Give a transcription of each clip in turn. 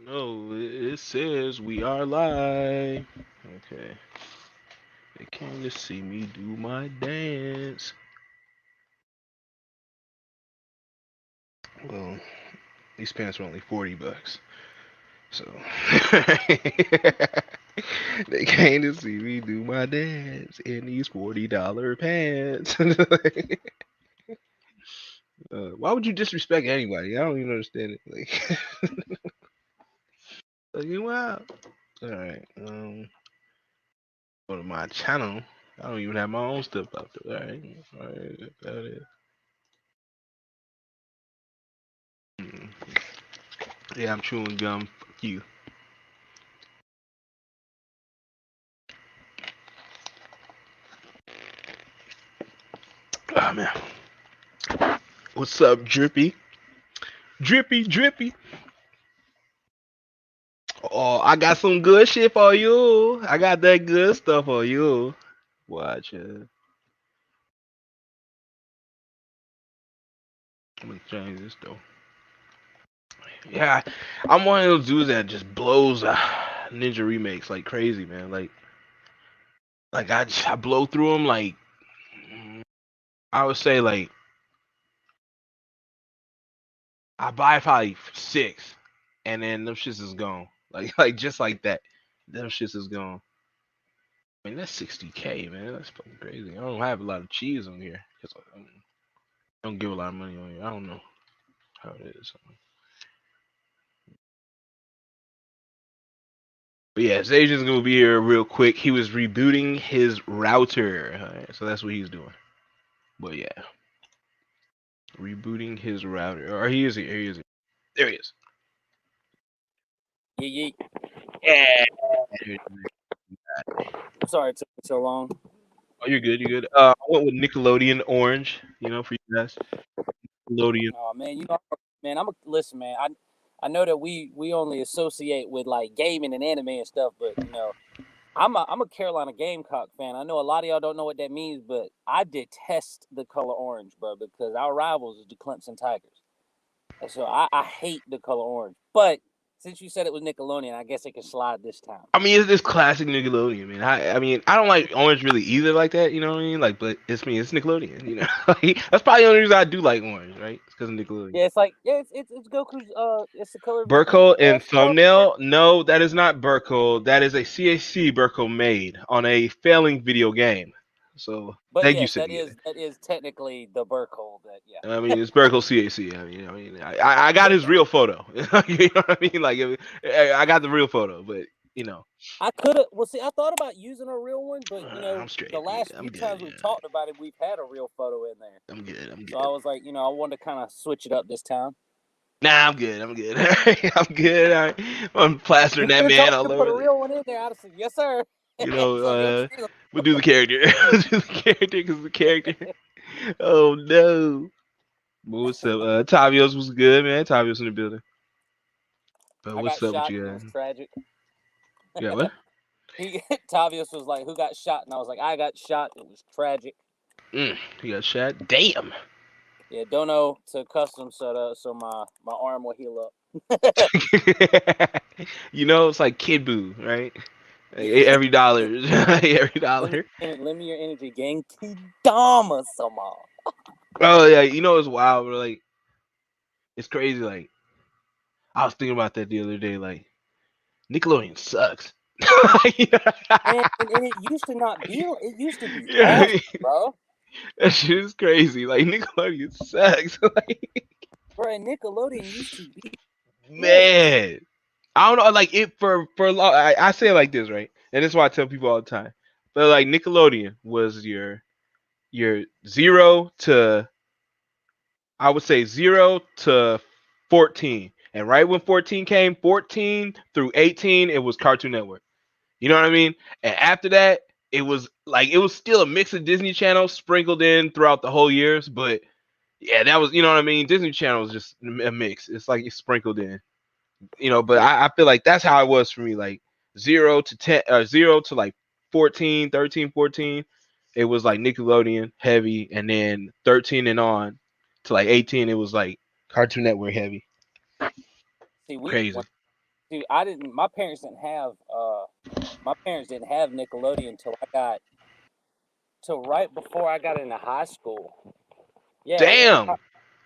No, it says we are live. Okay. They came to see me do my dance. Well, these pants were only $40. So they came to see me do my dance in these $40 pants. Why would you disrespect anybody? I don't even understand it. Like wow. All right. Go to my channel. I don't even have my own stuff up there. All right. All right. That is. Mm. Yeah, I'm chewing gum. Fuck you. Oh man. What's up, Drippy? Drippy, Drippy. Oh, I got some good shit for you. I got that good stuff for you. Watch it. I'm gonna change this though. Yeah, I'm one of those dudes that just blows ninja remakes like crazy, man. Like I blow through them like I would say like I buy probably six, and then them shits is gone. Like just like that, them shits is gone. I mean that's 60K, man. That's fucking crazy. I don't have a lot of cheese on here because I don't give a lot of money on here. I don't know how it is. But yeah, Zajan's gonna be here real quick. He was rebooting his router, alright, so that's what he's doing. But yeah, rebooting his router. Or he is here. He is here. There he is. Yeet. Yeah. I'm sorry it took me so long. Oh, you're good. You're good. I went with Nickelodeon Orange. You know, for you guys. Nickelodeon. Oh man, man, listen, man. I know that we only associate with like gaming and anime and stuff, but I'm a Carolina Gamecock fan. I know a lot of y'all don't know what that means, but I detest the color orange, bro, because our rivals is the Clemson Tigers. And so I hate the color orange. But since you said it was Nickelodeon, I guess it can slide this time. I mean, it's this classic Nickelodeon, man. I mean, I don't like Orange really either, like that. You know what I mean? Like, but it's Nickelodeon. You know, that's probably the only reason I do like Orange, right? It's because of Nickelodeon. Yeah, it's Goku's it's the color of Goku's Burkle in scarf. thumbnail? No, that is not Burkle. That is a CAC Burkle made on a failing video game. So But thank you, yes, City. that is technically the Burkle that I yeah. mean, it's Burkle CAC. I got his real photo. You know what I mean? Like, I got the real photo, but you know, I could have. Well, see, I thought about using a real one, but I'm the straight. last I'm few good. times we've talked about it, we've had a real photo in there. I'm good. I'm So I good. was like, I wanted to kind of switch it up this time. Nah, I'm good. I'm good. I'm good. I'm plastering You that could have told man me to all put a over. real one in there. I'd have said, yes, sir. You So you'll know, choose. we'll do the character. We'll do the character because the character. Oh no. But what's up? Tavios was good, man. Tavios in the building. I What's got up with shot. you It guys? was tragic. Yeah, what? Tavius was like, "Who got shot?" And I was like, "I got shot. It was tragic." He got shot. Damn. Yeah, dono to custom so my arm will heal up. You know, it's like Kid Buu, right? Every dollar, every dollar. Lend me your energy, Genki Dama sama. Oh yeah, you know it's wild, but like it's crazy. Like I was thinking about that the other day. Like Nickelodeon sucks. And it used to not be. It used to be Yeah, awesome, bro. that shit is crazy. Like Nickelodeon sucks. Like Bro, Nickelodeon used to be good. man, I don't know. Like it for a long. I say it like this, right? And this is why I tell people all the time. But like Nickelodeon was your zero to I would say 0 to 14. And right when 14 came, 14 through 18, it was Cartoon Network. You know what I mean? And after that, it was still a mix of Disney Channel sprinkled in throughout the whole years. But yeah, that was, you know what I mean? Disney Channel was just a mix. It's like it's sprinkled in, but I feel like that's how it was for me. Like 0 to 10, 0 to like 14, 13, 14. It was like Nickelodeon heavy. And then 13 and on to like 18, it was like Cartoon Network heavy. See, Crazy. dude, I didn't. My parents didn't have. My parents didn't have Nickelodeon till right before I got into high school. Yeah, Damn.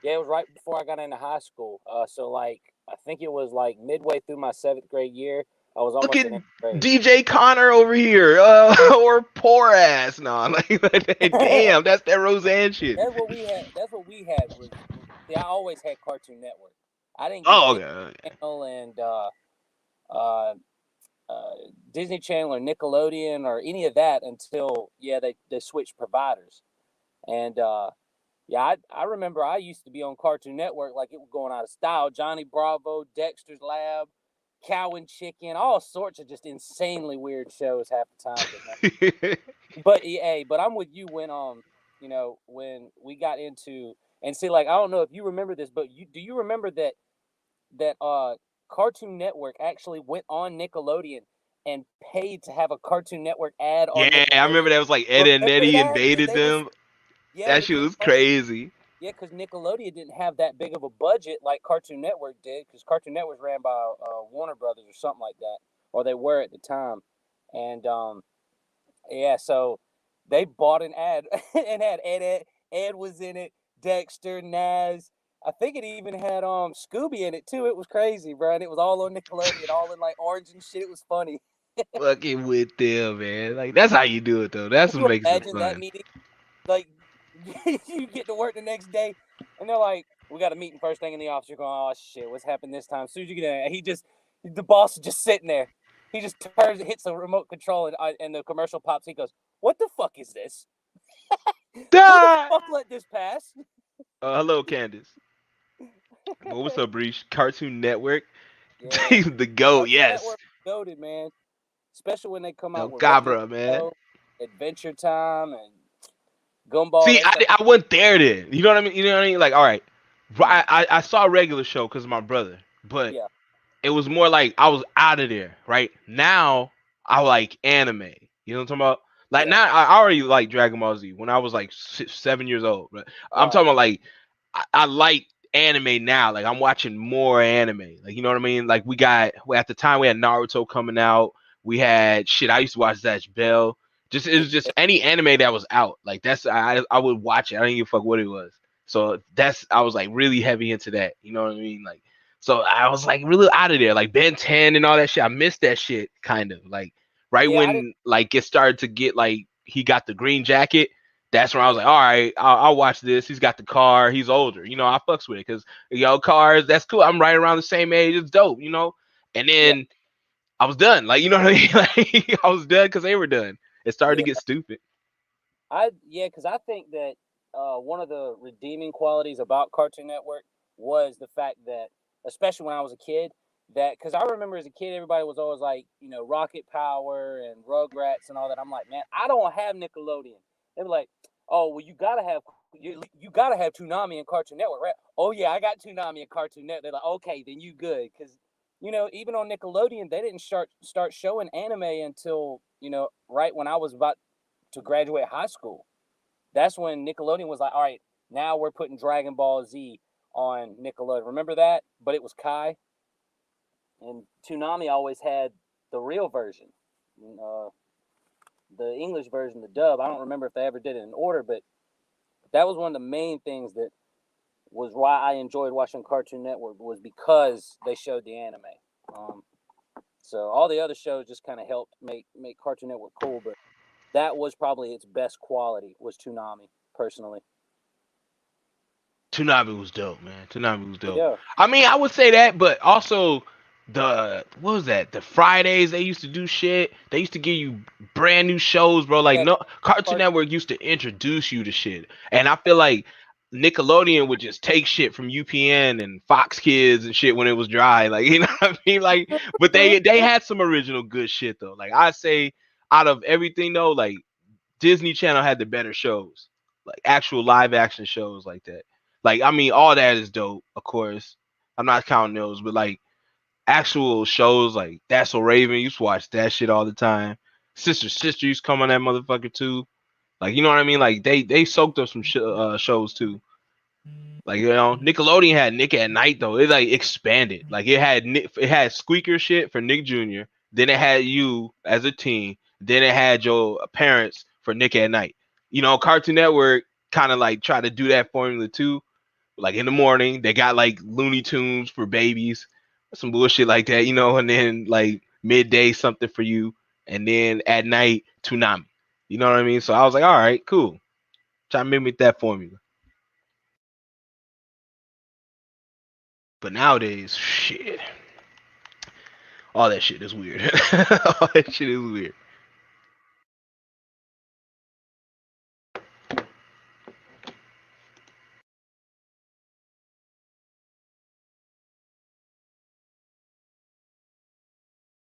yeah, it was right before I got into high school. So like, I think it was like midway through my 7th grade year. I was Look almost at in 8th grade. DJ Connor over here. Or poor ass. No, like damn, that's that Roseanne shit. That's what we had. That's what we had. See, I always had Cartoon Network. I didn't get Oh, Disney okay. Channel and uh, Disney Channel or Nickelodeon or any of that until they switched providers. And yeah, I remember I used to be on Cartoon Network like it was going out of style. Johnny Bravo, Dexter's Lab, Cow and Chicken, all sorts of just insanely weird shows half the time. But but I'm with you when when we got into, and see, like, I don't know if you remember this, but do you remember that Cartoon Network actually went on Nickelodeon and paid to have a Cartoon Network ad on Yeah, I remember Nickelodeon? that was like Ed and Remember Eddie that? invaded They was them. Yeah, That shit because was crazy. because Nickelodeon didn't have that big of a budget like Cartoon Network did, because Cartoon Network was ran by Warner Brothers or something like that, or they were at the time, and yeah, so they bought an ad and had Ed was in it, Dexter, Naz. I think it even had Scooby in it too. It was crazy, bro. And it was all on Nickelodeon, all in like orange and shit. It was funny. Fucking with them, man. Like that's how you do it though. That's Can what you makes it imagine that fun. meeting? Like, you get to work the next day, and they're like, "We got a meeting first thing in the office." You're going, "Oh shit, what's happened this time?" As soon as you get in, the boss is just sitting there. He just turns, hits the remote control, and the commercial pops. He goes, "What the fuck is this? Who the Die. fuck let this pass?" Hello, Candace. Well, what's up, Breach? Cartoon Network. Yeah, The GOAT, Cartoon yes. Network goaded, man. Especially when they come El out with Raven, Cabra, man. Adventure Time, and Gumball. See, That stuff. I wasn't there then. You know what I mean? You know what I mean? Like, all right, Mm, I saw a regular show because of my brother, but yeah, it was more like I was out of there. Right now, I like anime. You know what I'm talking about? Like yeah, now, I already like Dragon Ball Z when I was like 7 years old. But I'm right. talking about like I like anime now. Like I'm watching more anime. Like you know what I mean? Like at the time we had Naruto coming out. We had shit. I used to watch Zatch Bell. Just it Yeah, was just any anime that was out. Like that's I would watch it. I didn't give a fuck what it was. So I was like really heavy into that. You know what I mean? Like so I was like really out of there. Like Ben 10 and all that shit. I missed that shit kind of like right yeah. I didn't. when like it started to get like he got the green jacket. That's when I was Yeah, like, all right, I'll watch this. He's got the car. He's older. You know, I fucks with it because, cars, that's cool. I'm right around the same age. It's dope, you know? And yeah, then I was done. Like, you know what I mean? Like, I was done because they were done. It started to yeah. get stupid. Because I think that one of the redeeming qualities about Cartoon Network was the fact that, especially when I was a kid, that because I remember as a kid, everybody was always like, Rocket Power and Rugrats and all that. I'm like, man, I don't have Nickelodeon. They were like, oh, well, you gotta have Toonami and Cartoon Network, right? Oh yeah, I got Toonami and Cartoon Network. They're like, okay, then you good, because even on Nickelodeon, they didn't start showing anime until right when I was about to graduate high school. That's when Nickelodeon was like, all right, now we're putting Dragon Ball Z on Nickelodeon. Remember that? But it was Kai. And Toonami always had the real version, uh, the English version, the dub. I don't remember if they ever did it in order, but that was one of the main things that was why I enjoyed watching Cartoon Network, was because they showed the anime. Um, so all the other shows just kind of helped make Cartoon Network cool, but that was probably its best quality, was Toonami, personally. Toonami was dope, man. Toonami was dope. Yeah. I mean, I would say that, but also what was that? The Fridays they used to do shit. They used to give you brand new shows, bro. Like Yeah. no Cartoon Network used to introduce you to shit. And I feel like Nickelodeon would just take shit from UPN and Fox Kids and shit when it was dry. Like, you know what I mean? Like, but they had some original good shit though. Like I say out of everything though, like Disney Channel had the better shows. Like actual live action shows like that. Like, I mean, all that is dope, of course. I'm not counting those, but like actual shows like That's So Raven, used to watch that shit all the time. Sister used to come on that motherfucker too. Like, you know what I mean? Like they soaked up some shows too. Like, you know, Nickelodeon had Nick at Night though. It like expanded. Like it had Squeaker shit for Nick Jr. Then it had you as a teen. Then it had your parents for Nick at Night. You know, Cartoon Network kind of like try to do that formula too. Like in the morning, they got like Looney Tunes for babies, some bullshit like that, you know, and then like midday something for you, and then at night Toonami. You know what I mean? So I was like, all right, cool. Try to mimic that formula. But nowadays, shit, all that shit is weird. All that shit is weird.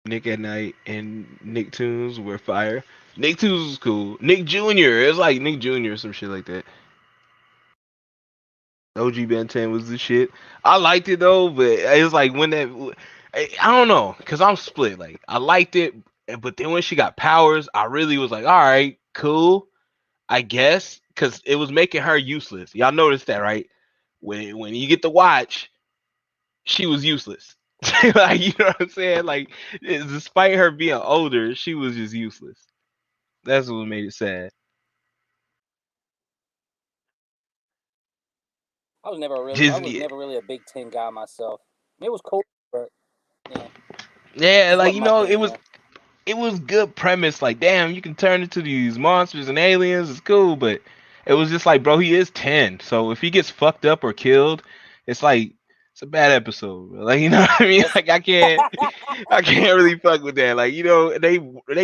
Nick at Night and Nicktoons were fire. Nicktoons was cool. Nick Jr. It's like Nick Jr. or some shit like that. OG Ben 10 was the shit. I liked it though, but it's like when that I don't know, cause I'm split. Like I liked it, but then when she got powers, I really was like, all right, cool, I guess, cause it was making her useless. Y'all noticed that, right? When you get the watch, she was useless. Like you know what I'm saying? Like despite her being older, she was just useless. That's what made it sad. I was Disney, never really a Big Ten guy myself. It was cool, but yeah, yeah, just like wasn't you my know, thing, man. it was good premise. Like, damn, you can turn into these monsters and aliens. It's cool, but it was just like, bro, he is 10. So if he gets fucked up or killed, it's like it's a bad episode. Bro. Like, you know what I mean? That's Like, I can't really fuck with that. Like, you know, they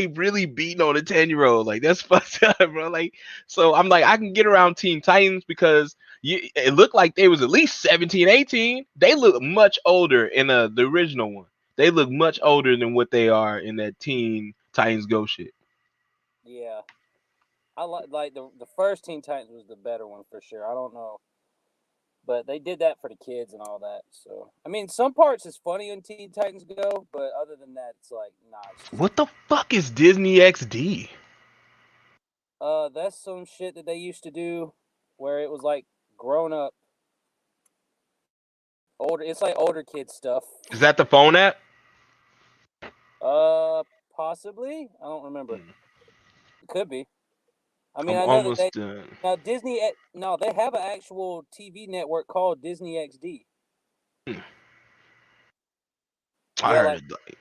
really beating on a 10-year old. Like, that's fucked up, bro. Like, so I'm like, I can get around Teen Titans because it looked like they was at least 17, 18. They look much older in the original one. They look much older than what they are in that Teen Titans Go shit. yeah. I like the first Teen Titans was the better one for sure. I don't know, but they did that for the kids and all that. So I mean, some parts is funny in Teen Titans Go, but other than that, it's like nah, it's just What the fuck is Disney XD? that's some shit that they used to do where it was like grown up older. It's like older kid stuff. Is that the phone app? Uh, possibly. I don't remember. Hmm. It could be. I mean, I'm I know that almost they done. now no, they have an actual TV network called Disney XD. Hmm. I Yeah, heard like it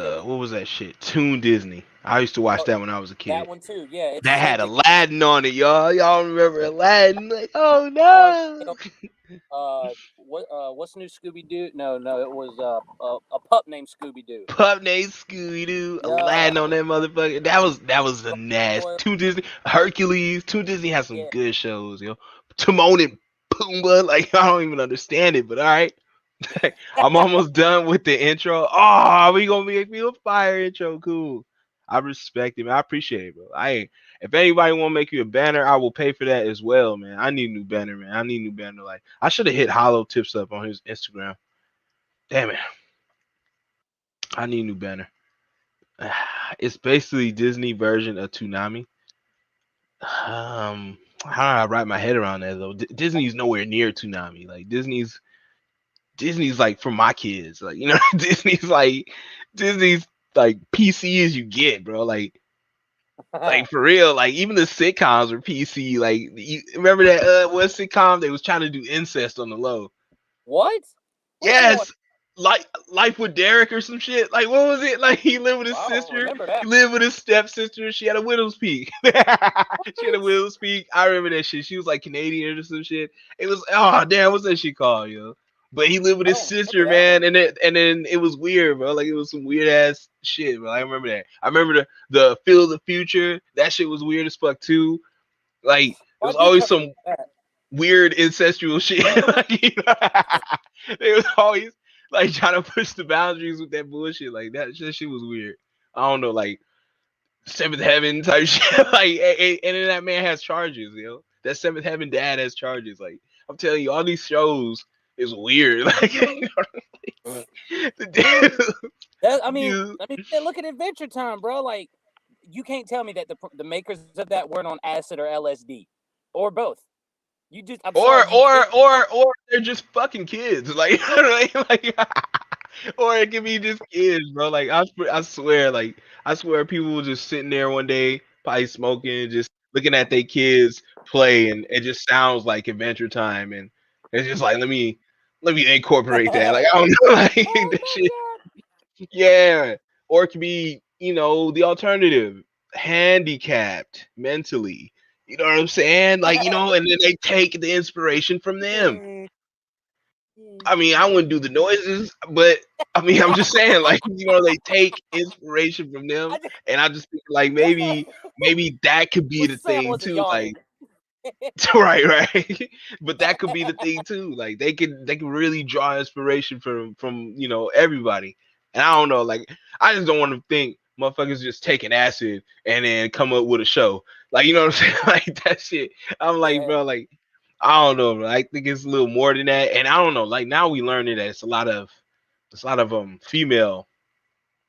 yeah, what was that shit? Toon Disney. I used to watch oh, that when I was a that kid. one too. Yeah, it's the That same had thing. Aladdin on it, y'all. Y'all remember Aladdin? Like, oh Oh, no. what's new Scooby Doo? No, no, it was a pup named Scooby Doo. Pup named Scooby Doo, Yeah, Aladdin on that motherfucker. That was a nasty. boy, Toon Disney, Hercules. Toon Disney has some yeah. good shows, yo. Timon and Pumbaa. Like I don't even understand it, but all right. I'm almost done with the intro. Oh, we gonna make me a fire intro. Cool. I respect it, man. I appreciate it, bro. If anybody want to make you a banner, I will pay for that as well, man. I need a new banner, man. I need a new banner. Like I should have hit Hollow Tips up on his Instagram. Damn it. I need a new banner. It's basically Disney version of Toonami. How do I wrap my head around that though? Disney's nowhere near Toonami. Like Disney's like for my kids. Like you know, Disney's like PC as you get, bro. Like for real. Like even the sitcoms are PC. Like you remember that what sitcom they was trying to do incest on the low? What? Which one? Yes, like Life with Derek or some shit. Like what was it? Like he lived with his I don't sister. remember He that. lived with his stepsister. She had a widow's peak. She had a What? widow's peak. I remember that shit. She was like Canadian or some shit. It was oh damn, what's that shit called, yo? But he lived with I his don't remember sister, that one. man, and then it was weird, bro. Like it was some weird ass shit, bro. I remember that. I remember the Feel of the Future. That shit was weird as fuck too. Like it I was do always kind of some remember that. weird incestual shit. Like, you know, they was always like trying to push the boundaries with that bullshit. Like that shit was weird. I don't know, like Seventh Heaven type shit. Like, and then that man has charges, you know. That Seventh Heaven dad has charges. Like, I'm telling you, all these shows is weird. Like, you know, I mean, dude, look at Adventure Time, bro. Like, you can't tell me that the makers of that weren't on acid or LSD, or both. You just, I'm sorry, you can't. Or they're just fucking kids. Like, like or it could be just kids, bro. Like I swear people were just sitting there one day, probably smoking, just looking at their kids play, and it just sounds like Adventure Time, and it's just like let me incorporate that. Like I don't know, like that shit. Yeah, or it could be the alternative, handicapped mentally. You know what I'm saying? Like and then they take the inspiration from them. I mean, I wouldn't do the noises, but I mean, I'm just saying, like, they take inspiration from them, I just, and I just think, like, maybe that could be what's the to say I thing wasn't too, yawning? like, right, but that could be the thing too, like, they could really draw inspiration from everybody, and I don't know, like, I just don't want to think motherfuckers just taking acid and then come up with a show, like, you know what I'm saying, like that shit. I'm like, Yeah, bro, like. I don't know, bro. I think it's a little more than that, and I don't know. Like now we learning that it's a lot of female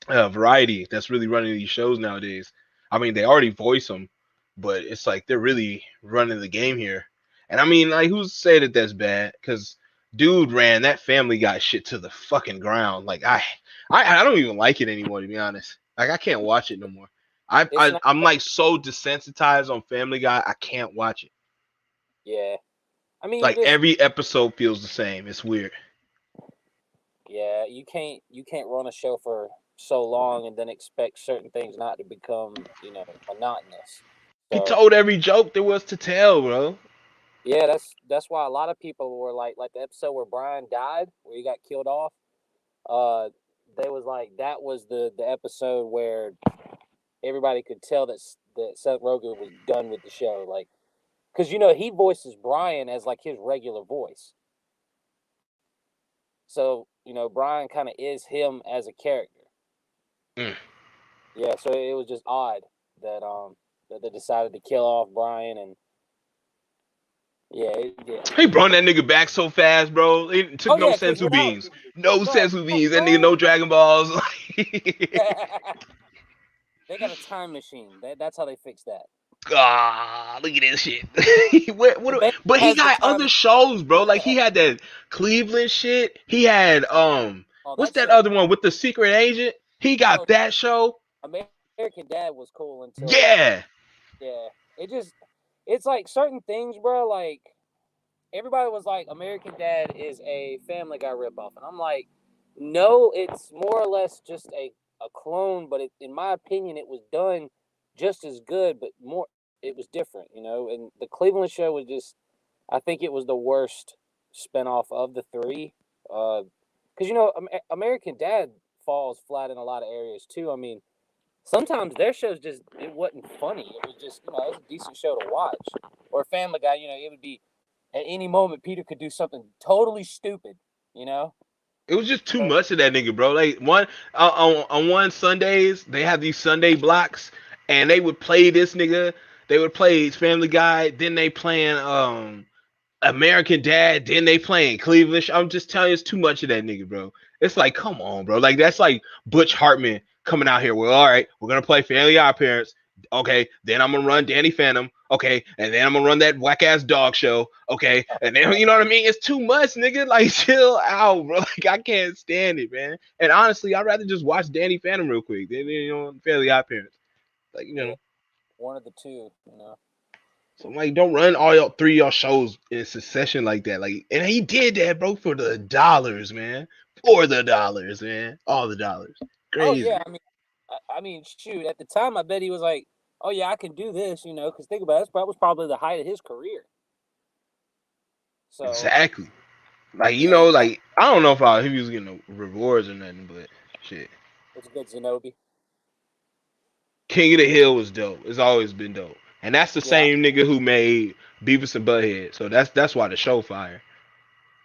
variety that's really running these shows nowadays. I mean, they already voice them, but it's like they're really running the game here. And I mean, like, who's to say that that's bad? Because dude ran that Family Guy shit to the fucking ground. Like I don't even like it anymore, to be honest. Like I can't watch it no more. it's not. I'm like so desensitized on Family Guy. I can't watch it. Yeah, I mean, Like listen. every episode feels the same. It's weird. Yeah, you can't run a show for so long and then expect certain things not to become, monotonous. He So told every joke there was to tell, bro. yeah, that's why a lot of people were like the episode where Brian died, where he got killed off. Uh, they was like that was the episode where everybody could tell that Seth Rogen was done with the show, like because he voices Brian as like his regular voice. So Brian kind of is him as a character. Mm. Yeah, so it was just odd that that they decided to kill off Brian and yeah. He brought that nigga back so fast, bro. It took Oh no yeah, because sensu without beans. No bro, sensu beans. That nigga no Dragon Balls. they got a time machine. That's how they fix that. Ah, look at this shit. The baby But he has the got time. other shows, bro. Like he had that Cleveland shit. He had Oh, what's that that show. other one with the secret agent? He got Oh, that show. American Dad was cool until Yeah. yeah. It's like certain things, bro. Like everybody was like, American Dad is a Family Guy ripoff, and I'm like, no, it's more or less just a clone. But in my opinion, it was done just as good, but more. It was different, And the Cleveland show was just, I think it was the worst spinoff of the three. Because American Dad falls flat in a lot of areas too. I mean, sometimes their shows just it wasn't funny. It was just it was a decent show to watch. Or Family Guy, it would be at any moment Peter could do something totally stupid, you know. It was just too So, much of that nigga, bro. Like one on one Sundays, they have these Sunday blocks, and they would play this nigga. They would play Family Guy. Then they playing American Dad. Then they playing Cleveland. I'm just telling you, it's too much of that nigga, bro. It's like, come on, bro. Like that's like Butch Hartman coming out here. Well, all right, we're gonna play Family Odd Parents. Okay, then I'm gonna run Danny Phantom. Okay, and then I'm gonna run that whack ass dog show. Okay, and then you know what I mean? It's too much, nigga. Like chill out, bro. Like I can't stand it, man. And honestly, I'd rather just watch Danny Phantom real quick than Fairly Odd Parents. Like yeah, one of the two. so I'm like, don't run all y'all three of y'all shows in succession like that. Like, and he did that, bro, for the dollars, man. For the dollars, man. All the dollars. Oh Crazy. yeah, I mean, shoot. At the time, I bet he was like, "Oh yeah, I can do this," Because think about it, that was probably the height of his career. So Exactly. Like, yeah, like I don't know if he was getting no rewards or nothing, but shit. it's a good Zenobi. King of the Hill was dope. It's always been dope. And that's the Yeah, same nigga who made Beavis and Butthead. So that's why the show fire.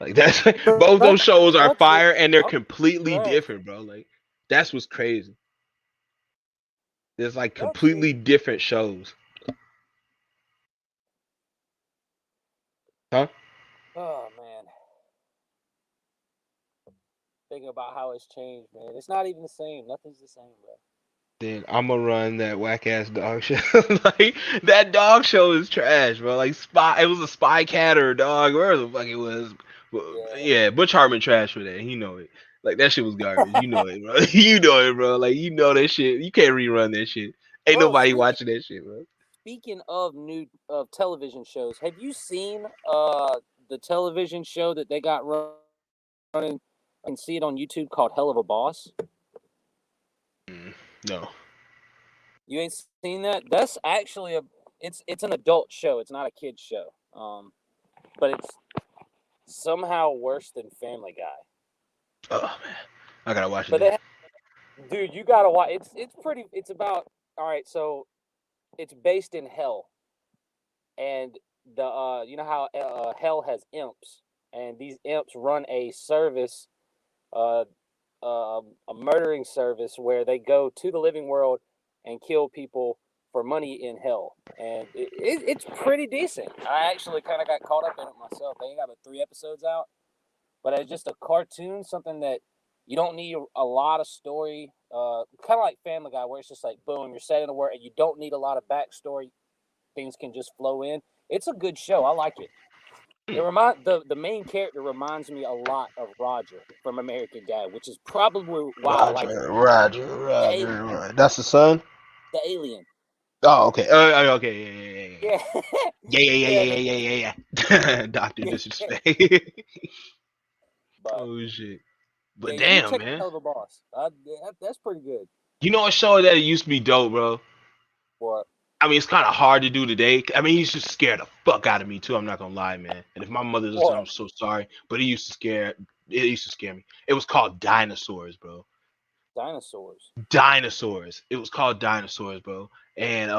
Like that's both those shows are that's it. fire and they're Oh, completely right. different, bro. Like that's what's crazy. There's like No, true. completely different shows. Huh? Oh man, thinking about how it's changed, man. It's not even the same. Nothing's the same, bro. Then I'm gonna run that whack ass dog show. Like that dog show is trash, bro. Like spy, it was a spy cat or a dog, wherever the fuck it was. Well, yeah, Butch Hartman trash for that. He know it. Like that shit was garbage. You know it, bro. You know it, bro. Like you know that shit. You can't rerun that shit. Ain't Bro, nobody watching that shit, bro. speaking of new television shows, have you seen the television show that they got running? I can see it on YouTube called Hell of a Boss. No. You ain't seen that? That's actually it's an adult show. It's not a kid's show. But it's somehow worse than Family Guy. Oh man, I gotta watch But it. dude, you gotta watch. It's pretty. It's about all right. So it's based in hell, and the you know how hell has imps, and these imps run a service, a murdering service where they go to the living world and kill people for money in hell, and it's pretty decent. I actually kind of got caught up in it myself. They got about 3 episodes out, but it's just a cartoon, something that you don't need a lot of story. Kind of like Family Guy, where it's just like boom, you're set in the world, and you don't need a lot of backstory. Things can just flow in. It's a good show. I like it. The main character reminds me a lot of Roger from American Dad, which is probably why I like it. Roger. That's the son. The alien. Oh, okay. Okay. Yeah. Yeah. Doctor disrespect. But Oh shit. But yeah, you damn, check man. out the boss. That's pretty good. You know a show that used to be dope, bro. What? I mean, it's kind of hard to do today. I mean, he used to scare the fuck out of me too. I'm not gonna lie, man. And if my mother's listening, I'm so sorry. But it used to scare. It used to scare me. It was called Dinosaurs, bro. Dinosaurs. It was called Dinosaurs, bro. And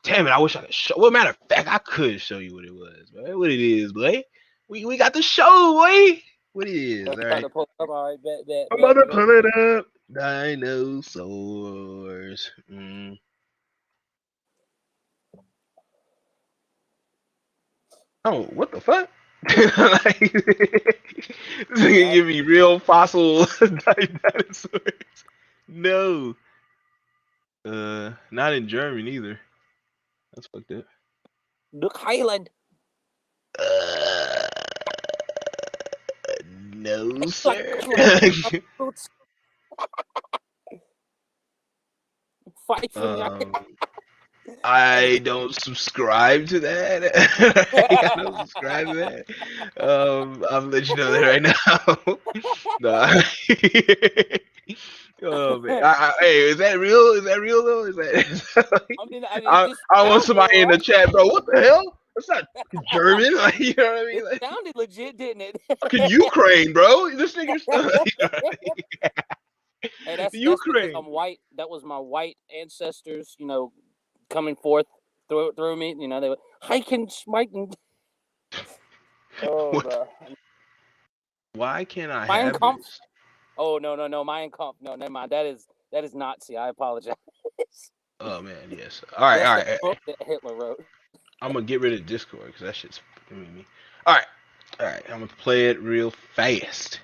damn it, I wish I could show. Well, matter of fact, I could show you what it was, bro. What it is, boy. We got the show, boy. What it is, all right. All right, bet. I'm about to pull it up. Dinosaurs. Oh, what the fuck? Like, this nigga give me real fossil dinosaurs. No. Not in German either. That's fucked up. Look, Highland. No, sir. Fight for me. I don't subscribe to that. I don't subscribe to that. I'll let you know that right now. Nah. Oh man. Hey, is that real? Is that real though? Is that like, I want somebody in the chat, bro. What the hell? That's not German. Like, you know what I mean? It sounded legit, didn't it? Fucking Ukraine, bro. This nigga's Hey, that's Ukraine. because I'm white. That was my white ancestors, coming forth through me. They were hiking, smiting. Oh, bro. Why can't I Mein have Kampf? this? Oh no, Mein Kampf. No, never mind. That is Nazi. I apologize. Oh man, yes. All right. The book that Hitler wrote. I'm gonna get rid of Discord because that shit's fucking me. All right. I'm gonna play it real fast.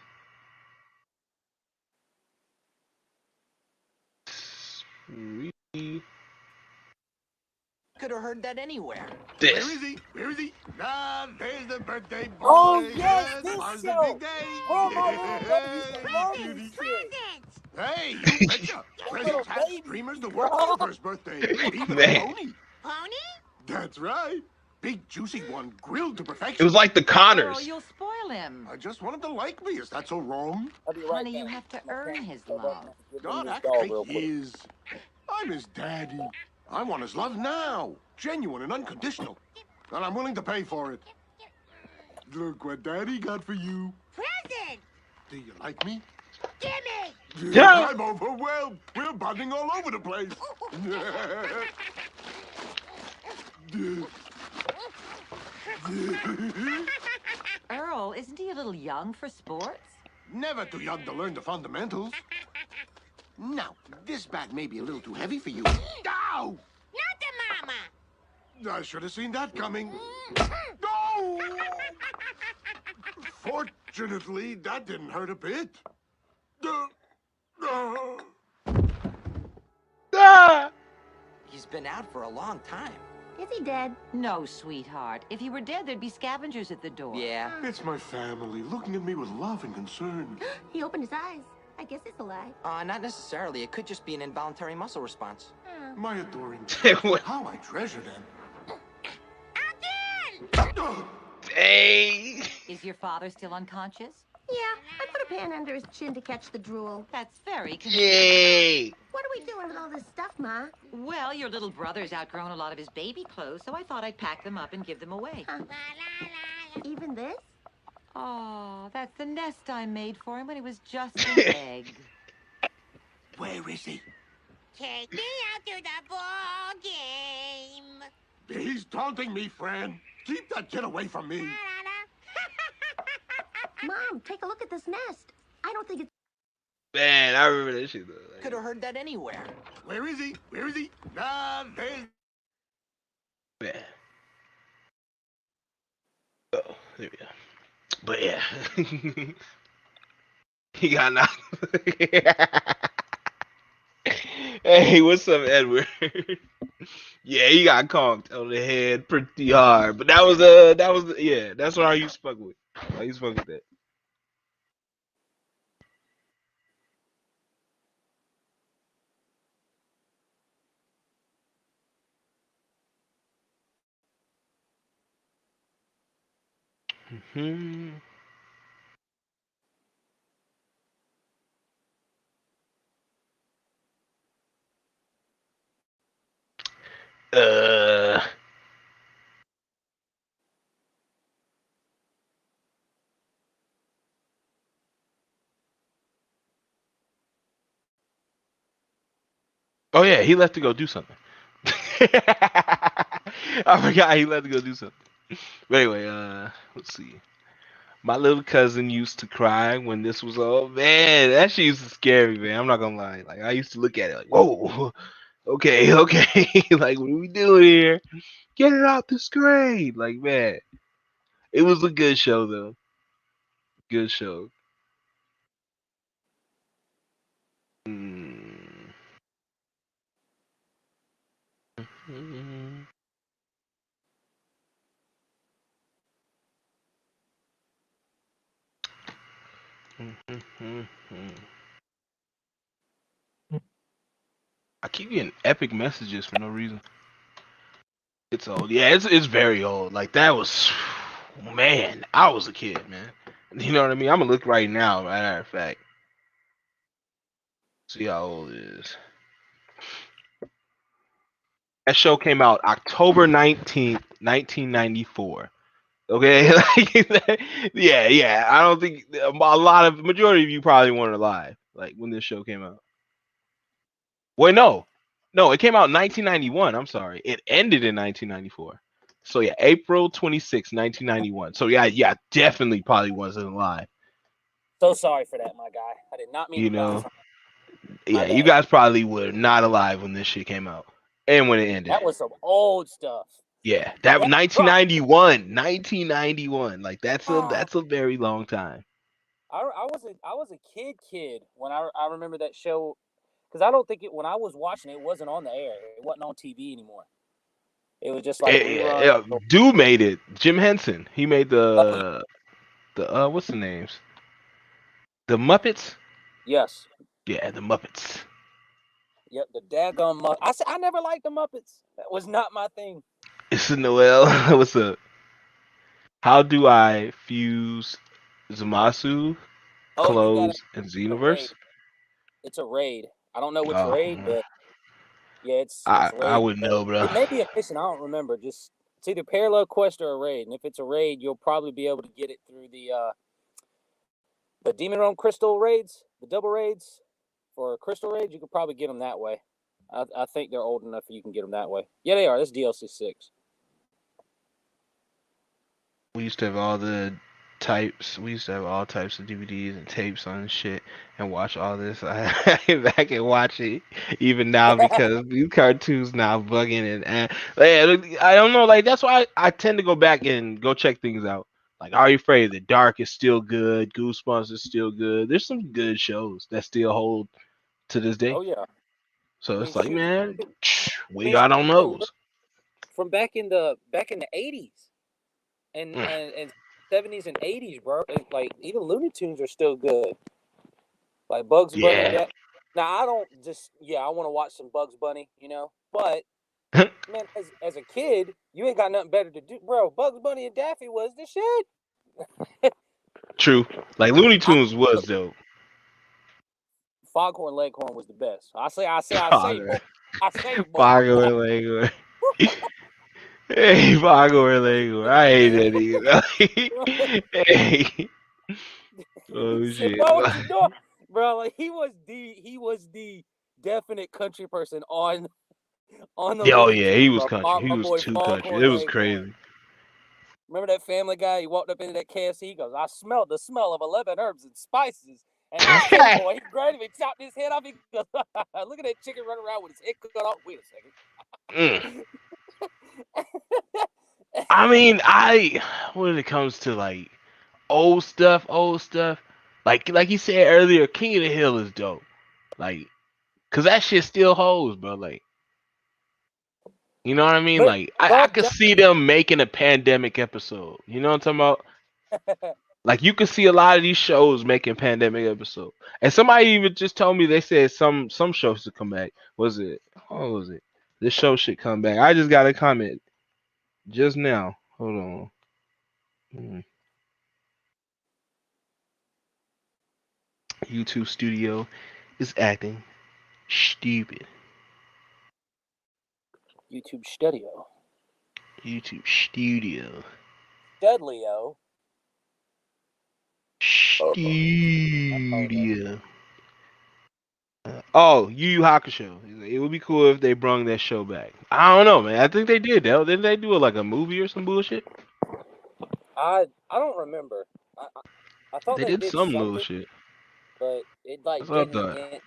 Could have heard that anywhere. This. Where is he? Ah, there's the birthday boy. Oh yes, this Ours show. the big day. Oh my little brother used to love this shit. Hey, you betcha. Presents, hats, streamers, the works for first birthday. Even a pony. Pony? That's right. Big juicy one, grilled to perfection. It was like the Connors. Oh, you'll spoil him. I just want him to like me. Is that so wrong? Honey, you have to earn his love. God, act like he is. I'm his daddy. I want his love now. Genuine and unconditional. And I'm willing to pay for it. Look what Daddy got for you. Present! Do you like me? Gimme! Yeah. I'm overwhelmed. We're bonding all over the place. Earl, isn't he a little young for sports? Never too young to learn the fundamentals. Now, this bat may be a little too heavy for you. Ow! Not the mama! I should have seen that coming. No! Fortunately, that didn't hurt a bit. Ah! been out for a long time. Is he dead? No, sweetheart. If he were dead, there'd be scavengers at the door. Yeah. It's my family looking at me with love and concern. He opened his eyes. I guess it's alive. Not necessarily. It could just be an involuntary muscle response. My adoring What? how I treasure them. Hey. Is your father still unconscious? Yeah, I put a pan under his chin to catch the drool. That's very convenient. Yay. What are we doing with all this stuff, Ma? Well, your little brother's outgrown a lot of his baby clothes, so I thought I'd pack them up and give them away. Even this? Oh, that's the nest I made for him when he was just an egg. Where is he? Take me out to the ball game. He's taunting me, friend. Keep that kid away from me. Mom, take a look at this nest. I don't think it's... Man, I remember that shit though. Could have heard that anywhere. Where is he? Where is he? Ah, there's... Man. Oh, there we go. But yeah. He got knocked. Hey, what's up, Edward? Yeah, he got conked on the head pretty hard. But that was yeah, that's what I used to fuck with. I used to fuck with that. Hmm. Uh. Oh yeah, he left to go do something. I forgot he left to go do something. But anyway, let's see. My little cousin used to cry when this was all. Man, that shit used to scare me, man. I'm not gonna lie. Like I used to look at it like, whoa, okay, like what are we doing here? Get it out the screen. Like man, it was a good show though. Good show. Mm. I keep getting epic messages for no reason. It's old. Yeah, it's very old. Like that was, man. I was a kid, man. You know what I mean? I'm gonna look right now. Matter of fact, see how old it is. That show came out October 19th, 1994. Okay, like, yeah. I don't think a lot of majority of you probably weren't alive like when this show came out. Wait, no, it came out in 1991. I'm sorry, it ended in 1994. So yeah, April 26, 1991. So yeah, definitely probably wasn't alive. So sorry for that, my guy. I did not mean You to know, pronounce yeah, you guys probably were not alive when this shit came out and when it ended. that was some old stuff. Yeah, that 1991. Like that's a very long time. I was a kid when I remember that show because I don't think when I was watching it wasn't on the air. It wasn't on TV anymore. It was just like Dude made it. Jim Henson. He made the what's the names? The Muppets. Yes. Yeah, the Muppets. Yep, the daggone Muppets. I never liked the Muppets. That was not my thing. It's a Noel. What's up? How do I fuse Zamasu, clothes, and Xenoverse? It's a raid. I don't know which raid, but yeah, it's I wouldn't know, bro. It may be a mission. I don't remember. Just it's either parallel quest or a raid. And if it's a raid, you'll probably be able to get it through the Demon Realm Crystal raids, the double raids. For Crystal raids, you could probably get them that way. I think they're old enough you can get them that way. Yeah, they are. This DLC 6. We used to have all the types. We used to have all types of DVDs and tapes on shit and watch all this. I back and watch it even now because these cartoons now bugging and I don't know. Like that's why I tend to go back and go check things out. Like Are You Afraid of the Dark is still good. Goosebumps is still good. There's some good shows that still hold to this day. Oh yeah. So I mean, it's like, shoot, man, I we mean, got on from those. back in the 80s and Mm. and 70s and 80s, bro. Like even Looney Tunes are still good. Like Bugs Bunny. Yeah. Now I don't just I want to watch some Bugs Bunny, but man, as a kid, you ain't got nothing better to do, bro. Bugs Bunny and Daffy was the shit. True. Like Looney I, Tunes was dope. Foghorn Leghorn was the best. I say, Fogger. boy. I say, boy. Fogger Lego. Hey, Fogger Lego. I hate that nigga. Hey. Oh Say, shit. bro, what you doing, bro? Like he was the definite country person on the Oh Looney yeah, he Tunes, was bro. country. He My was boy too country. Foghorn It was Leghorn. crazy. Remember that Family Guy? He walked up into that KFC. He goes, "I smelled the smell of 11 herbs and spices." And I say, "Boy," he grabbed him and chopped his head off. He goes, "Look at that chicken running around with his head cut off." Wait Mm. a second. I mean, when it comes to like old stuff, like you said earlier, King of the Hill is dope. Like, cause that shit still holds, bro. Like, you know what I mean? But Like, I bro, could see them making a pandemic episode. You know what I'm talking about? Like, you can see a lot of these shows making pandemic episodes. And somebody even just told me they said some shows to come back. Was it? What was it? This show should come back. I just got a comment just now. Hold on. Hmm. YouTube Studio is acting stupid. YouTube Studio. YouTube Studio. Studlio. Studio. Oh, Yu Yu Hakusho. It would be cool if they brung that show back. I don't know, man. I think they did. Didn't they do like a movie or some bullshit? I don't remember. I thought They they did did some something, bullshit. but it That's like what I didn't thought. end.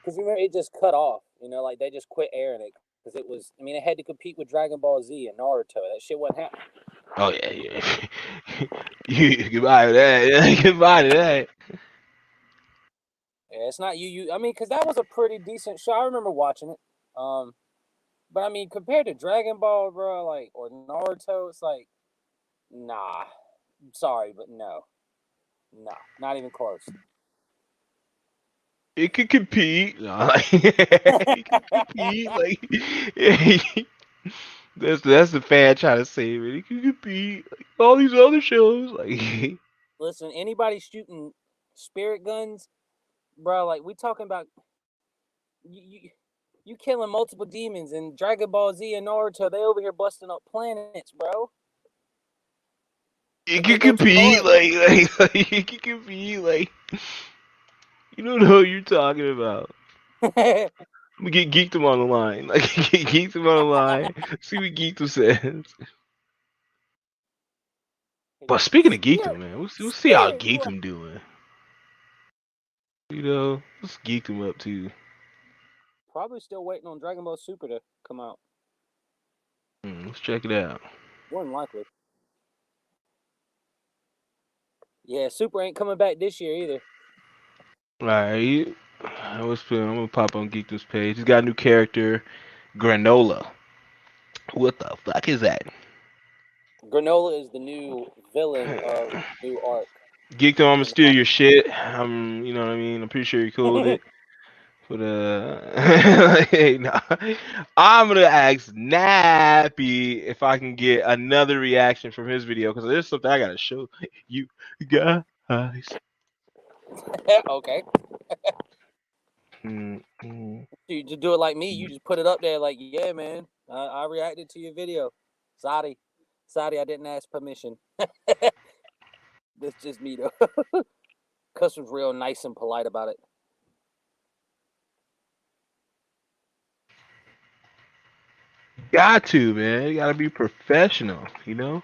Because remember, it just cut off. Like they just quit airing it because it was. I mean, it had to compete with Dragon Ball Z and Naruto. That shit wasn't happening. Oh yeah, yeah. You goodbye to that. Goodbye to that. Yeah, it's not you. I mean, because that was a pretty decent show. I remember watching it. But I mean, compared to Dragon Ball, bro, like or Naruto, it's like, nah. Sorry, but no, not even close. It could compete. No, like, it could compete. Like, that's the fan trying to save it. It could compete. Like all these other shows. Like, Listen, anybody shooting spirit guns, bro, like we talking about you killing multiple demons and Dragon Ball Z and Naruto, they over here busting up planets, bro. it And they could go too compete. hard. Like it could compete. Like you don't know what you're talking about. I'm gonna get Geekdom on the line. Like get Geekdom on the line. See what Geekdom says. But speaking of Geekdom, man, we'll see how Spirit, Geekdom doing. Let's Geekdom up too. probably still waiting on Dragon Ball Super to come out. Let's check it out. More than likely. Yeah, Super ain't coming back this year either. Alright. I'm gonna pop on Geekdom's page. He's got a new character, Granola. What the fuck is that? Granola is the new villain of new arc. Geekdom, I'm gonna steal your shit. You know what I mean? I'm pretty sure you're cool with it. But hey, nah. I'm gonna ask Nappy if I can get another reaction from his video because there's something I gotta show you guys. Okay. Mm. You just do it like me. You just put it up there like, yeah, man. I reacted to your video. Sorry, I didn't ask permission. That's just me though. Cuss was real nice and polite about it. Got to, man. You gotta be professional, you know?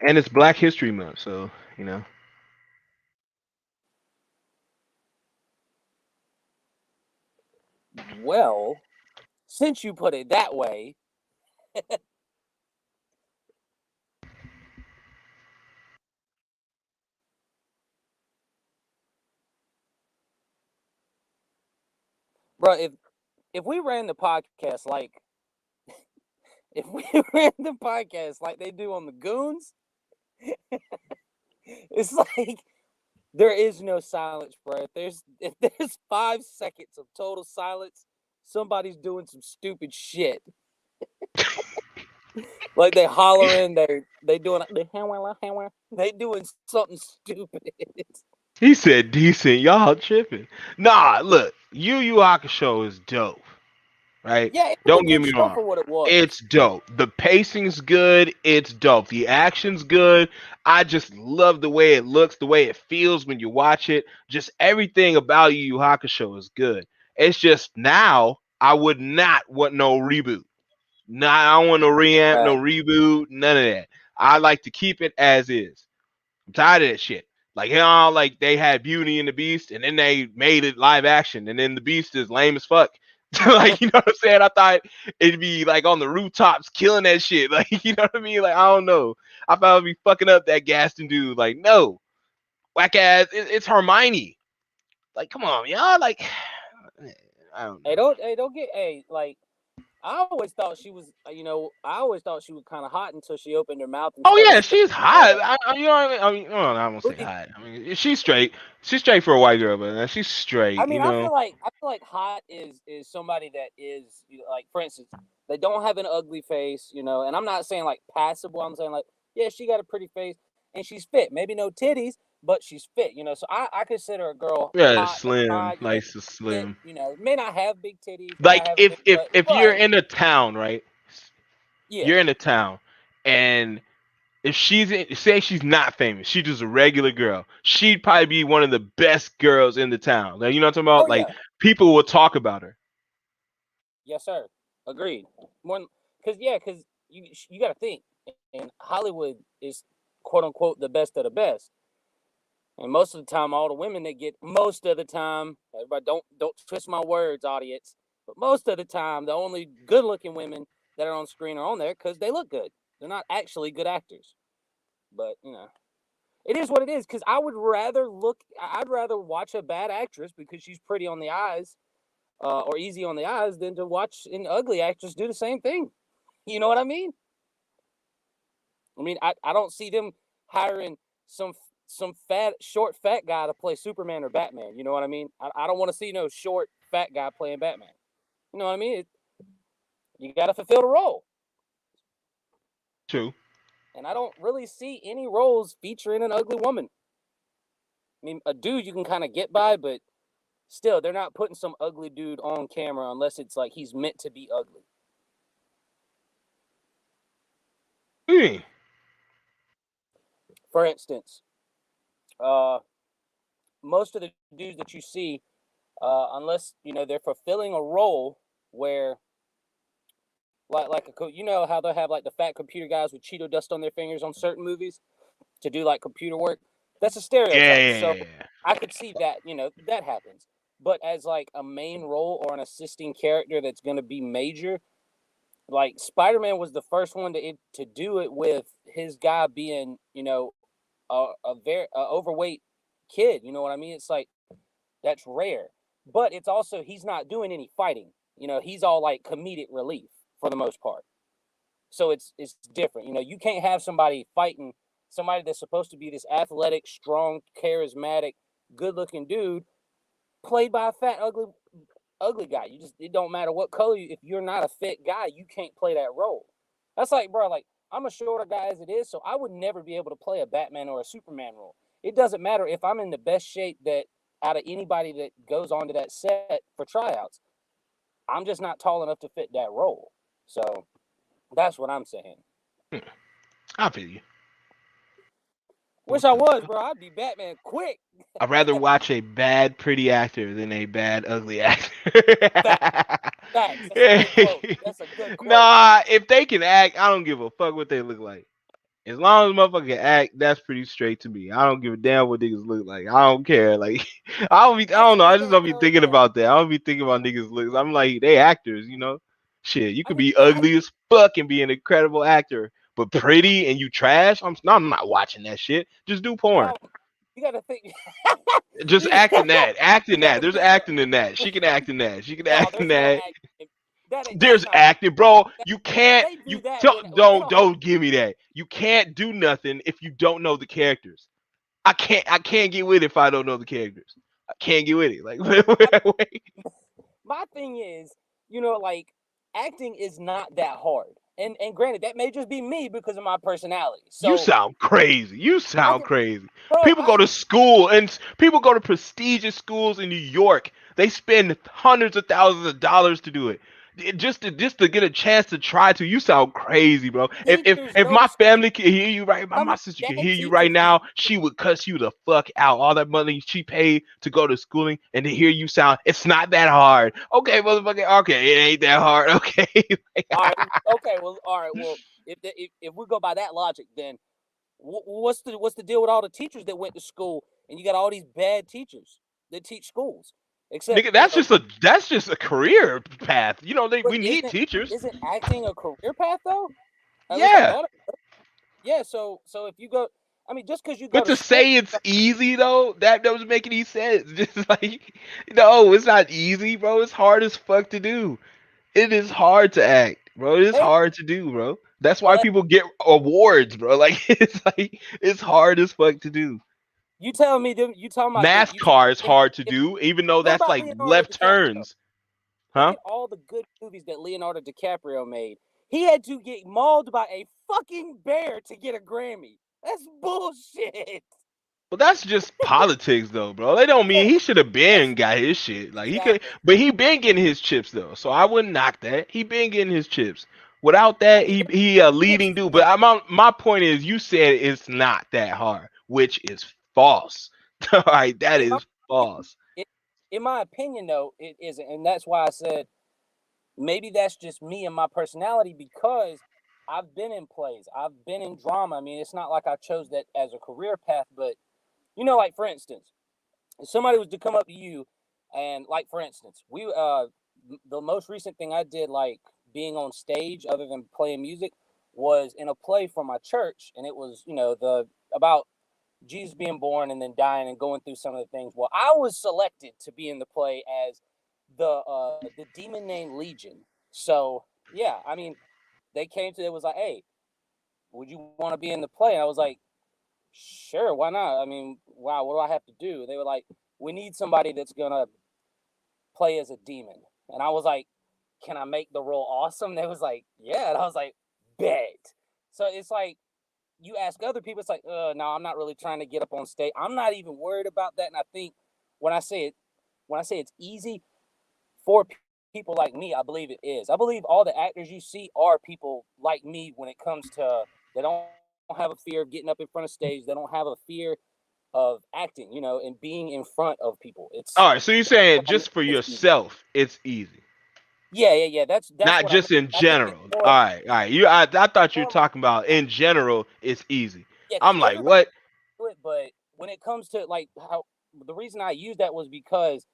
And it's Black History Month, so, you know. Well, since you put it that way, bro, if we ran the podcast like if we ran the podcast like they do on the Goons, it's like there is no silence, bro. If there's 5 seconds of total silence, somebody's doing some stupid shit. Like they hollering, they doing something stupid. He said decent. Y'all tripping. Nah, look, Yu Yu Hakusho is dope. Right? Yeah, it was Don't a get good me show wrong. for what it was. It's dope. The pacing's good. It's dope. The action's good. I just love the way it looks, the way it feels when you watch it. Just everything about Yu Yu Hakusho is good. It's just now I would not want no reboot. I don't want no reamp, no reboot, none of that. I like to keep it as is. I'm tired of that shit. Like, like they had Beauty and the Beast, and then they made it live action, and then the Beast is lame as fuck. Like, you know what I'm saying? I thought it'd be like on the rooftops killing that shit. Like, you know what I mean? Like, I don't know. I thought I'd be fucking up that Gaston dude. Like, no, whack ass. It's Hermione. Like, come on, y'all. Like, I don't know. Don't get like. I always thought she was, I always thought she was kind of hot until she opened her mouth. And Oh yeah, started she's hot. You know what I mean? I won't say hot. I mean, she's straight. She's straight for a white girl, but she's straight. I mean, you know? I feel like hot is somebody that is like, for instance, they don't have an ugly face, and I'm not saying like passable. I'm saying like, yeah, she got a pretty face and she's fit. Maybe no titties, but she's fit. So I consider a girl hot, slim, hot, nice and slim. Fit, may not have big titties. Like if you're in a town, right? Yeah. You're in a town, and if say she's not famous, she's just a regular girl, she'd probably be one of the best girls in the town. Like, you know what I'm talking about? People will talk about her. Yes, sir. Agreed. Because you got to think, and Hollywood is quote unquote the best of the best. And most of the time, all the women that get everybody don't twist my words, audience. But most of the time, the only good-looking women that are on screen are on there because they look good. They're not actually good actors. But it is what it is. Because I'd rather watch a bad actress because she's pretty on the eyes, or easy on the eyes, than to watch an ugly actress do the same thing. You know what I mean? I don't see them hiring some short fat guy to play Superman or Batman. You know what I mean? I don't want to see no short fat guy playing Batman. You know what I mean? You got to fulfill the role. True. And I don't really see any roles featuring an ugly woman. I mean, a dude you can kind of get by, but still, they're not putting some ugly dude on camera unless it's like he's meant to be ugly. For instance, most of the dudes that you see, unless they're fulfilling a role where, like how they'll have like the fat computer guys with Cheeto dust on their fingers on certain movies to do like computer work. That's a stereotype. Yeah. So I could see that that happens. But as like a main role or an assisting character that's going to be major, like Spider-Man was the first one to do it with his guy being a very overweight kid. You know what I mean? It's like that's rare, but it's also he's not doing any fighting. He's all like comedic relief for the most part. So it's different. You can't have somebody fighting somebody that's supposed to be this athletic, strong, charismatic, good-looking dude played by a fat, ugly guy. It don't matter what color if you're not a fit guy, you can't play that role. That's like, bro, like I'm a shorter guy as it is, so I would never be able to play a Batman or a Superman role. It doesn't matter if I'm in the best shape that out of anybody that goes onto that set for tryouts. I'm just not tall enough to fit that role. So that's what I'm saying. I feel you. Wish I was, bro. I'd be Batman quick. I'd rather watch a bad, pretty actor than a bad, ugly actor. Facts. That's a good quote. Nah, if they can act, I don't give a fuck what they look like. As long as motherfucker can act, that's pretty straight to me. I don't give a damn what niggas look like. I don't care. Like, I don't know. I just don't be thinking about that. I don't be thinking about niggas looks. I'm like, they actors, Shit, you could be ugly as fuck and be an incredible actor, but pretty and you trash. I'm not watching that shit. Just do porn. Well, you gotta think. Just act in that. Act in that. There's acting in that. She can act in that. She can act in that. There's not acting, bro. You can't. they do You that when they don't give me that. You can't do nothing if you don't know the characters. I can't get with it if I don't know the characters. I can't get with it. Like, wait. my thing is, like acting is not that hard. And granted, that may just be me because of my personality. You So sound crazy. You I sound can, crazy. bro, People go to school and people go to prestigious schools in New York. They spend hundreds of thousands of dollars to do it. Just to get a chance to try to. You sound crazy, bro. teachers If go to my school. family could hear you right, How my many sister can bad hear you right teachers now, she would cuss you the fuck out. All that money she paid to go to schooling and to hear you sound, it's not that hard. Okay, motherfucker. Okay, it ain't that hard. Okay. all right, okay, well, all right, well, if we go by that logic, then what's the deal with all the teachers that went to school and you got all these bad teachers that teach schools? Except, Nigga, that's just a career path. but We need teachers. isn't acting a career path though? At least I Yeah. thought. Yeah, so if you go, I mean, just because you go But to to school, say it's easy though, that doesn't make any sense. Just like, no, it's not easy, bro. It's hard as fuck to do. It is hard to act, bro. It is hey, hard to do, bro. That's well, why people get awards, bro. Like it's hard as fuck to do. you tell me, you talking about the, you talking NASCAR is about, hard to do, even though what that's about like Leonardo left DiCaprio? turns, Look huh? at all the good movies that Leonardo DiCaprio made. He had to get mauled by a fucking bear to get a Grammy. That's bullshit. Well, that's just politics, though, bro. They don't mean Yeah, he should have been that's got his shit. Like he could, exactly. but he been getting his chips though. So I wouldn't knock that. He been getting his chips. Without I that, mean, he a chips leading for dude. me. But my point is, you said it's not that hard, which is false. All right, that In my is false. in, in my opinion, though, it isn't, and that's why I said maybe that's just me and my personality because I've been in plays, I've been in drama. I mean, it's not like I chose that as a career path, but like for instance, if somebody was to come up to you and like for instance, the most recent thing I did like being on stage other than playing music was in a play for my church and it was, the about Jesus being born and then dying and going through some of the things. Well, I was selected to be in the play as the demon named Legion. So yeah, I mean, they came to it was like, hey, would you want to be in the play? And I was like, sure, why not? I mean, wow, what do I have to do? They were like, we need somebody that's gonna play as a demon. And I was like, can I make the role awesome? They was like, yeah. And I was like, bet. So it's like you ask other people, it's like, no, I'm not really trying to get up on stage. I'm not even worried about that. And I think when I say it's easy for people like me, I believe it is. I believe all the actors you see are people like me when it comes to they don't have a fear of getting up in front of stage. They don't have a fear of acting, and being in front of people. All right, so you're saying I mean, just for it's easy. yourself, it's easy, Yeah. That's not what I mean. just in I think it's general. more, All right, all right. I thought you were more talking about in general, it's easy. yeah, because I'm like, everybody what? do it, but when it comes to like how the reason I use that was because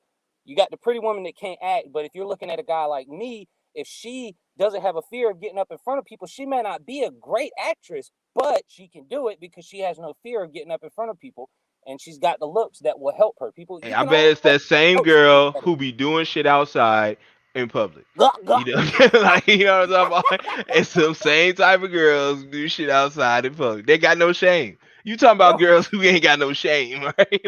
you got the pretty woman that can't act, but if you're looking at a guy like me, if she doesn't have a fear of getting up in front of people, she may not be a great actress, but she can do it because she has no fear of getting up in front of people, and she's got the looks that will help her. People, Hey, you I can bet it's always that same coach to girl get better. who be doing shit outside in public. Gah, gah. Like what I'm talking about? It's some same type of girls who do shit outside in public. They got no shame. You talking about Bro. girls who ain't got no shame, right?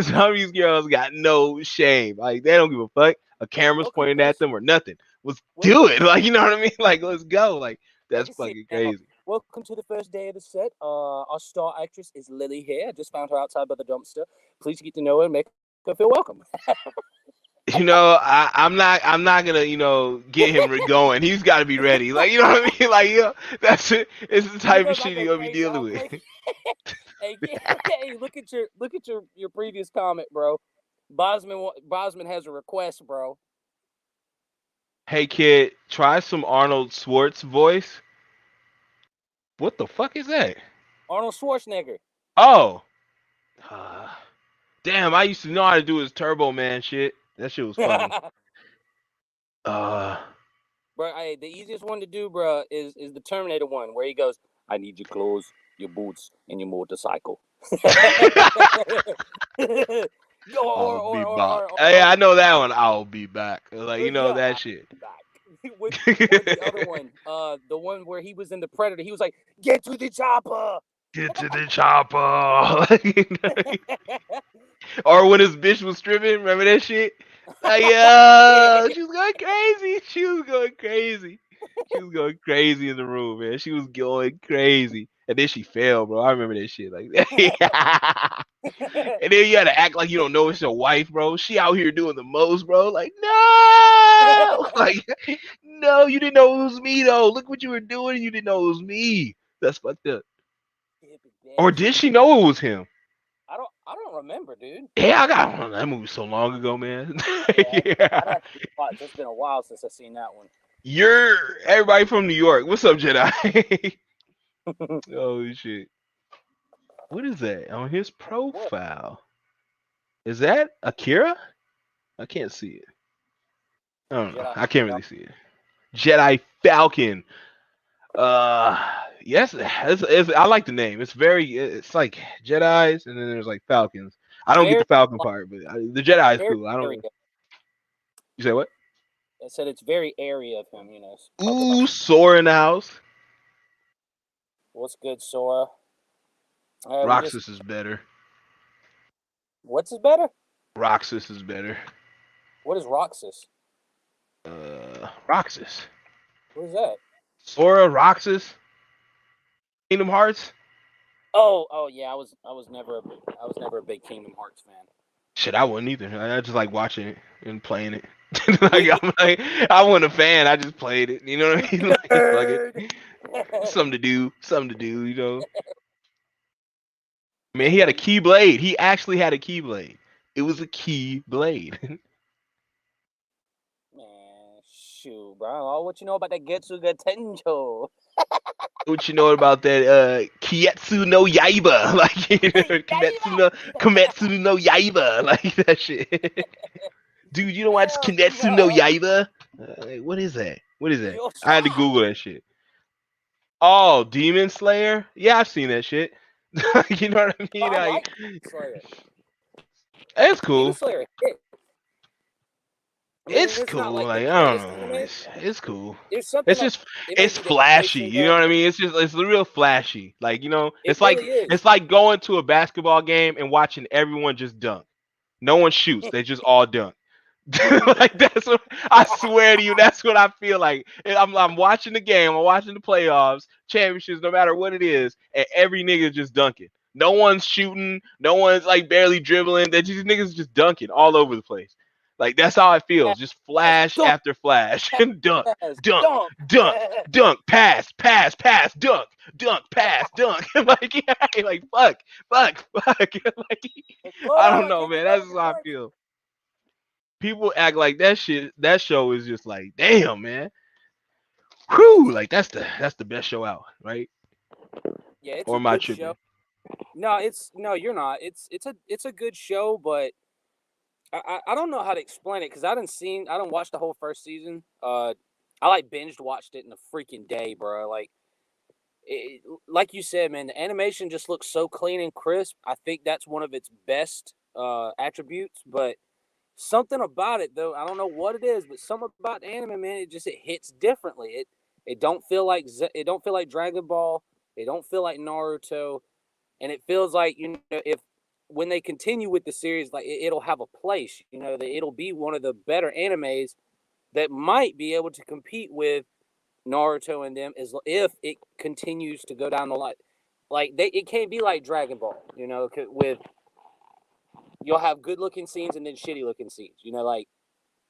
Some of these girls got no shame. Like they don't give a fuck. A camera's Welcome, pointing at them or nothing. Let's do welcome it. to Like you know what I mean? Like let's go. Like Take that's a seat fucking now. crazy. Welcome to the first day of the set. Our star actress is Lily here. I just found her outside by the dumpster. Please get to know her and make her feel welcome. I'm not gonna, get him going. He's got to be ready. Like, you know what I mean? Like, that's it. It's the type of Look, I shit he go gonna be crazy. dealing I'll with. play. Hey, hey, look at your previous comment, bro. Bosman has a request, bro. Hey, kid, try some Arnold Schwartz voice. What the fuck is that? Arnold Schwarzenegger. Oh, uh, damn! I used to know how to do his Turbo Man shit. That shit was funny. Uh, Bro, hey, the easiest one to do, bro, is the Terminator one, where he goes, "I need your clothes, your boots, and your motorcycle." I'll be back. Hey, I know that one. I'll be back. Like, you know Yeah, that shit. back. With the other one, the one where he was in the Predator, he was like, "Get to the chopper." Get to the chopper. Or when his bitch was stripping, remember that shit? Like, yo, she was going crazy. She was going crazy. She was going crazy in the room, man. She was going crazy. And then she fell, bro. I remember that shit. Like, and then you had to act like you don't know it's your wife, bro. She out here doing the most, bro. Like, no, like, no, you didn't know it was me, though. Look what you were doing. You didn't know it was me. That's fucked up. Or did she know it was him? I don't remember, dude. Yeah, that movie so long ago, man. Yeah. It's been a while since I've seen that one. You're everybody from New York. What's up, Jedi? Oh shit. What is that on his profile? Is that Akira? I can't see it. I don't know. I can't really see it. Jedi Falcon. Yes, I like the name. It's like Jedi's, and then there's like Falcons. I don't get the Falcon part, but the Jedi is cool. I don't. You say what? I said it's very airy of him, you know. Ooh, Sora in the house. What's good, Sora? Roxas is better. What's is better? Roxas is better. What is Roxas? Roxas. What is that? Sora, Roxas, Kingdom Hearts. Oh yeah, I was never a big Kingdom Hearts fan. Shit, I wasn't either. I just like watching it and playing it. I wasn't a fan. I just played it. You know what I mean? Like, fuck it. Something to do. You know. Man, he had a Keyblade. He actually had a Keyblade. It was a Keyblade. Man, shoot, bro. What you know about that Getsuga Tenjo? What you know about that Kietsu no Yaiba? Like, you know, Kimetsu no Yaiba. Like that shit. Dude, you know what's Kimetsu no Yaiba? What is that? I had to Google that shit. Oh, Demon Slayer? Yeah, I've seen that shit. You know what I mean? Like, it's cool. Demon Slayer. It's cool. Like, I don't know. It's cool. It's flashy. You know what I mean? It's real flashy. Like, you know, it's like going to a basketball game and watching everyone just dunk. No one shoots. They just all dunk. Like, that's what I swear to you. That's what I feel like. I'm watching the game. I'm watching the playoffs, championships, no matter what it is, and every nigga just dunking. No one's shooting. No one's like barely dribbling. These niggas just dunking all over the place. Like, that's how it feels. Just flash after flash. And dunk, pass, dunk, pass, dunk. Like, yeah, like fuck. Like, I don't know, man. That's how I feel. People act like that show is just like, damn, man. Whew, like that's the best show out, right? Yeah, it's or a my good show. No, you're not. It's a good show, but I don't know how to explain it because I don't watch the whole first season. I like binged watched it in a freaking day, bro. Like you said, man, the animation just looks so clean and crisp. I think that's one of its best attributes, but something about it though, I don't know what it is, but something about the anime, man, it hits differently. It don't feel like Dragon Ball. It don't feel like Naruto, and it feels like, you know, if when they continue with the series, like it'll have a place. You know, that it'll be one of the better animes that might be able to compete with Naruto and them, is if it continues to go down the line. Like it can't be like Dragon Ball, you know, with you'll have good looking scenes and then shitty looking scenes. You know, like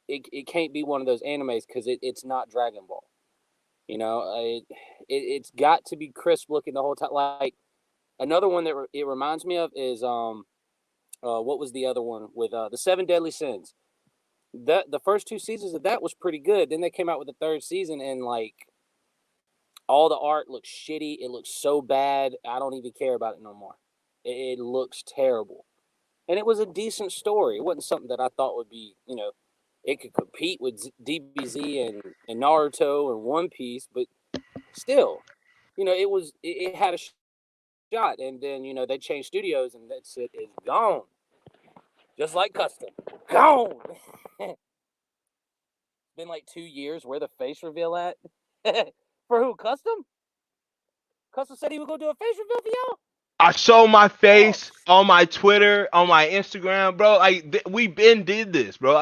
it can't be one of those animes because it's not Dragon Ball. You know, it's got to be crisp looking the whole time. Like another one that it reminds me of is what was the other one with the Seven Deadly Sins? The first two seasons of that was pretty good. Then they came out with the third season and like all the art looks shitty. It looks so bad. I don't even care about it no more. It looks terrible. And it was a decent story. It wasn't something that I thought would be, you know, it could compete with DBZ and Naruto and One Piece, but still, you know, it had a shot. And then, you know, they changed studios and that shit is gone. Just like Custom. Gone. been like 2 years. Where the face reveal at? For who? Custom? Custom said he was gonna do a face reveal for y'all. I show my face on my Twitter, on my Instagram, bro. Like we been did this, bro.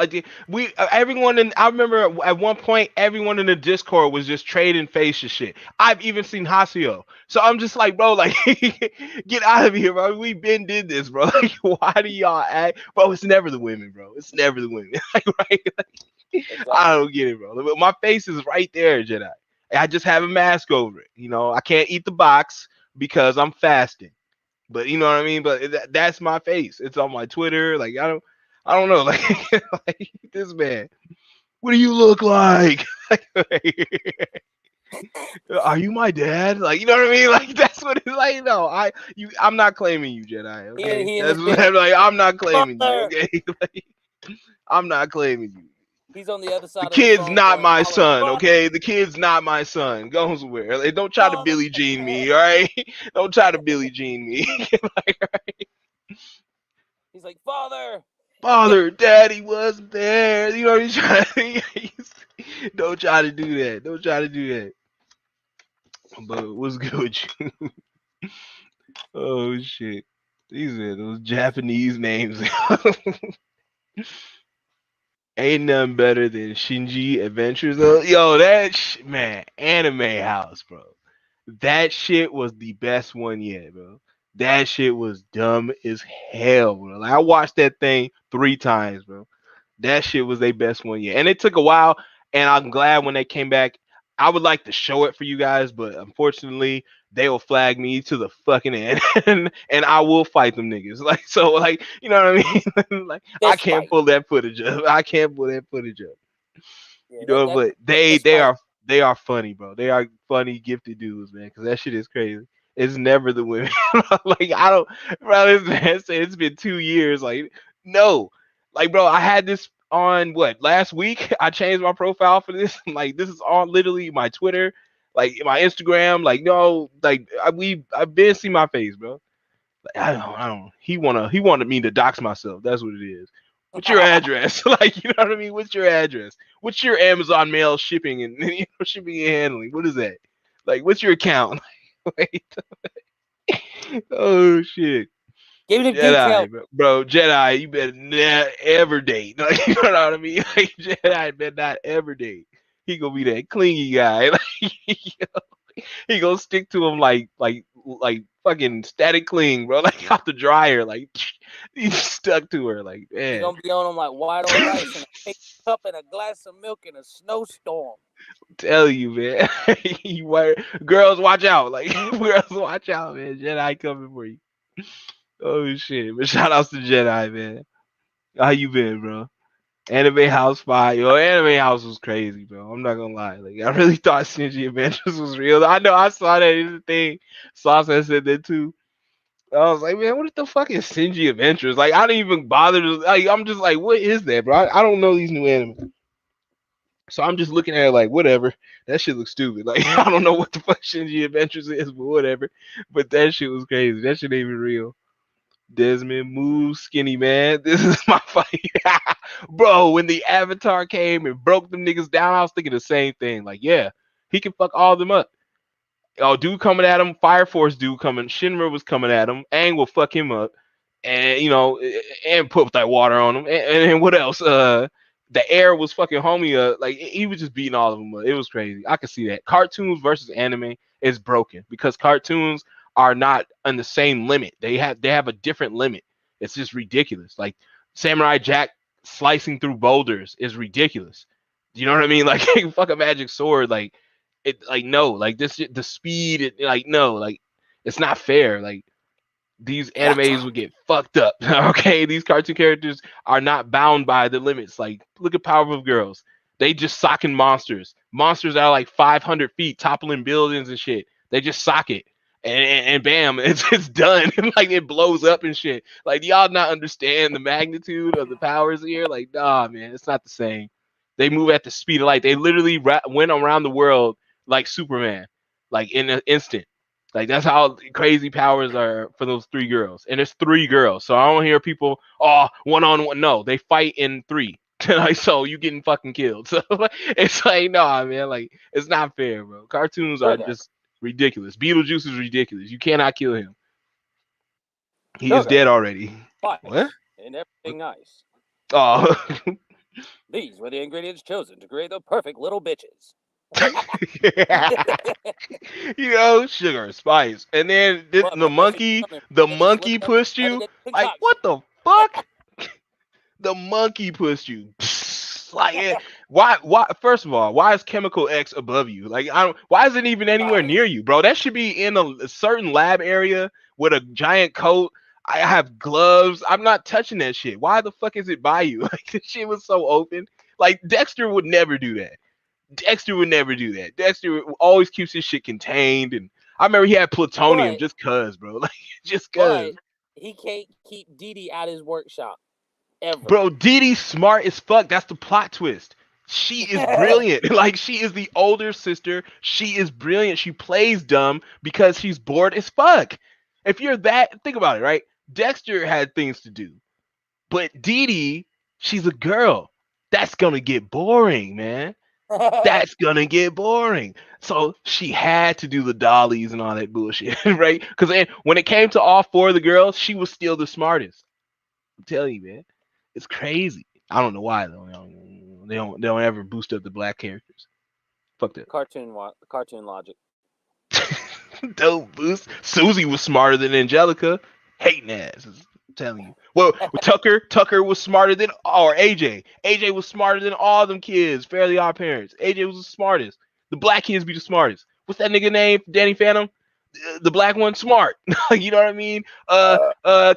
Everyone in. I remember at one point, everyone in the Discord was just trading face and shit. I've even seen Hasio, so I'm just like, bro, like get out of here, bro. We been did this, bro. Like, why do y'all act, bro? It's never the women, bro. It's never the women, like, right? Like, Exactly. I don't get it, bro. My face is right there, Jedi. I just have a mask over it. You know, I can't eat the box because I'm fasting. But you know what I mean. But that's my face. It's on my Twitter. Like I don't know. Like, like this man. What do you look like? Are you my dad? Like, you know what I mean? Like that's what it's like. No, I'm not claiming you, Jedi. Okay, He that's what I'm like. I'm not claiming you. Okay, like, I'm not claiming you. He's on the other side The of the kid's phone. not Going, my "Father, son, Father, okay? The kid's not my son. Go somewhere. Like, don't try to Father." Billie Jean me, all right? Don't try to Billie Jean me. Like, He's like, "Father." Father, Daddy wasn't there. You know, he's trying to, don't try to do that. Don't try to do that. But what's good with you? Oh shit. These are those Japanese names. Ain't nothing better than Shinji Adventures. Yo, man, Anime House, bro. That shit was the best one yet, bro. That shit was dumb as hell, bro. Like, I watched that thing 3 times, bro. That shit was their best one yet. And it took a while, and I'm glad when they came back. I would like to show it for you guys, but unfortunately, they will flag me to the fucking end, and I will fight them niggas. Like, so, like, you know what I mean? Like, I Fist can't fight. pull that footage up. I can't pull that footage up. Yeah, You know, but fist they fight. are funny, bro. They are funny, gifted dudes, man. Because that shit is crazy. It's never the women. Like I don't, bro. This man said it's been 2 years. Like no, like bro, I had this on what last week. I changed my profile for this. Like this is on literally my Twitter, like my Instagram. Like no, like I've been seeing my face, bro. Like, I don't. He wanted me to dox myself. That's what it is. What's your address? Like, you know what I mean? What's your address? What's your Amazon mail shipping and shipping and handling? What is that? Like, what's your account? Wait. Oh shit. Give me the Jedi, detail. bro. Jedi, you better not ever date. Like, you know what I mean? Like, Jedi better not ever date. He gonna be that clingy guy. Like, he gonna stick to him like fucking static cling, bro. Like off the dryer. Like he stuck to her. Like You're man. gonna be on him like white on rice and a big cup and a glass of milk in a snowstorm. Tell you, man. Girls, watch out. Like girls, watch out, man. Jedi coming for you. Oh shit. But shout outs to Jedi, man. How you been, bro? Anime House fire. Yo, Anime House was crazy, bro. I'm not gonna lie. Like I really thought Shinji Adventures was real. I know I saw that in the thing. Sauce said that too. I was like, man, what the fuck is Shinji Adventures? Like, I didn't even bother to. Like, I'm just like, what is that, bro? I don't know these new anime, so I'm just looking at it like, whatever. That shit looks stupid. Like, I don't know what the fuck Shinji Adventures is, but whatever. But that shit was crazy. That shit ain't even real. Desmond, move, skinny man. This is my fight, bro. When the Avatar came and broke them niggas down, I was thinking the same thing. Like, yeah, he can fuck all of them up. Oh, dude coming at him, Fire Force dude coming, Shinra was coming at him, Aang will fuck him up, and you know, and put that water on him, and what else? The air was fucking homie up, like he was just beating all of them up. It was crazy. I could see that. Cartoons versus anime is broken because cartoons are not on the same limit. They have a different limit. It's just ridiculous. Like Samurai Jack slicing through boulders is ridiculous. You know what I mean? Like fuck a magic sword, like it like no like this the speed like no like it's not fair like these animes would get fucked up. Okay, these cartoon characters are not bound by the limits. Like look at Powerpuff Girls, they just socking monsters that are like 500 feet toppling buildings and shit. They just sock it and bam, it's done. Like it blows up and shit. Like y'all not understand the magnitude of the powers here. Like nah man, it's not the same. They move at the speed of light. They literally went around the world like Superman, like in an instant. Like that's how crazy powers are for those 3 girls, and it's 3 girls. So I don't hear people, oh, one on one. No, they fight in 3. Like, so you getting fucking killed. So it's like, nah, man, like it's not fair, bro. Cartoons are Sugar. just ridiculous. Beetlejuice is ridiculous. You cannot kill him. He is Sugar. dead already. Spice. What? And everything nice. Oh. These were the ingredients chosen to create the perfect little bitches. You know, sugar, spice, and then What, the man, that's what monkey, you're the telling me. Bitches monkey look pushed better you. than Like, concoction. what the fuck? The monkey pushed you. Like, why? First of all, why is Chemical X above you? Like, I don't. Why is it even anywhere near you, bro? That should be in a certain lab area with a giant coat. I have gloves. I'm not touching that shit. Why the fuck is it by you? Like, this shit was so open. Like, Dexter would never do that. Dexter would never do that. Dexter always keeps his shit contained, and I remember he had plutonium But- just cuz, bro. Like, just But cuz. he can't keep Dee Dee at his workshop ever. Bro, Dee Dee's smart as fuck. That's the plot twist. She is brilliant. Like, she is the older sister. She is brilliant. She plays dumb because she's bored as fuck. If you're that, think about it, right? Dexter had things to do. But Dee Dee, she's a girl. That's gonna get boring, man. That's gonna get boring. So she had to do the dollies and all that bullshit, right? Because when it came to all four of the girls, she was still the smartest. I'm telling you, man, it's crazy. I don't know why though. They don't ever boost up the black characters. Fuck that. Cartoon logic. Don't boost. Susie was smarter than Angelica. Hating ass. I'm telling you. Well, Tucker was smarter than, or AJ. AJ was smarter than all them kids. Fairly Odd Parents. AJ was the smartest. The black kids be the smartest. What's that nigga name? Danny Phantom. The black one smart. You know what I mean?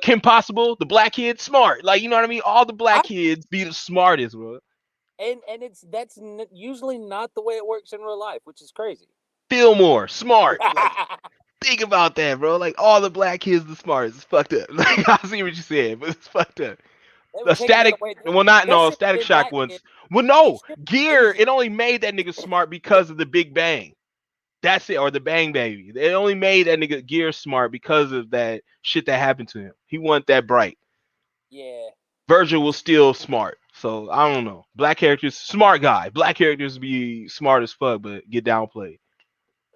Kim Possible, the black kid smart. Like, you know what I mean? All the black kids be the smartest, bro. And that's usually not the way it works in real life, which is crazy. Fillmore, smart. Like, think about that, bro. Like, all the black kids the smartest. It's fucked up. Like, I see what you said, but it's fucked up. The Static, well, not no Static Shock ones. Well, no, Gear. It only made that nigga smart because of the Big Bang. That's it, or the Bang Baby. They only made that nigga Gear smart because of that shit that happened to him. He wasn't that bright. Yeah. Virgil was still smart. So I don't know. Black characters, smart guy. Black characters be smart as fuck, but get downplayed.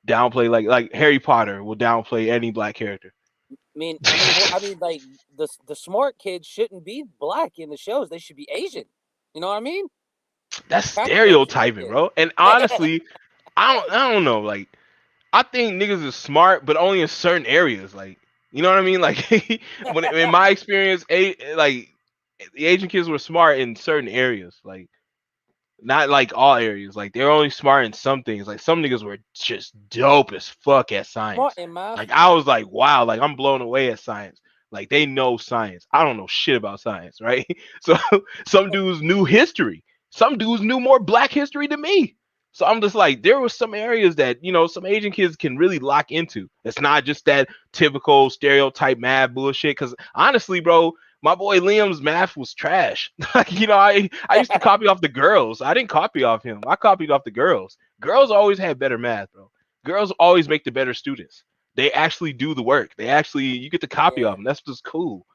Downplay like Harry Potter will downplay any black character. I mean, like the smart kids shouldn't be black in the shows. They should be Asian. You know what I mean? That's stereotyping, bro. And honestly, I don't know. Like, I think niggas is smart, but only in certain areas. Like, you know what I mean? Like, in my experience, like the Asian kids were smart in certain areas. Like, not like all areas. Like, they're only smart in some things. Like, some niggas were just dope as fuck at science. Like, I was like, wow, like I'm blown away at science. Like, they know science. I don't know shit about science, right? So some dudes knew history. Some dudes knew more black history than me. So I'm just like, there were some areas that, you know, some Asian kids can really lock into. It's not just that typical stereotype math bullshit. Because honestly, bro, my boy Liam's math was trash. Like, you know, I used to copy off the girls. I didn't copy off him. I copied off the girls. Girls always had better math, bro. Girls always make the better students. They actually do the work. They actually, you get to copy off them. That's just cool.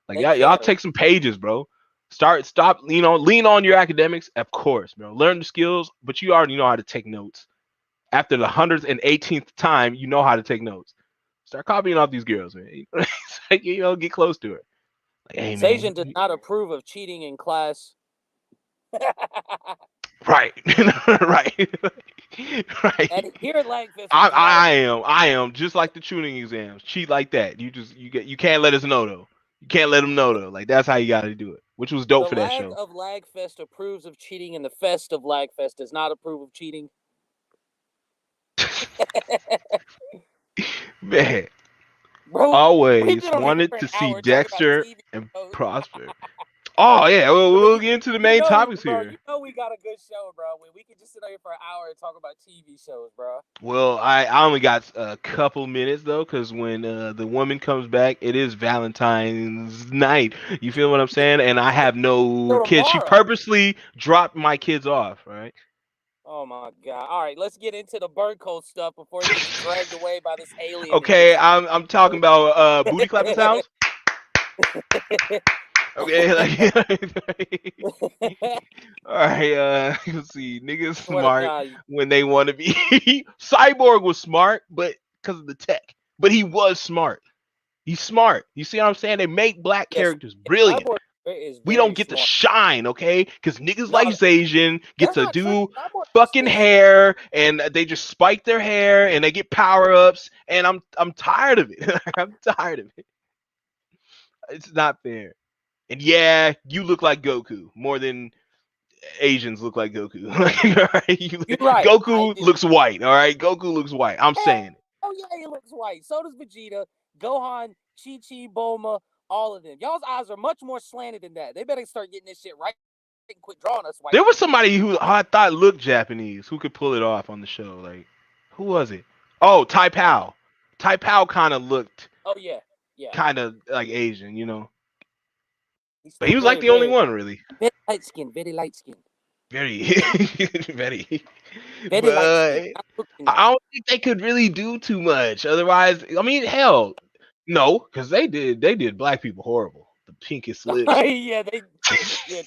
Like, y'all take some pages, bro. Stop, you know, lean on your academics, of course, bro. Learn the skills, but you already know how to take notes. After the 118th time, you know how to take notes. Start copying off these girls, man. You know, get close to her. Like, hey, Sajin does not approve of cheating in class. Right. Right. Right. And here at LagFest, I am just like the tuning exams. Cheat like that. You can't let us know though. You can't let them know though. Like, that's how you got to do it, which was dope for that show. The lag of LagFest approves of cheating, and the fest of LagFest does not approve of cheating. Man, Bro, always wanted to see Dexter and Prosper. Oh yeah, we'll get into the main topics here. You know we got a good show, bro. We could just sit here for an hour and talk about TV shows, bro. Well, I only got a couple minutes though, because when the woman comes back, it is Valentine's night. You feel what I'm saying? And I have no kids. She purposely dropped my kids off, right? Oh my god! All right, let's get into the burn cold stuff before it gets dragged away by this alien. Okay, I'm talking about booty clapping sounds. Okay, like, all right. Let's see. Niggas Swear to smart God. when they want to be. Cyborg was smart, but because of the tech. But he was smart. He's smart. You see what I'm saying? They make black Yes, characters brilliant. Cyborg is We very don't get to smart. shine, okay? Because niggas No, like Zajan get that's to not true. do Cyborg fucking is- hair, and they just spike their hair, and they get power ups, and I'm tired of it. I'm tired of it. It's not fair. And yeah, you look like Goku more than Asians look like Goku. All right? You're right. Goku looks white. All right, Goku looks white. I'm saying it. Oh yeah, he looks white. So does Vegeta, Gohan, Chi-Chi, Bulma, all of them. Y'all's eyes are much more slanted than that. They better start getting this shit right and quit drawing us white. There was somebody who I thought looked Japanese who could pull it off on the show. Like, who was it? Oh, Tai Pao. Tai Pao kind of looked. Oh yeah, yeah. Kind of like Asian, you know. But Still he was like the only one, really. Very light skin, very light skin. Very, very. Very light skin. I don't think they could really do too much. Otherwise, I mean, hell, no, because they did black people horrible. The pinkest lips. Yeah,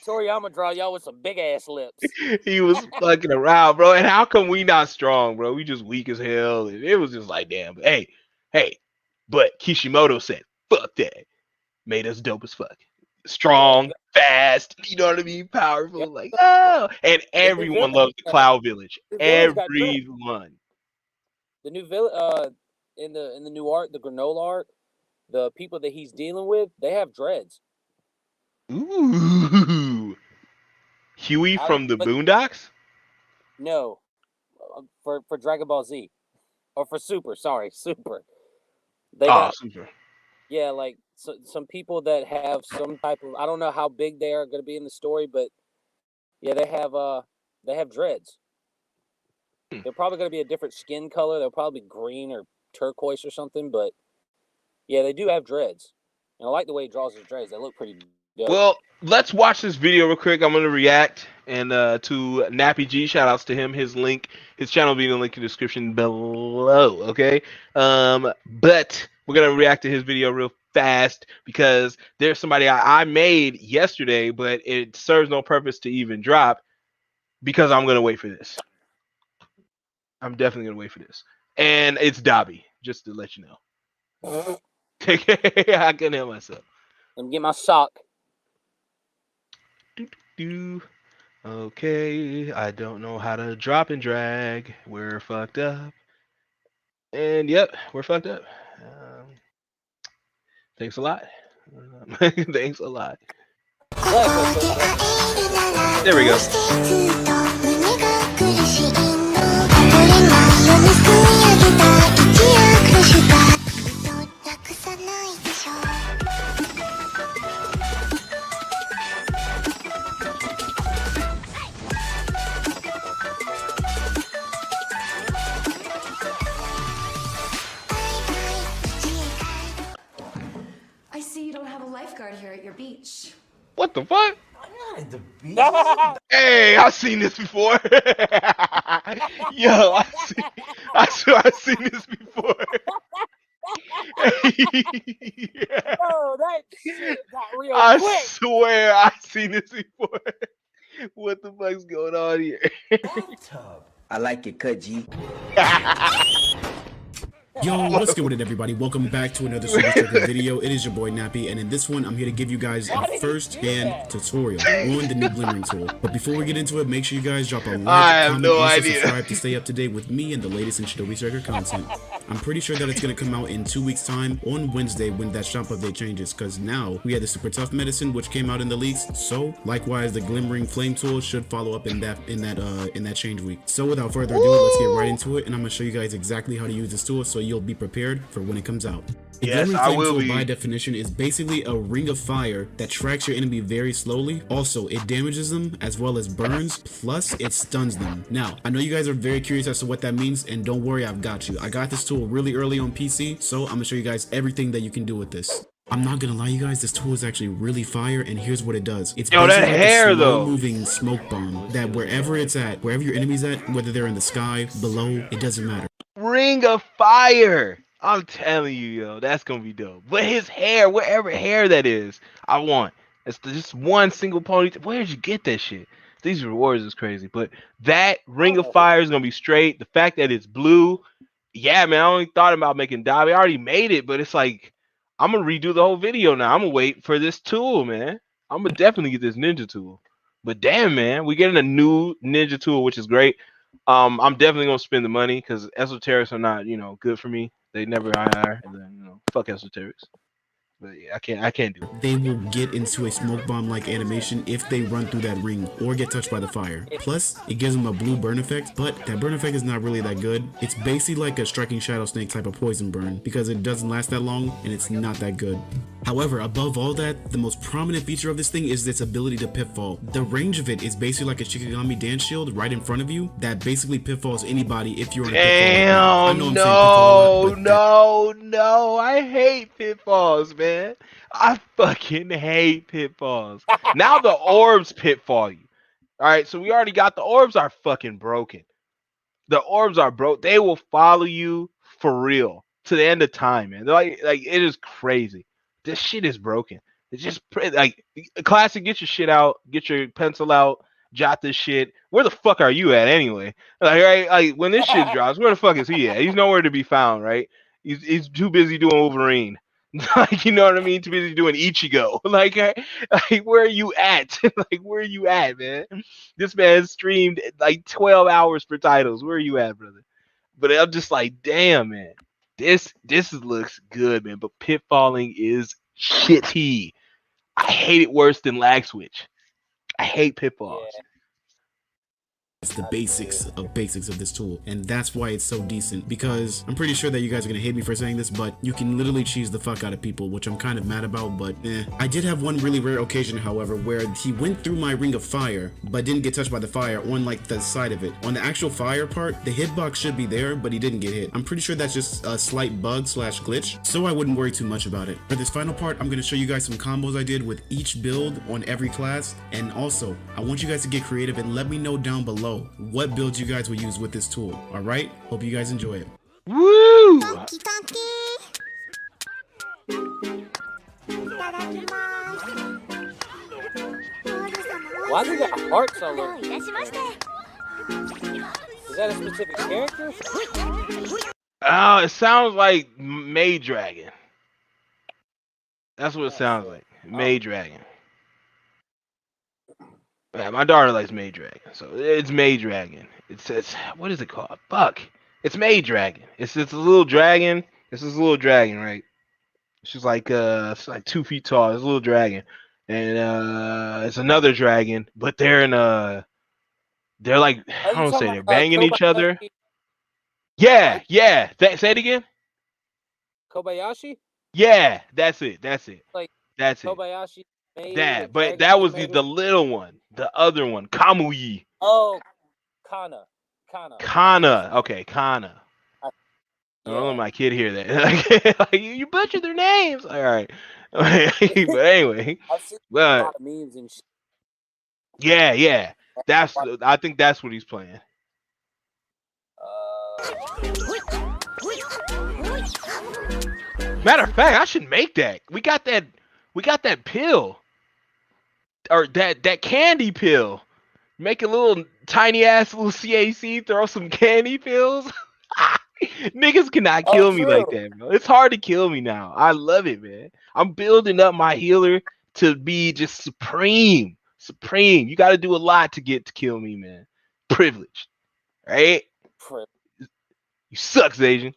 Toriyama draw y'all with some big ass lips. He was fucking around, bro. And how come we not strong, bro? We just weak as hell. And it was just like, damn. But hey, but Kishimoto said, fuck that. Made us dope as fuck. Strong, fast, you know what I mean? Powerful, like, oh. And everyone loves the Cloud Village. Everyone. The new village, in the new art, the granola art, the people that he's dealing with, they have dreads. Ooh. Huey from the Boondocks? No. For Dragon Ball Z. Or for Super, sorry, Super. Super. Yeah, like some people that have some type of, I don't know how big they are going to be in the story, but yeah, they have dreads. They're probably going to be a different skin color. They'll probably be green or turquoise or something, but yeah, they do have dreads. And I like the way he draws his dreads. They look pretty dope. Well, let's watch this video real quick. I'm going to react and to Nappy G. Shout outs to him. His channel will be in the link in the description below, okay? But we're going to react to his video real fast because there's somebody I made yesterday, but it serves no purpose to even drop because I'm going to wait for this. I'm definitely going to wait for this. And it's Dobby, just to let you know. I can hear myself. Let me get my sock. Okay, I don't know how to drop and drag. We're fucked up. And yep, we're fucked up. Thanks a lot. Thanks a lot. There we go. I see you don't have a lifeguard here at your beach. What the fuck? I'm not at the beach. Hey, I've seen this before. Yo, I've seen this before. Yeah. Oh, that shit got real I quick. swear I've seen this before. What the fuck's going on here? Bathtub. I like it, cut G. Yo, what's good with it, everybody? Welcome back to another Super Striker video. It is your boy Nappy, and in this one, I'm here to give you guys a first-hand tutorial on the new glimmering tool. But before we get into it, make sure you guys drop a like, comment, and subscribe to stay up to date with me and the latest in Shinobi Striker content. I'm pretty sure that it's going to come out in 2 weeks' time on Wednesday when that shop update changes, because now we had the Super Tough Medicine, which came out in the leaks. So, likewise, the glimmering flame tool should follow up in that change week. So, without further ado, let's get right into it, and I'm going to show you guys exactly how to use this tool so you'll be prepared for when it comes out. The glimmering flame tool, by definition, is basically a ring of fire that tracks your enemy very slowly. Also, it damages them as well as burns, plus it stuns them. Now, I know you guys are very curious as to what that means, and don't worry, I've got you. I got this tool really early on PC, so I'm gonna show you guys everything that you can do with this. I'm not gonna lie, you guys, this tool is actually really fire, and here's what it does. It's basically like a slow-moving smoke bomb that wherever it's at, wherever your enemy's at, whether they're in the sky, below, it doesn't matter. Ring of fire! I'm telling you, yo, that's gonna be dope. But his hair, wherever hair that is, I want. It's just one single ponytail. Where did you get that shit? These rewards is crazy. But that Ring of Fire is gonna be straight. The fact that it's blue, yeah, man. I only thought about making Dobby. I already made it, but it's like I'm gonna redo the whole video now. I'm gonna wait for this tool, man. I'm gonna definitely get this ninja tool. But damn, man, we're getting a new ninja tool, which is great. I'm definitely gonna spend the money because esoterics are not, good for me. They never are, and then fuck esoterics. But yeah, I can't do it. They will get into a smoke bomb like animation if they run through that ring or get touched by the fire. Plus, it gives them a blue burn effect, but that burn effect is not really that good. It's basically like a striking shadow snake type of poison burn because it doesn't last that long and it's not that good. However, above all that, the most prominent feature of this thing is its ability to pitfall. The range of it is basically like a Shikigami dance shield right in front of you that basically pitfalls anybody if you're in a pitfall. Damn, no, I hate pitfalls, man. I fucking hate pitfalls. Now the orbs pitfall you. All right, so we already got the orbs are fucking broken. The orbs are broke. They will follow you for real to the end of time, man. They're like it is crazy. This shit is broken. It's just like classic. Get your shit out. Get your pencil out. Jot this shit. Where the fuck are you at anyway? Like, right? Like when this shit drops, where the fuck is he at? He's nowhere to be found, right? He's too busy doing Wolverine. Like, you know what I mean? Too busy doing Ichigo. Like where are you at? Like, where are you at, man? This man streamed like 12 hours for titles. Where are you at, brother? But I'm just like, damn, man. This looks good, man. But pitfalling is shitty. I hate it worse than lag switch. I hate pitfalls. Yeah. It's the basics of this tool, and that's why it's so decent, because I'm pretty sure that you guys are gonna hate me for saying this, but you can literally cheese the fuck out of people, which I'm kind of mad about, but I did have one really rare occasion, however, where he went through my ring of fire but didn't get touched by the fire on like the side of it. On the actual fire part, the hitbox should be there, but he didn't get hit. I'm pretty sure that's just a slight bug / glitch, so I wouldn't worry too much about it. For this final part, I'm gonna show you guys some combos I did with each build on every class, and also I want you guys to get creative and let me know down below what builds you guys will use with this tool. All right, hope you guys enjoy it. Woo! Why do they got hearts all over? Is that a specific character? Oh, it sounds like Maid Dragon. That's what it sounds like. Maid Dragon. Yeah, my daughter likes Maid Dragon, so it's Maid Dragon. It's what is it called? Fuck. It's Maid Dragon. It's a little dragon. It's this little dragon, right? She's like it's like 2 feet tall. It's a little dragon, and it's another dragon, but they're like I don't say they're banging each other. Yeah. Say it again. Kobayashi? Yeah, that's it. Like That's it. Kobayashi. That, but that was the little one. The other one, Kamui. Oh, Kana. Okay, Kana. I don't let my kid hear that. Like, you butchered their names. All right. But anyway. I've seen a lot of memes and shit. Yeah. I think that's what he's playing. Matter of fact, I should make that. We got that pill. Or that candy pill. Make a little tiny ass little CAC, throw some candy pills. Niggas cannot kill me like that, bro. It's hard to kill me now. I love it, man. I'm building up my healer to be just supreme. You got to do a lot to get to kill me, man. Privilege, right? You suck, Zasian.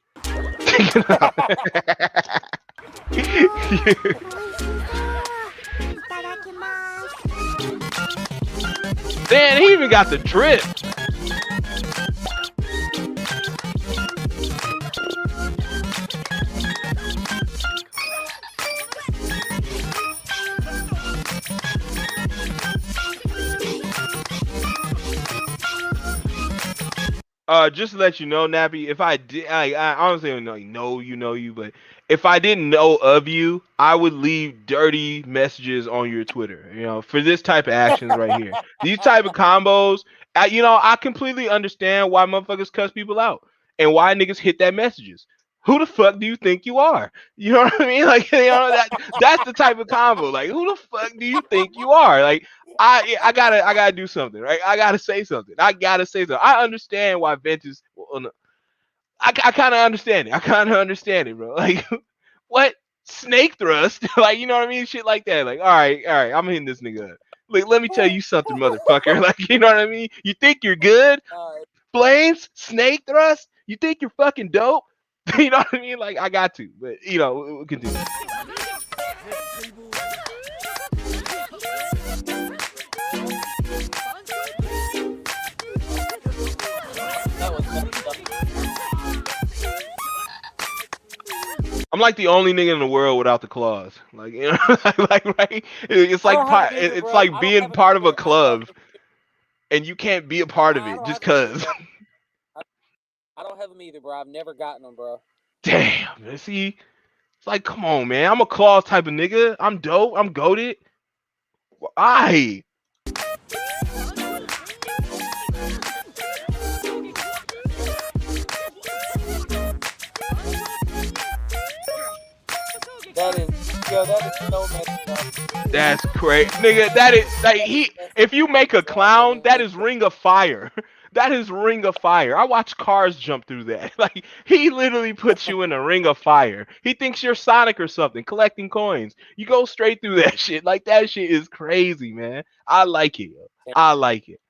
Man, he even got the drip. Just to let you know, Nappy, if I did, I honestly don't know you, but if I didn't know of you, I would leave dirty messages on your Twitter, for this type of actions right here. These type of combos, I completely understand why motherfuckers cuss people out and why niggas hit that messages. Who the fuck do you think you are? You know what I mean? Like, that's the type of combo. Like, who the fuck do you think you are? Like, I gotta do something, right? I gotta say something. I understand why Ventus. Well, no, I kind of understand it. I kind of understand it, bro. Like, what snake thrust? Like, you know what I mean? Shit like that. Like, all right, I'm hitting this nigga up. Like, let me tell you something, motherfucker. Like, you know what I mean? You think you're good? Flames, snake thrust. You think you're fucking dope? You know what I mean? Like, I got to, but we'll continue. I'm like the only nigga in the world without the claws. Like, like right? It's like being part of a club, and you can't be a part of it just cause. I don't have them either, bro. I've never gotten them, bro. Damn, see, it's like, come on, man. I'm a claws type of nigga. I'm dope. I'm goated. Why? That is so messed up. That's crazy, nigga. That is like if you make a clown, that is Ring of Fire. That is Ring of Fire. I watch cars jump through that. Like, he literally puts you in a ring of fire. He thinks you're Sonic or something, collecting coins. You go straight through that shit. Like, that shit is crazy, man. I like it. I like it.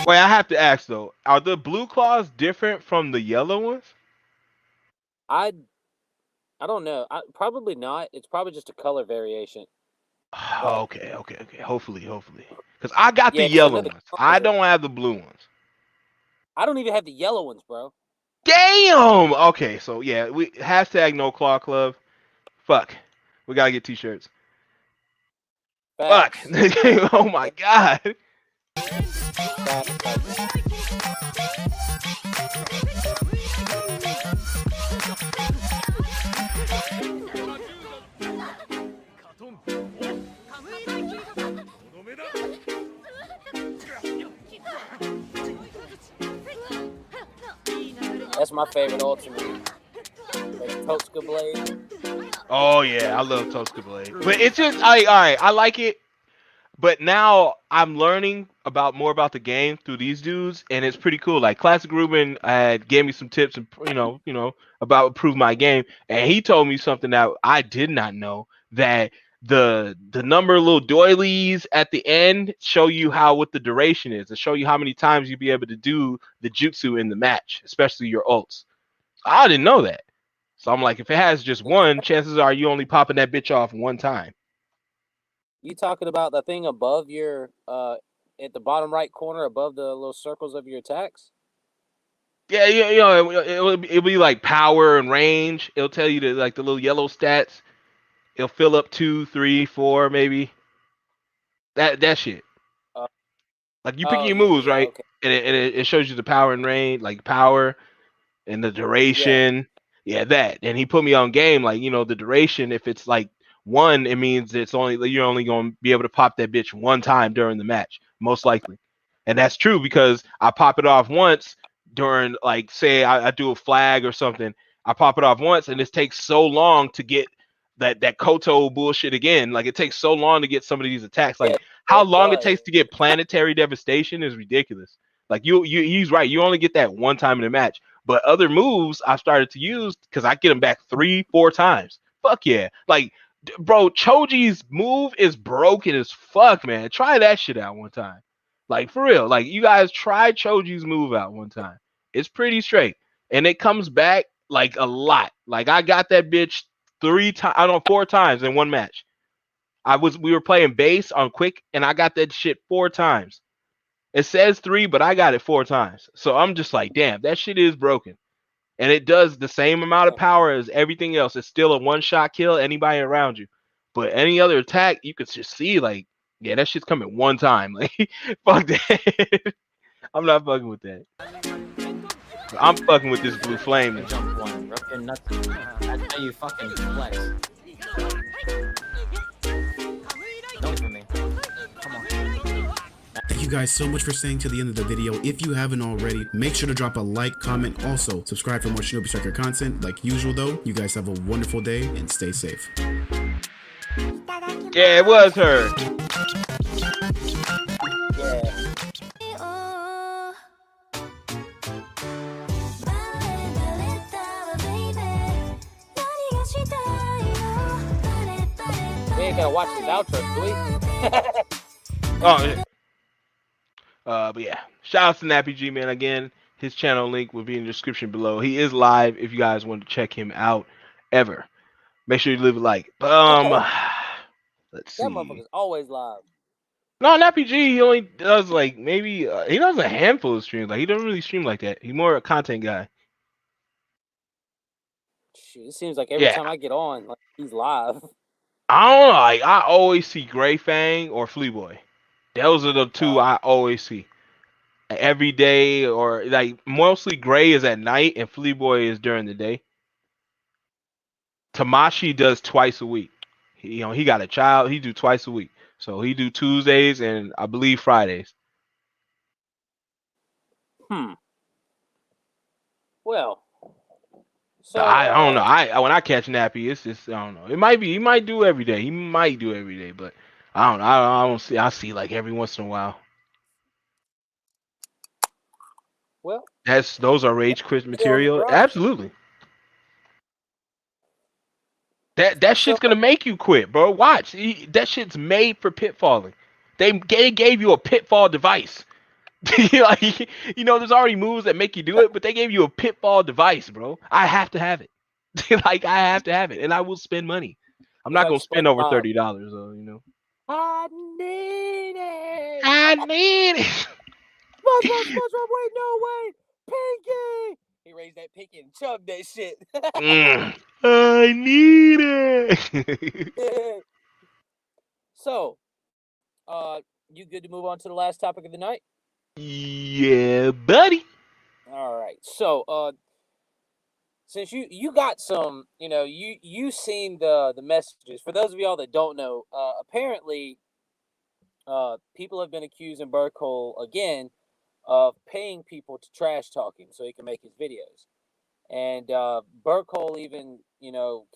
Wait, I have to ask though, are the blue claws different from the yellow ones? I don't know. Probably not. It's probably just a color variation. Okay. Hopefully. Because I got the yellow ones. I don't have the blue ones. I don't even have the yellow ones, bro. Damn! Okay, so yeah, we hashtag no claw club. Fuck. We gotta get t-shirts. Fuck. Oh my god. That's my favorite ultimate. Like Toska Blade. Oh yeah, I love Toska Blade. But it's just I like it. But now I'm learning more about the game through these dudes, and it's pretty cool. Like Classic Ruben gave me some tips and about improve my game, and he told me something that I did not know, that the number of little doilies at the end show you what the duration is, and show you how many times you'll be able to do the jutsu in the match, especially your ults. I didn't know that. So I'm like, if it has just one, chances are you only popping that bitch off one time. You talking about the thing above your at the bottom right corner above the little circles of your attacks? Yeah, it'll be like power and range. It'll tell you the little yellow stats. It'll fill up 2, 3, 4, maybe. That shit. Like you pick your moves, right? Okay. And it shows you the power and range, like power and the duration. Yeah, that. And he put me on game, like, the duration, if it's like 1, it means you're only going to be able to pop that bitch one time during the match, most likely. And that's true because I pop it off once during, like, say I do a flag or something. I pop it off once, and it takes so long to get that Koto bullshit again. Like, it takes so long to get some of these attacks. Like, how long it takes to get planetary devastation is ridiculous. Like, he's right. You only get that one time in a match. But other moves I've started to use because I get them back 3, 4 times. Fuck yeah. Like, bro, Choji's move is broken as fuck, man. Try that shit out one time. Like, for real. Like, you guys try Choji's move out one time. It's pretty straight. And it comes back, like, a lot. Like, I got that bitch 4 times in one match. We were playing base on quick, and I got that shit 4 times. It says 3, but I got it 4 times. So I'm just like, damn, that shit is broken. And it does the same amount of power as everything else. It's still a one-shot kill anybody around you. But any other attack, you could just see, like, yeah, that shit's coming one time. Like, fuck that. I'm not fucking with that. I'm fucking with this blue flame. Jump one. Rub your nuts. That's how you fucking flex. Don't for me. Come on. Thank you guys so much for staying to the end of the video. If you haven't already, make sure to drop a like, comment, also subscribe for more Shinobi Striker content. Like usual though, you guys have a wonderful day and stay safe. Yeah, it was her. We ain't gotta watch this outro, do we? Oh, yeah. But yeah, shout out to Nappy G, man. Again, his channel link will be in the description below. He is live if you guys want to check him out ever. Make sure you leave a like. Let's see. That motherfucker's always live. No, Nappy G, he only does like maybe he does a handful of streams. Like he doesn't really stream like that. He's more a content guy. Shit, it seems like every time I get on, like he's live. I don't know. Like I always see Gray Fang or Flea Boy. Those are the two I always see every day, or like mostly Gray is at night and Flea Boy is during the day. Tamashi does twice a week. He got a child. He do twice a week. So he do Tuesdays and I believe Fridays. Well, so I don't know. When I catch Nappy, it's just I don't know. It might be he might do every day. He might do every day, but I don't know. I don't see. I see like every once in a while. Well, those are rage quit material. Absolutely. That shit's gonna make you quit, bro. Watch. That shit's made for pitfalling. They gave you a pitfall device. Like, there's already moves that make you do it, but they gave you a pitfall device, bro. I have to have it. Like I have to have it, and I will spend money. I'm not gonna spend over $30 though, I need it. I need it. SpongeBob, wait, no way, Pinky. He raised that pinky and chugged that shit. I need it. So, you good to move on to the last topic of the night? Yeah, buddy. All right. So, since you got some, you seen the messages. For those of y'all that don't know, apparently, people have been accusing Burkle again of paying people to trash talk him so he can make his videos. And Burkle even,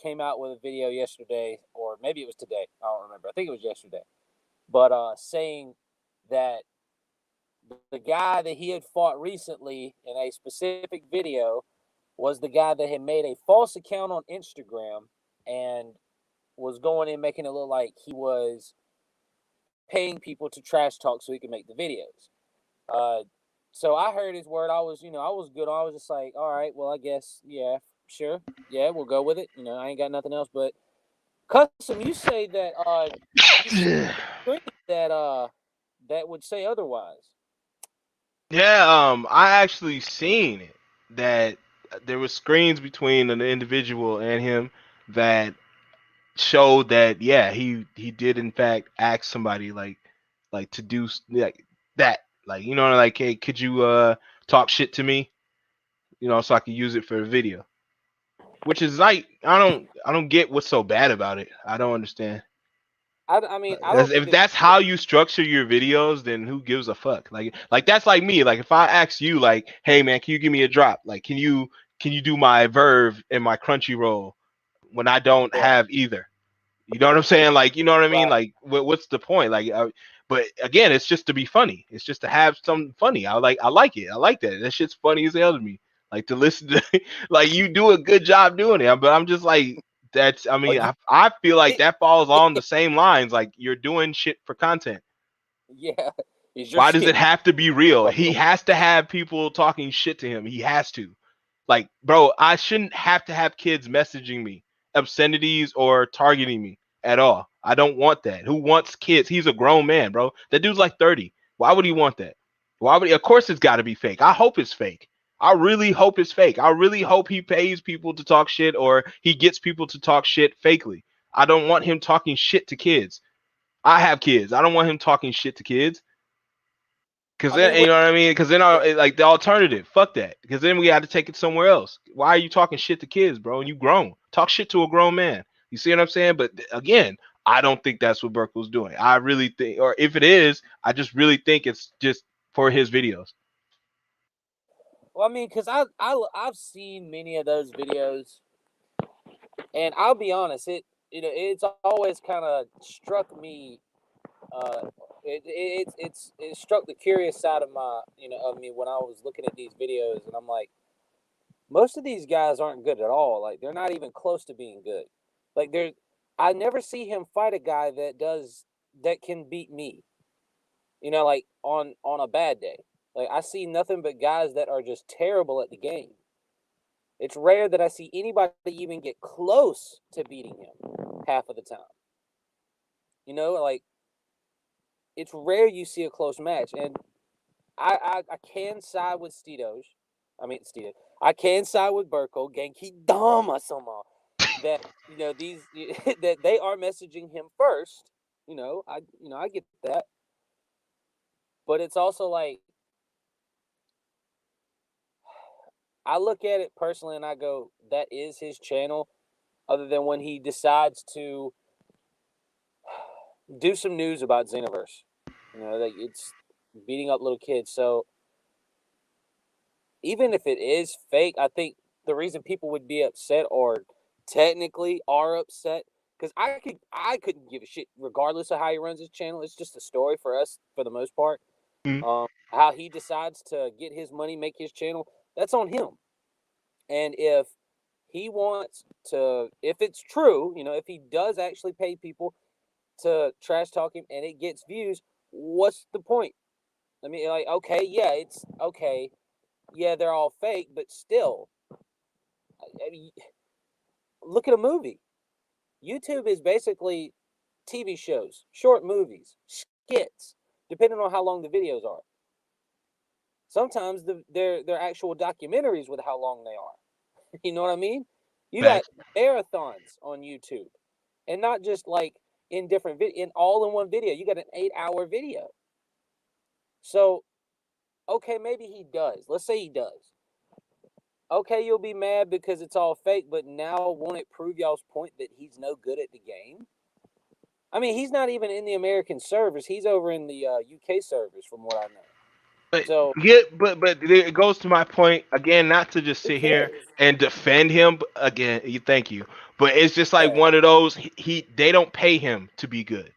came out with a video yesterday, or maybe it was today. I don't remember. I think it was yesterday. But saying that the guy that he had fought recently in a specific video was the guy that had made a false account on Instagram and was going in making it look like he was paying people to trash talk so he could make the videos. So I heard his word. I was good. I was just like, all right, well, I guess, yeah, sure. Yeah, we'll go with it. I ain't got nothing else. But Custom, you say that that would say otherwise. Yeah, I actually seen it, that there were screens between an individual and him that showed that he did in fact ask somebody like to do like that, like like, hey, could you talk shit to me, so I can use it for a video, which is like I don't get what's so bad about it. I don't understand. I mean, if that's how you structure your videos, then who gives a fuck? Like that's like me. Like if I ask you, like, hey man, can you give me a drop? Like, can you do my Verve and my Crunchyroll when I don't have either? You know what I'm saying? Like, you know what I mean? Like, what's the point? Like, but again, it's just to be funny. It's just to have something funny. I like it. I like that. That shit's funny as hell to me. Like to listen to, like you do a good job doing it. But I'm just like, I feel like that falls on the same lines. Like you're doing shit for content. Yeah. Why does it have to be real? He has to have people talking shit to him. He has to. Like, bro, I shouldn't have to have kids messaging me obscenities or targeting me at all. I don't want that. Who wants kids? He's a grown man, bro. That dude's like 30. Why would he want that? Why would he? Of course it's got to be fake. I hope it's fake. I really hope it's fake. I really hope he pays people to talk shit or he gets people to talk shit fakely. I don't want him talking shit to kids. I have kids. I don't want him talking shit to kids. Because then, you know what I mean? Because then, like, the alternative, fuck that. Because then we got to take it somewhere else. Why are you talking shit to kids, bro? And you grown. Talk shit to a grown man. You see what I'm saying? But again, I don't think that's what Burkle's doing. I really think, or if it is, I just really think it's just for his videos. Well, I mean, because I've seen many of those videos, and I'll be honest, it's always kind of struck me. It struck the curious side of me when I was looking at these videos, and I'm like, most of these guys aren't good at all. Like, they're not even close to being good. Like, I never see him fight a guy that can beat me. Like on a bad day. Like, I see nothing but guys that are just terrible at the game. It's rare that I see anybody even get close to beating him half of the time. Like, it's rare you see a close match. And I can side with Steedos. I can side with Burko, Genki, Dama, somehow. That, these, that they are messaging him first. I get that. But it's also like, I look at it personally and I go, that is his channel, other than when he decides to do some news about Xenoverse. Like, it's beating up little kids. So even if it is fake, I think the reason people would be upset, or technically are upset, because I couldn't give a shit regardless of how he runs his channel. It's just a story for us for the most part. How he decides to get his money, make his channel, that's on him. And if he wants to, if it's true, if he does actually pay people to trash talk him and it gets views, what's the point? I mean, like, okay, yeah, it's okay. Yeah, they're all fake, but still, I mean, look at a movie. YouTube is basically TV shows, short movies, skits, depending on how long the videos are. Sometimes they're actual documentaries with how long they are. You know what I mean? You got marathons on YouTube, and not just like in different all in one video. You got an 8-hour video. So, okay, maybe he does. Let's say he does. Okay, you'll be mad because it's all fake, but now won't it prove y'all's point that he's no good at the game? I mean, he's not even in the American servers. He's over in the UK servers, from what I know. But it goes to my point again, not to just sit here and defend him again. Thank you, but it's just like one of those. They don't pay him to be good.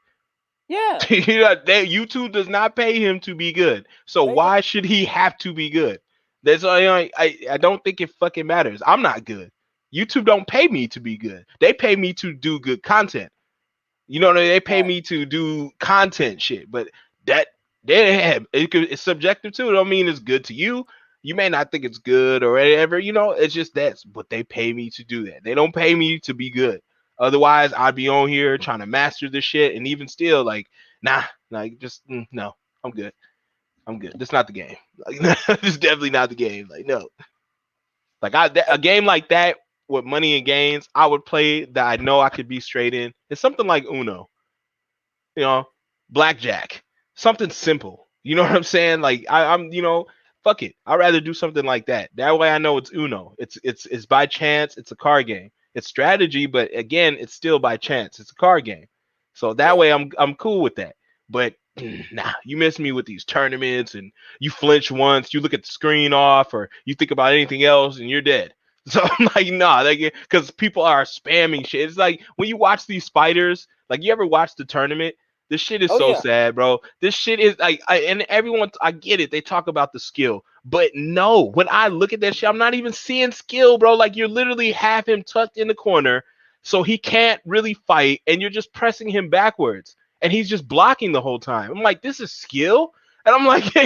Yeah, YouTube does not pay him to be good. So why should he have to be good? That's I don't think it fucking matters. I'm not good. YouTube don't pay me to be good. They pay me to do good content. You know what I mean? They pay me to do content shit, but that it's subjective too. It don't mean it's good to you. You may not think it's good or whatever. It's just that's what they pay me to do. That they don't pay me to be good. Otherwise, I'd be on here trying to master this shit, and even still, like, nah, like, just no, I'm good. I'm good. That's not the game. Like, it's definitely not the game. Like, no. Like, a game like that with money and gains, I would play that I know I could be straight in. It's something like Uno, blackjack, something simple. You know what I'm saying? Like, I'm, fuck it. I'd rather do something like that. That way I know it's Uno. It's by chance. It's a card game. It's strategy, but again, it's still by chance. It's a card game. So that way I'm cool with that. But nah, you miss me with these tournaments, and you flinch once, you look at the screen off, or you think about anything else, and you're dead. So I'm like, nah, because people are spamming shit. It's like when you watch these fighters, like, you ever watch the tournament? This shit is sad, bro. This shit is like, and everyone, I get it. They talk about the skill, but no, when I look at that shit, I'm not even seeing skill, bro. Like, you're literally have him tucked in the corner, so he can't really fight, and you're just pressing him backwards, and he's just blocking the whole time. I'm like, this is skill. And I'm like,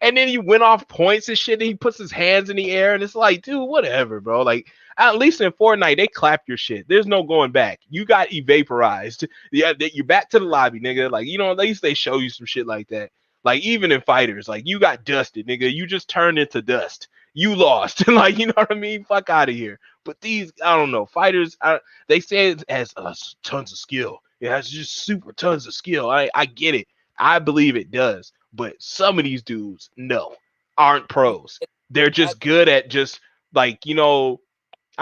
and then he went off points and shit, and he puts his hands in the air, and it's like, dude, whatever, bro. Like, at least in Fortnite, they clap your shit. There's no going back. You got vaporized. Yeah, you're back to the lobby, nigga. Like, at least they show you some shit like that. Like, even in fighters, like, you got dusted, nigga. You just turned into dust. You lost. Like, you know what I mean? Fuck out of here. But these, I don't know, fighters, they say it has tons of skill. It has just super tons of skill. I get it. I believe it does. But some of these dudes, no, aren't pros. They're just good at just, like, I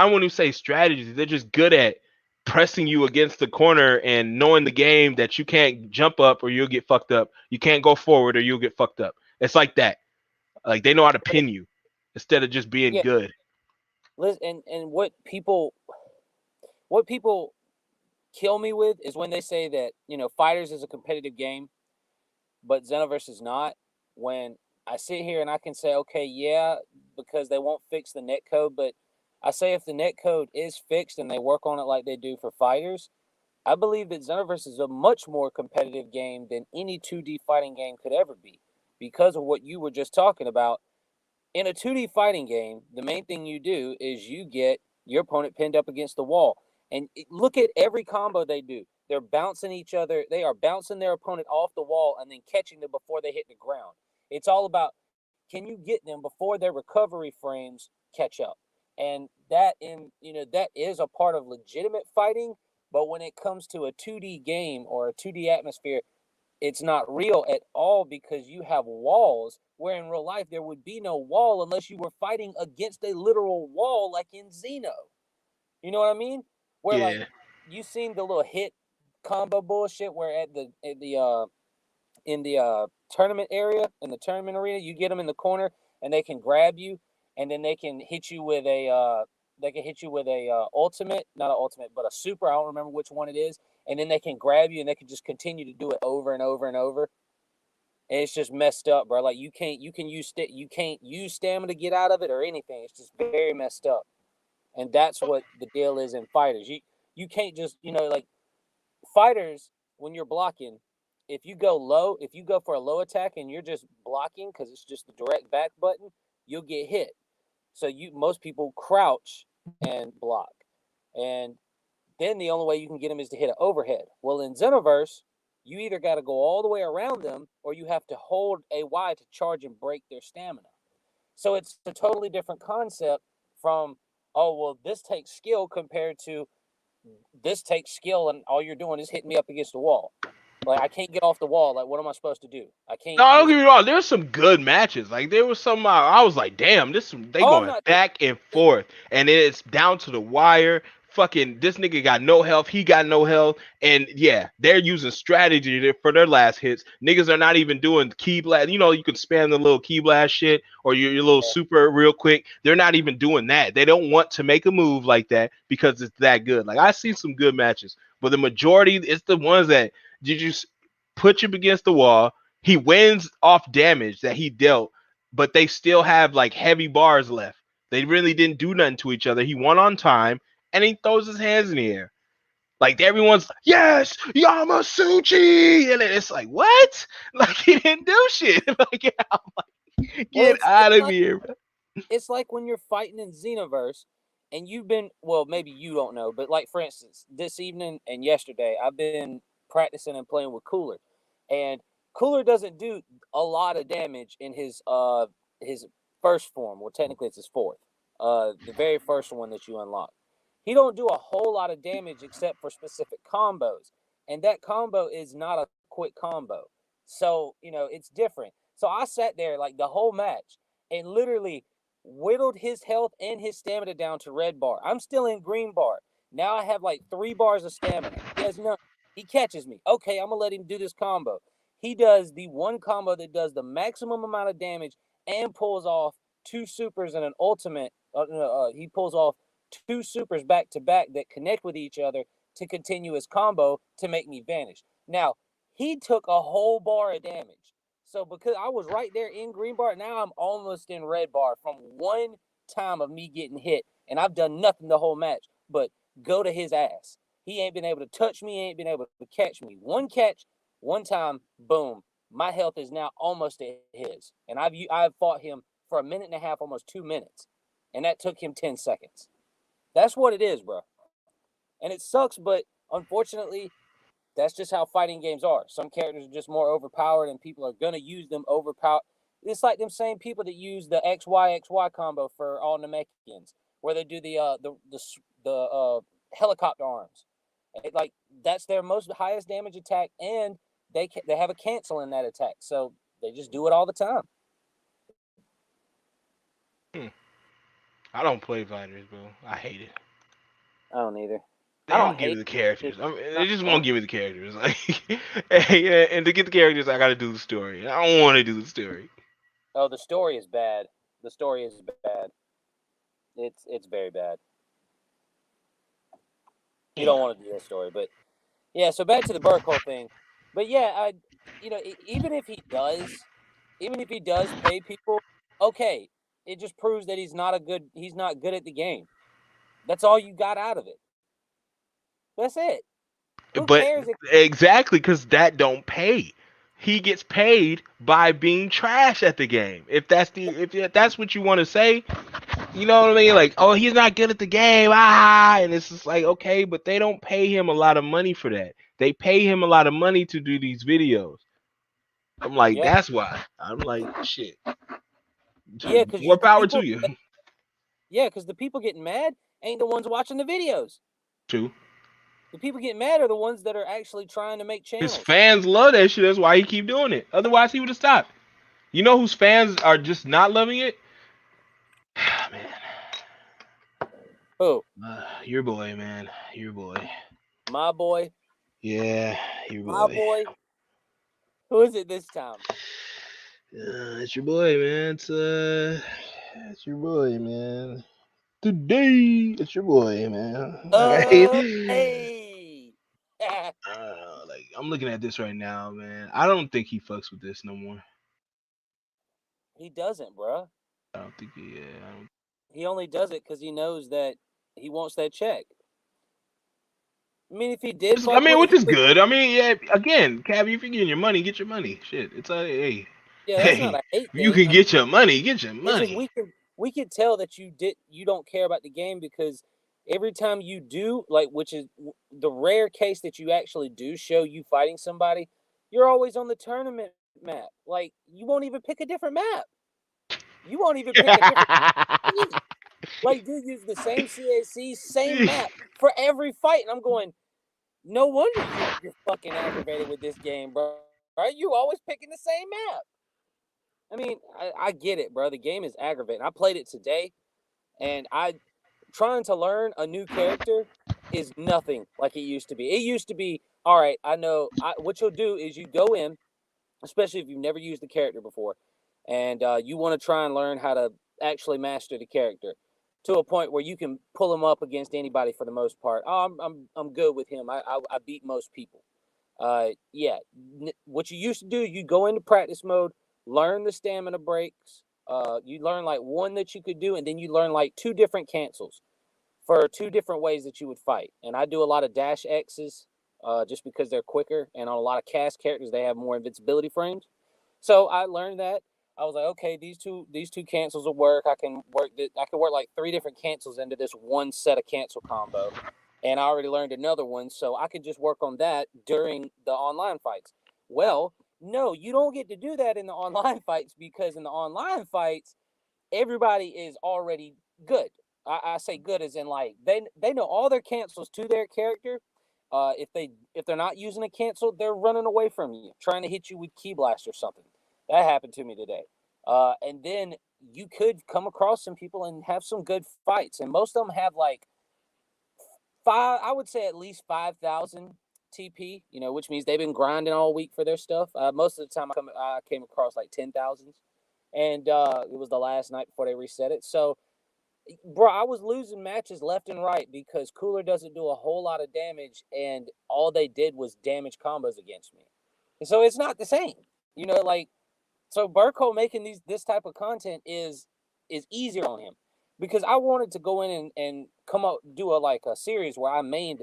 wouldn't even say strategies. They're just good at pressing you against the corner and knowing the game that you can't jump up or you'll get fucked up. You can't go forward or you'll get fucked up. It's like that. Like they know how to pin you instead of just being good. Listen, and what people kill me with is when they say that, you know, Fighters is a competitive game, but Xenoverse is not. When I sit here and I can say, okay, yeah, because they won't fix the netcode, but I say if the netcode is fixed and they work on it like they do for Fighters, I believe that Xenoverse is a much more competitive game than any 2D fighting game could ever be because of what you were just talking about. In a 2D fighting game, the main thing you do is you get your opponent pinned up against the wall. And look at every combo they do. They're bouncing each other. They are bouncing their opponent off the wall and then catching them before they hit the ground. It's all about, can you get them before their recovery frames catch up? And that is a part of legitimate fighting. But when it comes to a 2D game or a 2D atmosphere, it's not real at all because you have walls where in real life there would be no wall unless you were fighting against a literal wall like in Xeno. You know what I mean? Where like you seen the little hit combo bullshit where in the tournament area, in the tournament arena, you get them in the corner and they can grab you and then they can hit you with a ultimate, not an ultimate, but a super. I don't remember which one it is. And then they can grab you and they can just continue to do it over and over and over. And it's just messed up, bro. Like you can't use stamina to get out of it or anything. It's just very messed up. And that's what the deal is in Fighters. You can't just, like Fighters, when you're blocking, if you go for a low attack and you're just blocking because it's just the direct back button, you'll get hit. So most people crouch and block. And then the only way you can get them is to hit an overhead. Well, in Xenoverse, you either got to go all the way around them or you have to hold a Y to charge and break their stamina. So it's a totally different concept from, oh, well, this takes skill compared to this takes skill and all you're doing is hitting me up against the wall. Like, I can't get off the wall. Like, what am I supposed to do? I can't. No, don't get me wrong. There's some good matches. Like there was some. I was like, damn, they going back and forth, and it's down to the wire. Fucking, this nigga got no health. He got no health, and yeah, they're using strategy for their last hits. Niggas are not even doing key blast. You know, you can spam the little key blast shit or your little super real quick. They're not even doing that. They don't want to make a move like that because it's that good. Like I see some good matches, but the majority, it's the ones that you just put you against the wall. He wins off damage that he dealt, but they still have like heavy bars left. They really didn't do nothing to each other. He won on time, and he throws his hands in the air. Like everyone's, yes, Yamasuchi, and it's like, what? Like he didn't do shit. Like, I'm like, get out of here, bro. It's like when you're fighting in Xenoverse, and you've been, well, maybe you don't know, but like for instance, this evening and yesterday, I've been practicing and playing with Cooler, and Cooler doesn't do a lot of damage in his first form. Well, technically it's his fourth. The very first one that you unlock. He don't do a whole lot of damage except for specific combos. And that combo is not a quick combo. So, it's different. So I sat there like the whole match and literally whittled his health and his stamina down to red bar. I'm still in green bar. Now I have like 3 bars of stamina. He has none. He catches me. Okay, I'm going to let him do this combo. He does the one combo that does the maximum amount of damage and pulls off 2 supers and an ultimate. He pulls off 2 supers back to back that connect with each other to continue his combo to make me vanish. Now, he took a whole bar of damage. So because I was right there in green bar, now I'm almost in red bar from one time of me getting hit. And I've done nothing the whole match but go to his ass. He ain't been able to touch me, ain't been able to catch me. One catch, one time, boom. My health is now almost at his. And I've fought him for a minute and a half, almost 2 minutes. And that took him 10 seconds. That's what it is, bro. And it sucks, but unfortunately, that's just how fighting games are. Some characters are just more overpowered, and people are gonna use them overpowered. It's like them same people that use the XY combo for all Namekians, where they do the helicopter arms. Like that's their most highest damage attack, and they have a cancel in that attack, so they just do it all the time. I don't play fighters, bro. I hate it. I don't either. They I don't don't give me hate the characters. it. I mean, It's they not just fun. won't give me the characters. Like, and to get the characters, I got to do the story. I don't want to do the story. Oh, the story is bad. The story is bad. It's very bad. You don't want to do that story, but yeah. So back to the Burkle thing. But yeah, even if he does pay people, okay, it just proves that he's not good at the game. That's all you got out of it. That's it. Who But cares if exactly, because that don't pay. He gets paid by being trash at the game. If that's what you want to say, you know what I mean? Like, oh, he's not good at the game, and it's just like, okay, but they don't pay him a lot of money for that. They pay him a lot of money to do these videos. I'm like, yeah, that's why. I'm like, shit. yeah, because More the power people, to you. yeah, because the people getting mad ain't the ones watching the videos. True. The people getting mad are the ones that are actually trying to make His channels. fans love that shit. That's why he keep doing it. Otherwise, he would have stopped. You know whose fans are just not loving it? Man. Who? Your boy, man. Your boy. My boy. Yeah, your My boy. boy. Who is it this time? It's your boy, man. It's your boy, man. Today, it's your boy, man. Hey. Like, I'm looking at this right now, man. I don't think he fucks with this no more. He doesn't, bruh. I don't think he. Yeah. He only does it because he knows that he wants that check. I mean, if he did I fuck mean, with, which is good. I mean, yeah. Again, Cabby, if you're getting your money, get your money. Shit, it's hey, yeah, that's not hey. a hate If you thing. can get your money, get your It's just money. we can tell that you don't care about the game because every time you do, like, which is the rare case that you actually do show you fighting somebody, you're always on the tournament map. Like, you won't even pick a different map. You won't even pick a different like, dude, use the same CAC, same map for every fight, and I'm going, no wonder you're fucking aggravated with this game, bro. Right? You always picking the same map. I mean, I get it, bro. The game is aggravating. I played it today, and trying to learn a new character is nothing like it used to be. It used to be, all right, I know. What you'll do is you go in, especially if you've never used the character before, and you want to try and learn how to actually master the character to a point where you can pull him up against anybody for the most part. Oh, I'm good with him. I beat most people. Yeah. What you used to do, you go into practice mode, learn the stamina breaks. You learn like one that you could do, and then you learn like two different cancels for two different ways that you would fight. And I do a lot of dash X's, just because they're quicker, and on a lot of cast characters they have more invincibility frames. So I learned that. I was like, okay, these two cancels will work. I can work like three different cancels into this one set of cancel combo, and I already learned another one, so I could just work on that during the online fights. Well, no, you don't get to do that in the online fights because in the online fights, everybody is already good. I say good as in like they know all their cancels to their character. If they're not using a cancel, they're running away from you, trying to hit you with Key Blast or something. That happened to me today. And then you could come across some people and have some good fights, and most of them have like I would say at least 5,000 TP. Which means they've been grinding all week for their stuff. Most of the time, I came across like 10,000, and it was the last night before they reset it. So, bro, I was losing matches left and right because Cooler doesn't do a whole lot of damage, and all they did was damage combos against me. And so it's not the same, like. So Burko making this type of content is easier on him because I wanted to go in and come up do a series where I mained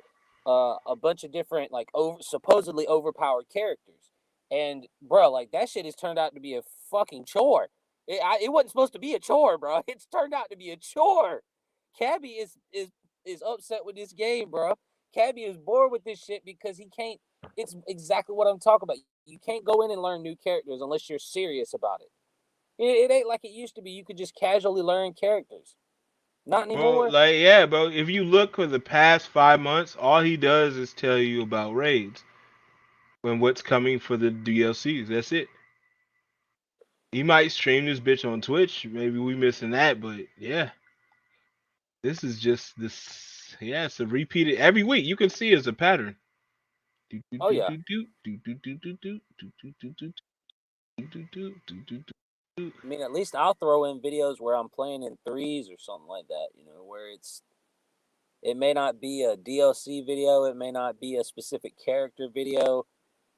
a bunch of different like supposedly overpowered characters, and bro, like that shit has turned out to be a fucking chore. It wasn't supposed to be a chore, bro. It's turned out to be a chore. Cabby is upset with this game, bro. Cabby is bored with this shit because he can't. It's exactly what I'm talking about. You can't go in and learn new characters unless you're serious about it. It ain't like it used to be. You could just casually learn characters. Not Well, anymore. like, yeah, bro. If you look for the past 5 months, all he does is tell you about raids and what's coming for the DLCs. That's it. He might stream this bitch on Twitch. Maybe we missing that, but yeah, this is just this. Yeah, it's a repeated every week. You can see it's a pattern. Oh yeah. I mean, at least I'll throw in videos where I'm playing in threes or something like that, you know, where it may not be a DLC video, it may not be a specific character video,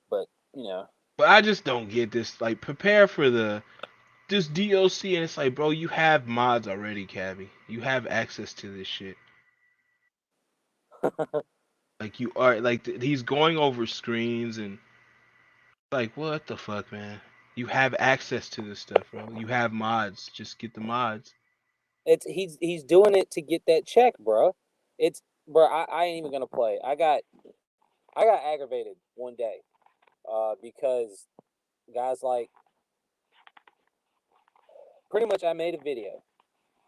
but, you know. But I just don't get this. Like, prepare for this DLC, and it's like, bro, you have mods already, Cabby. You have access to this shit. Like, you are like he's going over screens and like, what the fuck, man? You have access to this stuff, bro. You have mods. Just get the mods. He's doing it to get that check, bro. I ain't even gonna play. I got aggravated one day, because guys like, pretty much I made a video,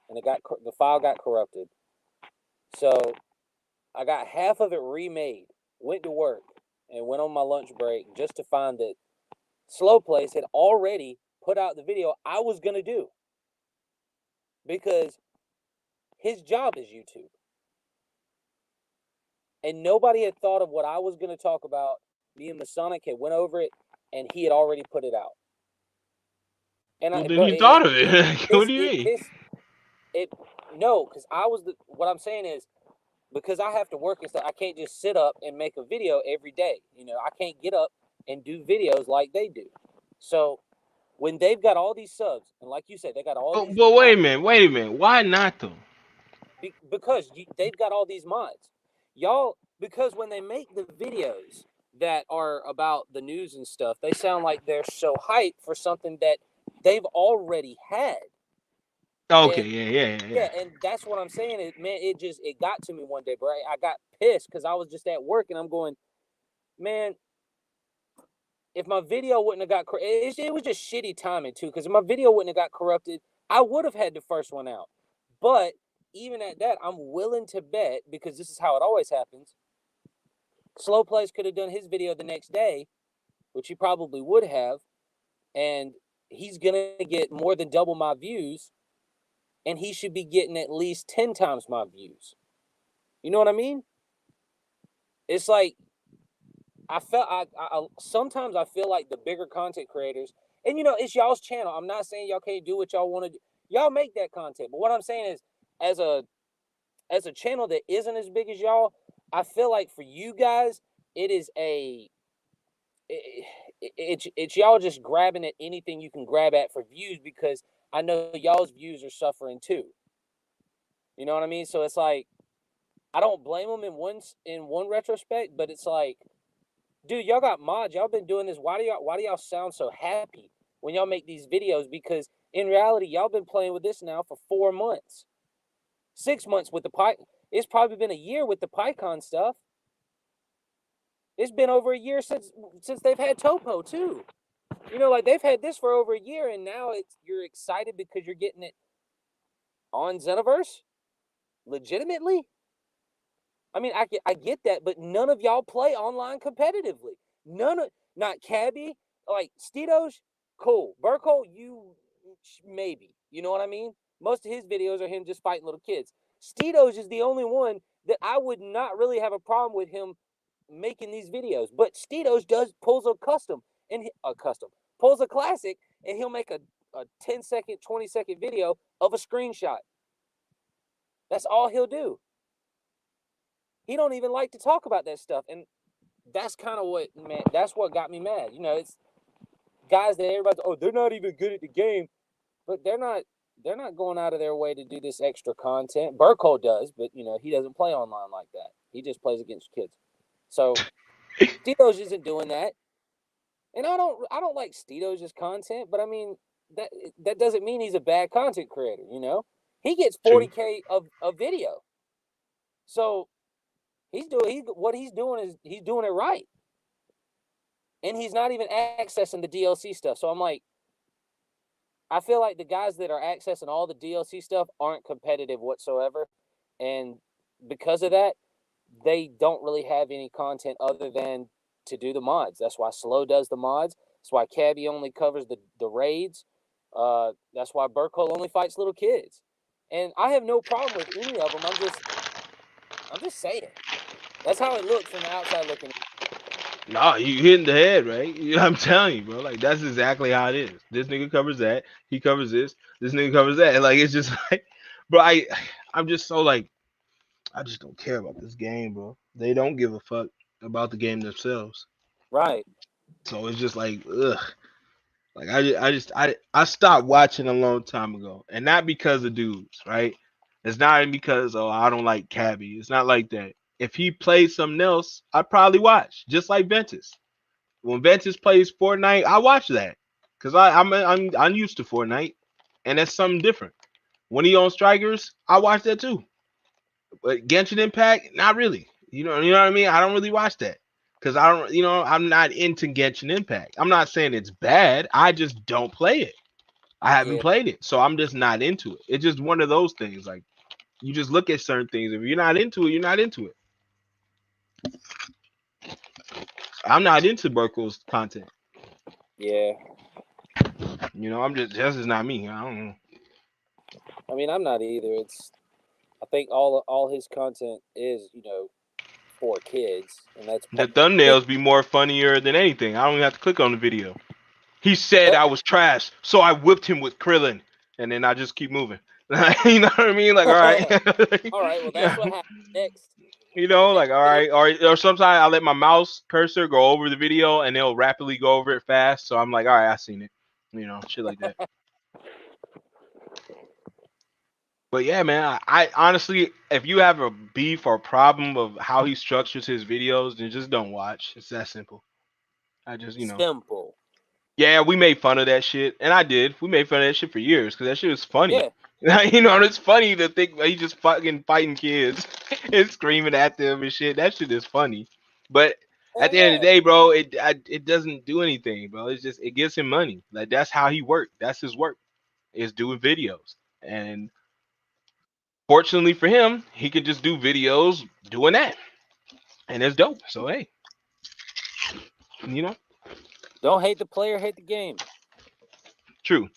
and the file got corrupted, so I got half of it remade. Went to work and went on my lunch break just to find that Slow Place had already put out the video I was gonna do, because his job is YouTube. And nobody had thought of what I was going to talk about. Me and Masonic had went over it, and he had already put it out. And well, then he thought of it. What do you mean? No, because what I'm saying is, because I have to work and stuff, I can't just sit up and make a video every day. You know, I can't get up and do videos like they do. So when they've got all these subs, and like you said, they got all these. But wait a minute. Why not though? Because they've got all these mods. Y'all, because when they make the videos that are about the news and stuff, they sound like they're so hyped for something that they've already had. Okay, and, yeah. And that's what I'm saying. It got to me one day, bro. I got pissed because I was just at work and I'm going, man, if my video wouldn't have got it was just shitty timing too, because if my video wouldn't have got corrupted, I would have had the first one out. But even at that, I'm willing to bet, because this is how it always happens, Slow Plays could have done his video the next day, which he probably would have, and he's going to get more than double my views, and he should be getting at least 10 times my views. You know what I mean? It's like, sometimes I feel like the bigger content creators, and you know, it's y'all's channel. I'm not saying y'all can't do what y'all want to do. Y'all make that content. But what I'm saying is, as a channel that isn't as big as y'all, I feel like for you guys, it's y'all just grabbing at anything you can grab at for views, because I know y'all's views are suffering too. You know what I mean? So it's like, I don't blame them in one retrospect, but it's like, dude, y'all got mods. Y'all been doing this. Why do y'all sound so happy when y'all make these videos? Because in reality, y'all been playing with this now for 4 months. 6 months with the it's probably been a year with the PyCon stuff. It's been over a year since they've had Topo too. You know, like, they've had this for over a year, and now you're excited because you're getting it on Xenoverse? Legitimately? I mean, I get that, but none of y'all play online competitively. Not Cabby, like Steedos, cool. Burko, you maybe. You know what I mean? Most of his videos are him just fighting little kids. Steedos is the only one that I would not really have a problem with him making these videos. But Steedos pulls a classic, and he'll make a 10-second, 20-second video of a screenshot. That's all he'll do. He don't even like to talk about that stuff, and that's kind of that's what got me mad. You know, it's guys that everybody's, they're not even good at the game, but they're not going out of their way to do this extra content. Burko does, but you know, he doesn't play online like that. He just plays against kids. So Steedos isn't doing that, and I don't like Steedos' content, but I mean, that doesn't mean he's a bad content creator. You know, he gets 40K of video, so he's doing it right, and he's not even accessing the DLC stuff. So I'm like, I feel like the guys that are accessing all the DLC stuff aren't competitive whatsoever, and because of that, they don't really have any content other than to do the mods. That's why Slow does the mods. That's why Cabby only covers the raids. That's why Burko only fights little kids. And I have no problem with any of them. I'm just saying. That's how it looks from the outside looking. No, you hitting the head, right? I'm telling you, bro. Like that's exactly how it is. This nigga covers that. He covers this. This nigga covers that. And, like it's just like, bro. I'm just so like, I just don't care about this game, bro. They don't give a fuck about the game themselves. Right. So it's just like, ugh. Like I stopped watching a long time ago, and not because of dudes, right? It's not because I don't like Cabby. It's not like that. If he played something else, I'd probably watch, just like Ventus. When Ventus plays Fortnite, I watch that because I'm used to Fortnite, and that's something different. When he on Strikers, I watch that too. But Genshin Impact, not really. You know what I mean? I don't really watch that because I don't, I'm not into Genshin Impact. I'm not saying it's bad. I just don't play it. I haven't played it, so I'm just not into it. It's just one of those things. Like you just look at certain things. If you're not into it, you're not into it. I'm not into Burkle's content. Yeah. I'm just that's just not me. I don't know. I mean, I'm not either. I think all his content is, for kids, and that's The thumbnails be more funnier than anything. I don't even have to click on the video. He said I was trash, so I whipped him with Krillin, and then I just keep moving. You know what I mean? Like, all right. All right, well, that's what happens next. Like, all right, or sometimes I let my mouse cursor go over the video, and it'll rapidly go over it fast. So I'm like, all right, I seen it. Shit like that. But yeah, man, I honestly, if you have a beef or problem of how he structures his videos, then just don't watch. It's that simple. I just, Simple. Yeah, we made fun of that shit, and I did. We made fun of that shit for years because that shit was funny. Yeah. It's funny to think he just fucking fighting kids and screaming at them and shit. That shit is funny, but at the end of the day, bro, it doesn't do anything, bro. It's just it gives him money. Like that's how he worked. That's his work, is doing videos. And fortunately for him, he could just do videos doing that, and it's dope. So hey, don't hate the player, hate the game. True.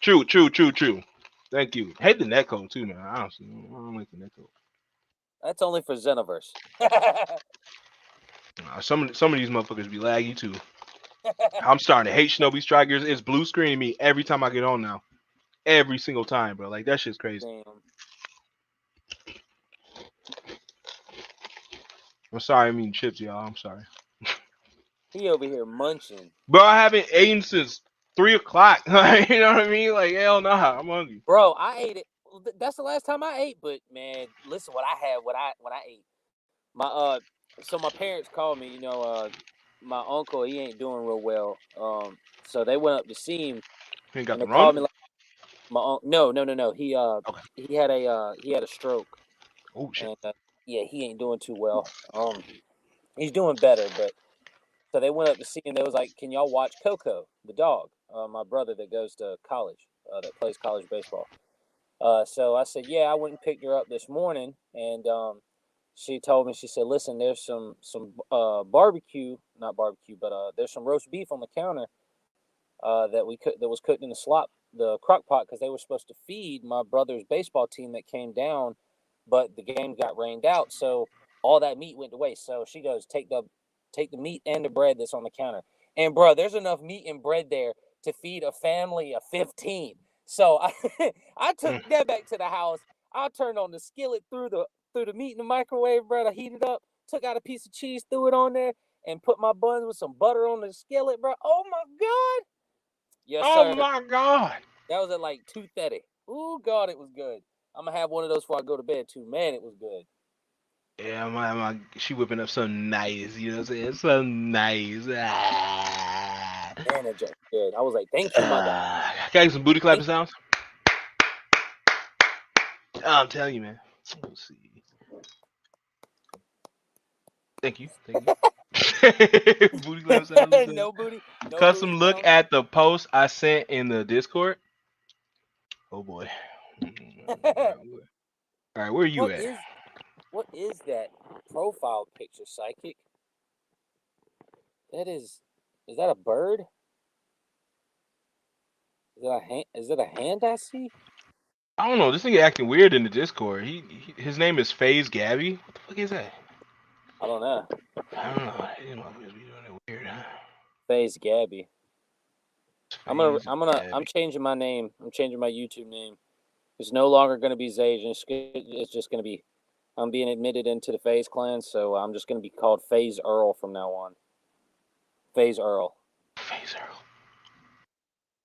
Thank you. Hate the netcode too, man. Honestly, I don't like the netcode. That's only for Xenoverse. Some of these motherfuckers be laggy too. I'm starting to hate Shinobi Strikers. It's blue screening me every time I get on now. Every single time, bro. Like that shit's crazy. Damn. I'm sorry, I mean chips, y'all. I'm sorry. He over here munching. Bro, I haven't eaten since 3:00. You know what I mean? Like hell nah, I'm hungry. Bro, I ate it. That's the last time I ate. But man, listen, what I had, when I ate. So my parents called me. My uncle, he ain't doing real well. So they went up to see him. He got and the they called wrong. me like, no. He had a stroke. Oh shit. And yeah, he ain't doing too well. He's doing better, but so they went up to see him. They was like, "Can y'all watch Coco, the dog?" My brother that goes to college, that plays college baseball. So I said, "Yeah." I went and picked her up this morning, and she told me, she said, "Listen, there's some barbecue, not barbecue, but there's some roast beef on the counter that was cooked in the crock pot, because they were supposed to feed my brother's baseball team that came down, but the game got rained out, so all that meat went to waste." So she goes, take the meat and the bread that's on the counter. And bro, there's enough meat and bread there to feed a family of 15. So I took that back to the house. I turned on the skillet, threw the meat in the microwave, bro. I heated up, took out a piece of cheese, threw it on there, and put my buns with some butter on the skillet, bro. Oh my God. Yes, sir. Oh my God. That was at like 2:30. Oh God, it was good. I'm gonna have one of those before I go to bed too. Man, it was good. Yeah, she whipping up something nice. You know what I'm saying? Something nice. Man, that joke good. I was like, thank you, my guy. Can I get some booty clapping sounds? I'm telling you, man. Let's see. Thank you. Booty clap sounds. No booty. No Custom booty look sound. at the post I sent in the Discord. Oh boy. All right, where are you at? What is that profile picture, Psychic? Is that a bird? Is that a hand I see? I don't know. This nigga acting weird in the Discord. His name is FaZe Gabby. What the fuck is that? I don't know. I don't know. These motherfuckers be doing it weird, huh? FaZe Gabby. FaZe I'm Gabby. changing my name. I'm changing my YouTube name. It's no longer going to be Zajan. It's just going to be. I'm being admitted into the FaZe clan, so I'm just going to be called FaZe Earl from now on. FaZe Earl. FaZe Earl.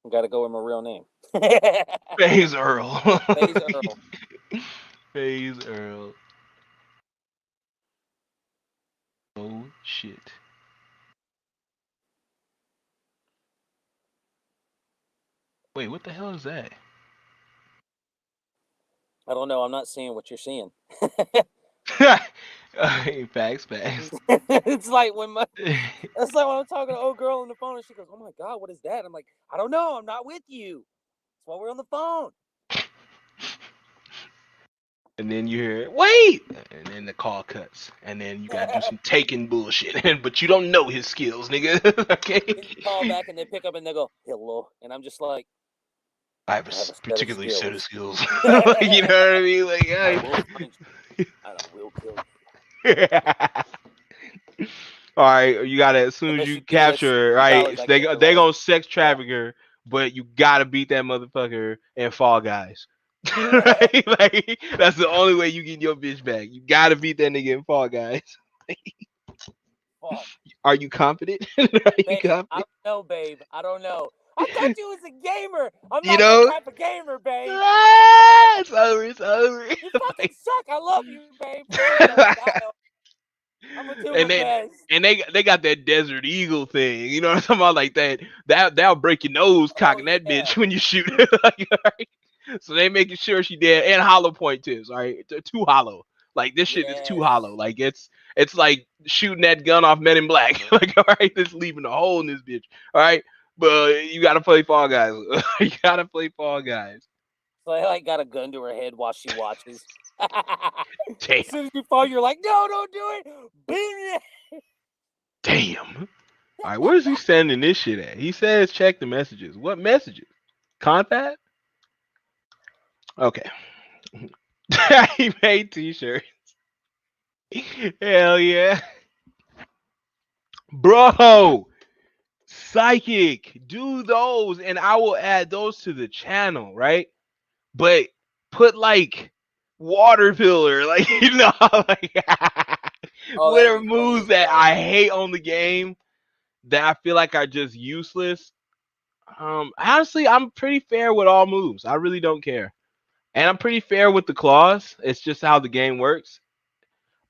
I got to go with my real name. FaZe Earl. FaZe Earl. FaZe Earl. Oh shit. Wait, what the hell is that? I don't know. I'm not seeing what you're seeing. Facts. It's like when it's like when I'm talking to an old girl on the phone and she goes, "Oh my God, what is that?" I'm like, "I don't know. I'm not with you. That's why we're on the phone." And then you hear, wait! And then the call cuts. And then you gotta do some taking bullshit. But you don't know his skills, nigga. Okay? Then you call back and they pick up and they go, "Hello," and I'm just like, I have a set of particularly set of skills. skills. Like, you know what I mean? Like, I will find you and I will kill you. All right, you gotta, as soon as Unless you you give me that capture her, right? $60, I They get her they ass. gonna sex traffic her, but you gotta beat that motherfucker in Fall Guys. Right? Like, that's the only way you get your bitch back. You gotta beat that nigga in Fall Guys. Fuck. Are you confident? Are you Babe, confident? I don't know, babe. I don't know. I thought you was a gamer. I'm You not that know? type of gamer, babe. It's over. It's over. You fucking suck. I love you, babe. Please don't die. I'm gonna do my and they best. they got that Desert Eagle thing. You know what I'm talking about? Like that'll break your nose cocking that yeah. bitch when you shoot it. Like, right? So they making sure she dead, and hollow point tips. All right, too hollow. Like this shit is too hollow. Like it's like shooting that gun off Men in Black. Like, all right, it's leaving a hole in this bitch. All right, but you gotta play Fall Guys. You gotta play Fall Guys. So I like got a gun to her head while she watches. Damn. As soon as you fall, you're like, no, don't do it. Boom. Damn. All right, where's he sending this shit at? He says check the messages. What messages? Contact? Okay. He made t-shirts. Hell yeah. Bro, Psychic, do those and I will add those to the channel, right? But put like water pillar, like, you know, like whatever moves that I hate on the game that I feel like are just useless. Honestly, I'm pretty fair with all moves. I really don't care. And I'm pretty fair with the claws. It's just how the game works.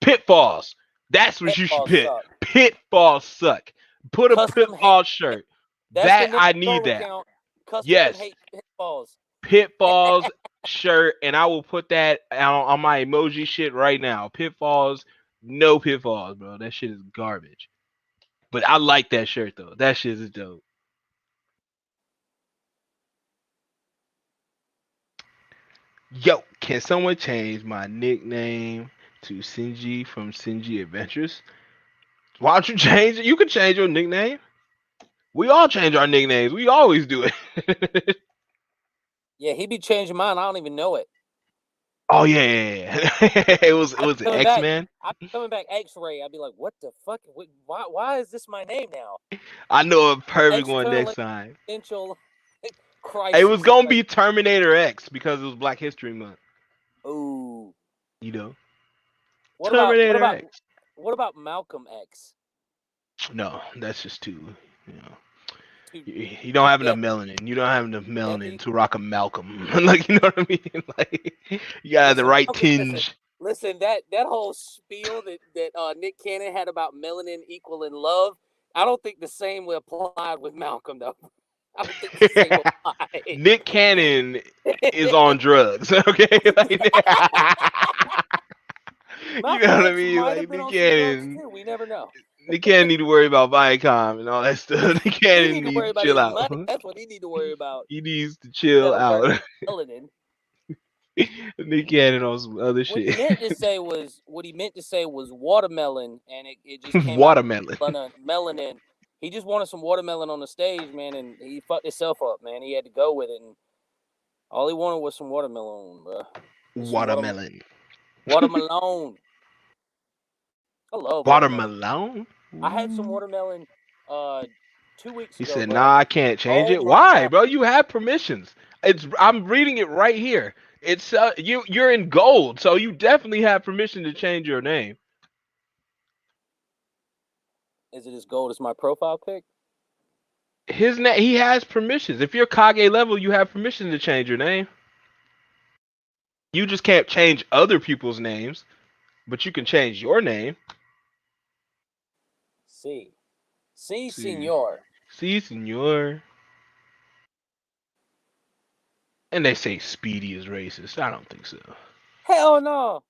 Pitfalls. That's what you should pick. Pitfalls suck. Put a pitfall shirt. That I need that. Yes. Pitfalls shirt, and I will put that on my emoji shit right now. Pitfalls, no pitfalls, bro. That shit is garbage. But I like that shirt though. That shit is dope. Yo, can someone change my nickname to Sinji from Sinji Adventures? Why don't you change it? You can change your nickname. We all change our nicknames. We always do it. Yeah, he be changing mine. I don't even know it. Oh yeah. It was an X-Men. I'm coming back X-Ray. I'd be like, what the fuck? Why is this my name now? I know a perfect one next time. Crisis. It was gonna be Terminator X because it was Black History Month. Ooh. You know. Terminator X. What about Malcolm X? No, that's just too, you know. You don't have enough melanin. You don't have enough melanin to rock a Malcolm. Like, you know what I mean? Like, you got the right tinge. Listen, that whole spiel that Nick Cannon had about melanin equaling love, I don't think the same will apply with Malcolm though. I don't think the same will apply. Nick Cannon is on drugs. Okay. Like, you know what I mean? Like Nick Cannon. We never know. Nick Cannon need to worry about Viacom and all that stuff. Nick Cannon needs to chill out. Money. That's what he need to worry about. He needs to chill out. Nick Cannon on some other shit. What he meant to say was watermelon, and it just came watermelon. Out melanin. He just wanted some watermelon on the stage, man, and he fucked himself up, man. He had to go with it, and all he wanted was some watermelon, bro. Watermelon. Watermelon. I love watermelon. Watermelon? I had some watermelon 2 weeks He ago, said, bro. "Nah, I can't change Oh it." my Why, god. bro? You have permissions. I'm reading it right here. It's you're in gold, so you definitely have permission to change your name. Is it as gold as my profile pic? His name, he has permissions. If you're Kage level, you have permission to change your name. You just can't change other people's names, but you can change your name. Si. Si, See, senor. see, senor. And they say Speedy is racist. I don't think so. Hell no.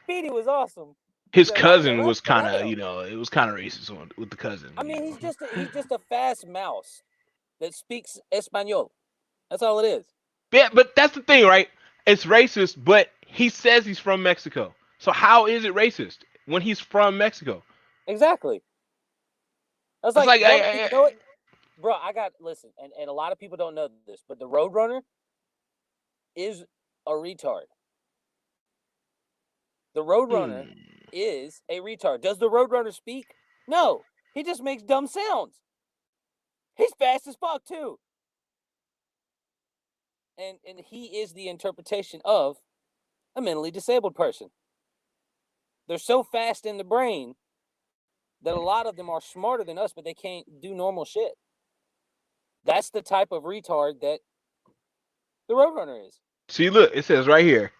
Speedy was awesome. He His said, "Let cousin was him, kind let of, him." it was kind of racist with the cousin. I mean, he's just a fast mouse that speaks Espanol. That's all it is. Yeah, but that's the thing, right? It's racist, but he says he's from Mexico. So how is it racist when he's from Mexico? Exactly. I was It's like, like, you know what? Bro, listen, and a lot of people don't know this, but the Roadrunner is a retard. The Roadrunner is a retard. Does the Roadrunner speak? No. He just makes dumb sounds. He's fast as fuck, too. And he is the interpretation of a mentally disabled person. They're so fast in the brain that a lot of them are smarter than us, but they can't do normal shit. That's the type of retard that the Roadrunner is. see, look, it says right here.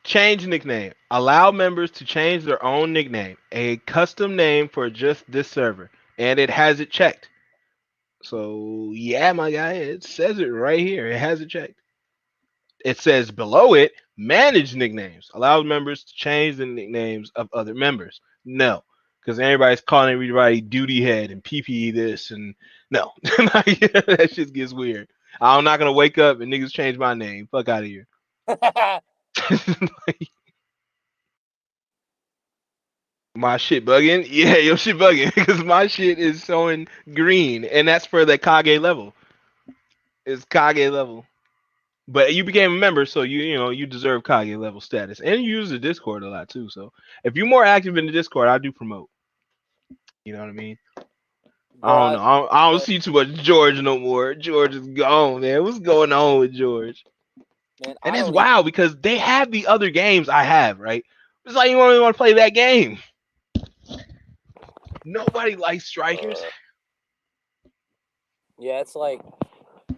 Change nickname. Allow members to change their own nickname, a custom name for just this server, and it has it checked. So yeah, my guy, it says it right here. It has it checked. It says below it, manage nicknames. Allows members to change the nicknames of other members. No, because everybody's calling everybody duty head and PP this and no, that shit gets weird. I'm not gonna wake up and niggas change my name. Fuck out of here. My shit bugging? Yeah, your shit bugging because my shit is showing green, and that's for the Kage level. It's Kage level, but you became a member, so you deserve Kage level status, and you use the Discord a lot too. So if you're more active in the Discord, I do promote. You know what I mean? I Bro, don't know. I don't see too much George no more. George is gone, man. What's going on with George? man, And I it's don't even. wild because they have the other games I have, right? It's like you only want to play that game. Nobody likes strikers. Yeah, it's like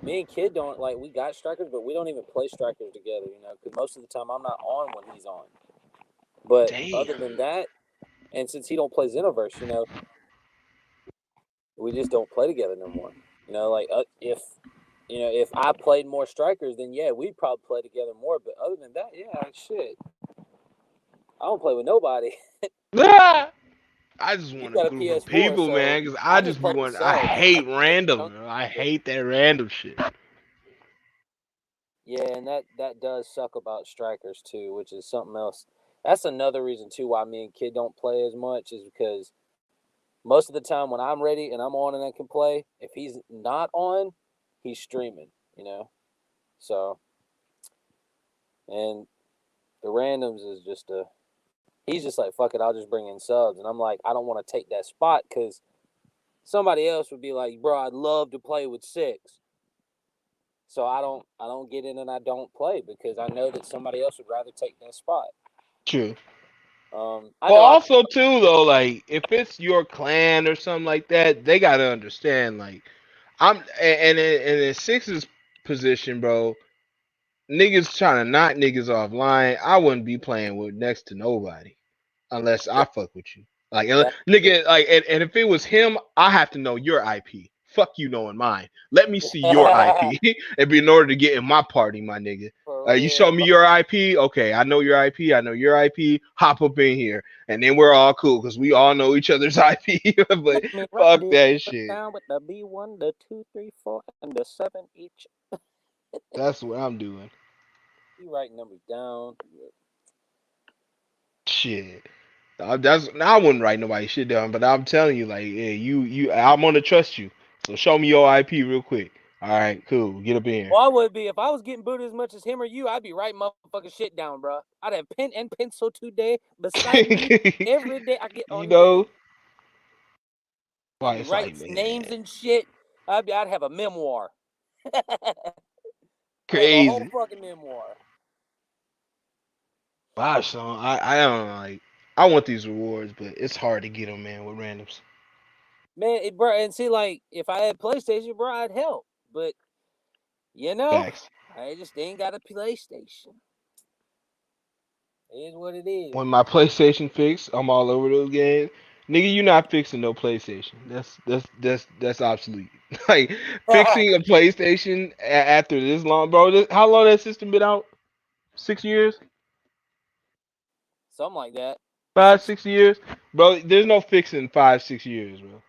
me and Kid don't like. We got strikers, but we don't even play strikers together. Because most of the time I'm not on when he's on. But Damn. other than that, and since he don't play Xenoverse, we just don't play together no more. If I played more strikers, then yeah, we'd probably play together more. But other than that, yeah, shit, I don't play with nobody. I just You want a got a group of PS4, people, so man, because I I just just be play with wanting. I subs. hate random. I hate that random shit. Yeah, and that does suck about strikers too, which is something else. That's another reason too why me and Kid don't play as much is because most of the time when I'm ready and I'm on and I can play, if he's not on, he's streaming. So, and the randoms is just he's just like, fuck it, I'll just bring in subs. And I'm like, I don't want to take that spot because somebody else would be like, bro, I'd love to play with six. So I don't get in and I don't play because I know that somebody else would rather take that spot. True. I Well, know also too though, like if it's your clan or something like that, they gotta understand. Like in Six's position, bro. Niggas trying to knock niggas offline. I wouldn't be playing with next to nobody unless I fuck with you. Like nigga, like and if it was him, I have to know your IP. Fuck you knowing mine. Let me see your IP and in order to get in my party, my nigga. You show me your IP, okay? I know your IP. I know your IP. Hop up in here, and then we're all cool because we all know each other's IP. But fuck that shit. Down with the B1, the 2, 3, 4, and the 7 each. That's what I'm doing. You write numbers down. Shit. I wouldn't write nobody shit down, but I'm telling you, like, yeah, I'm gonna trust you. So show me your IP real quick. All right, cool. Get up in here. Well, I would be if I was getting booed as much as him or you. I'd be writing motherfucking shit down, bro. I'd have pen and pencil today beside me every day. I get You on know, I'd why be it's writing like, man, names and shit. I'd have a memoir. I'd have a whole crazy. fucking memoir. Gosh, son, I don't know, like, I want these rewards, but it's hard to get them, man, with randoms. Man, bro, and see, like, if I had PlayStation, bro, I'd help. But, you know, Facts. I just ain't got a PlayStation. It is what it is. When my PlayStation fixed, I'm all over those games. Nigga, you not fixing no PlayStation. That's obsolete. Like fixing a PlayStation after this long, bro. How long that system been out? 6 years? Something like that. 5, 6 years, bro. There's no fixing 5, 6 years, bro.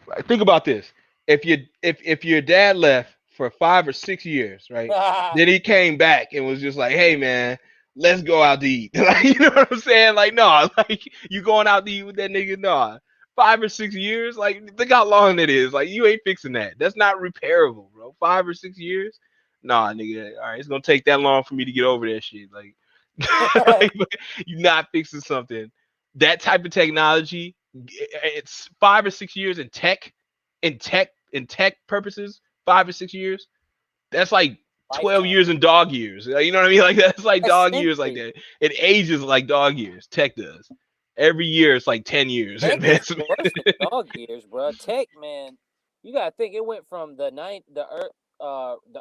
Like, think about this. If your dad left for 5 or 6 years, right? Then he came back and was just like, "Hey, man, let's go out to eat." Like, you know what I'm saying? Like, no, like you going out to eat with that nigga? No, 5 or 6 years. Like, think how long that is. Like, you ain't fixing that. That's not repairable, bro. 5 or 6 years? Nah, nigga. All right, it's gonna take that long for me to get over that shit. Like, like you're not fixing something. That type of technology, it's 5 or 6 years in tech purposes. 5 or 6 years. That's like 12 Lifetime. years in dog years. You know what I mean? Like that's like That's dog years like century. that. It ages like dog years. Tech does. Every year it's like 10 years Tech is advancement. worse than dog years, bro. Tech, man, you gotta think it went from the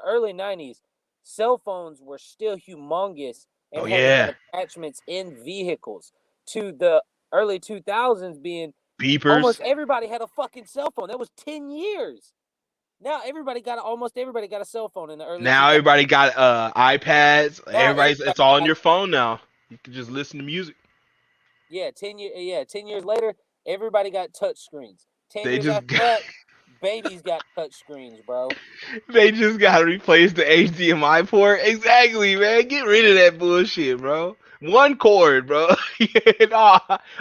early '90s. Cell phones were still humongous Oh and had to yeah. have attachments in vehicles. To the early 2000s, being Beepers. almost everybody had a fucking cell phone. That was 10 years. Now almost everybody got a cell phone in the early Now 2000s. everybody got iPads. Now Everybody's everybody it's all on got your phone now. You can just listen to music. 10 years later, everybody got touch screens. 10 They years just after that, babies got touch screens, bro. they just gotta replace the HDMI port. Exactly, man. Get rid of that bullshit, bro. One cord, bro.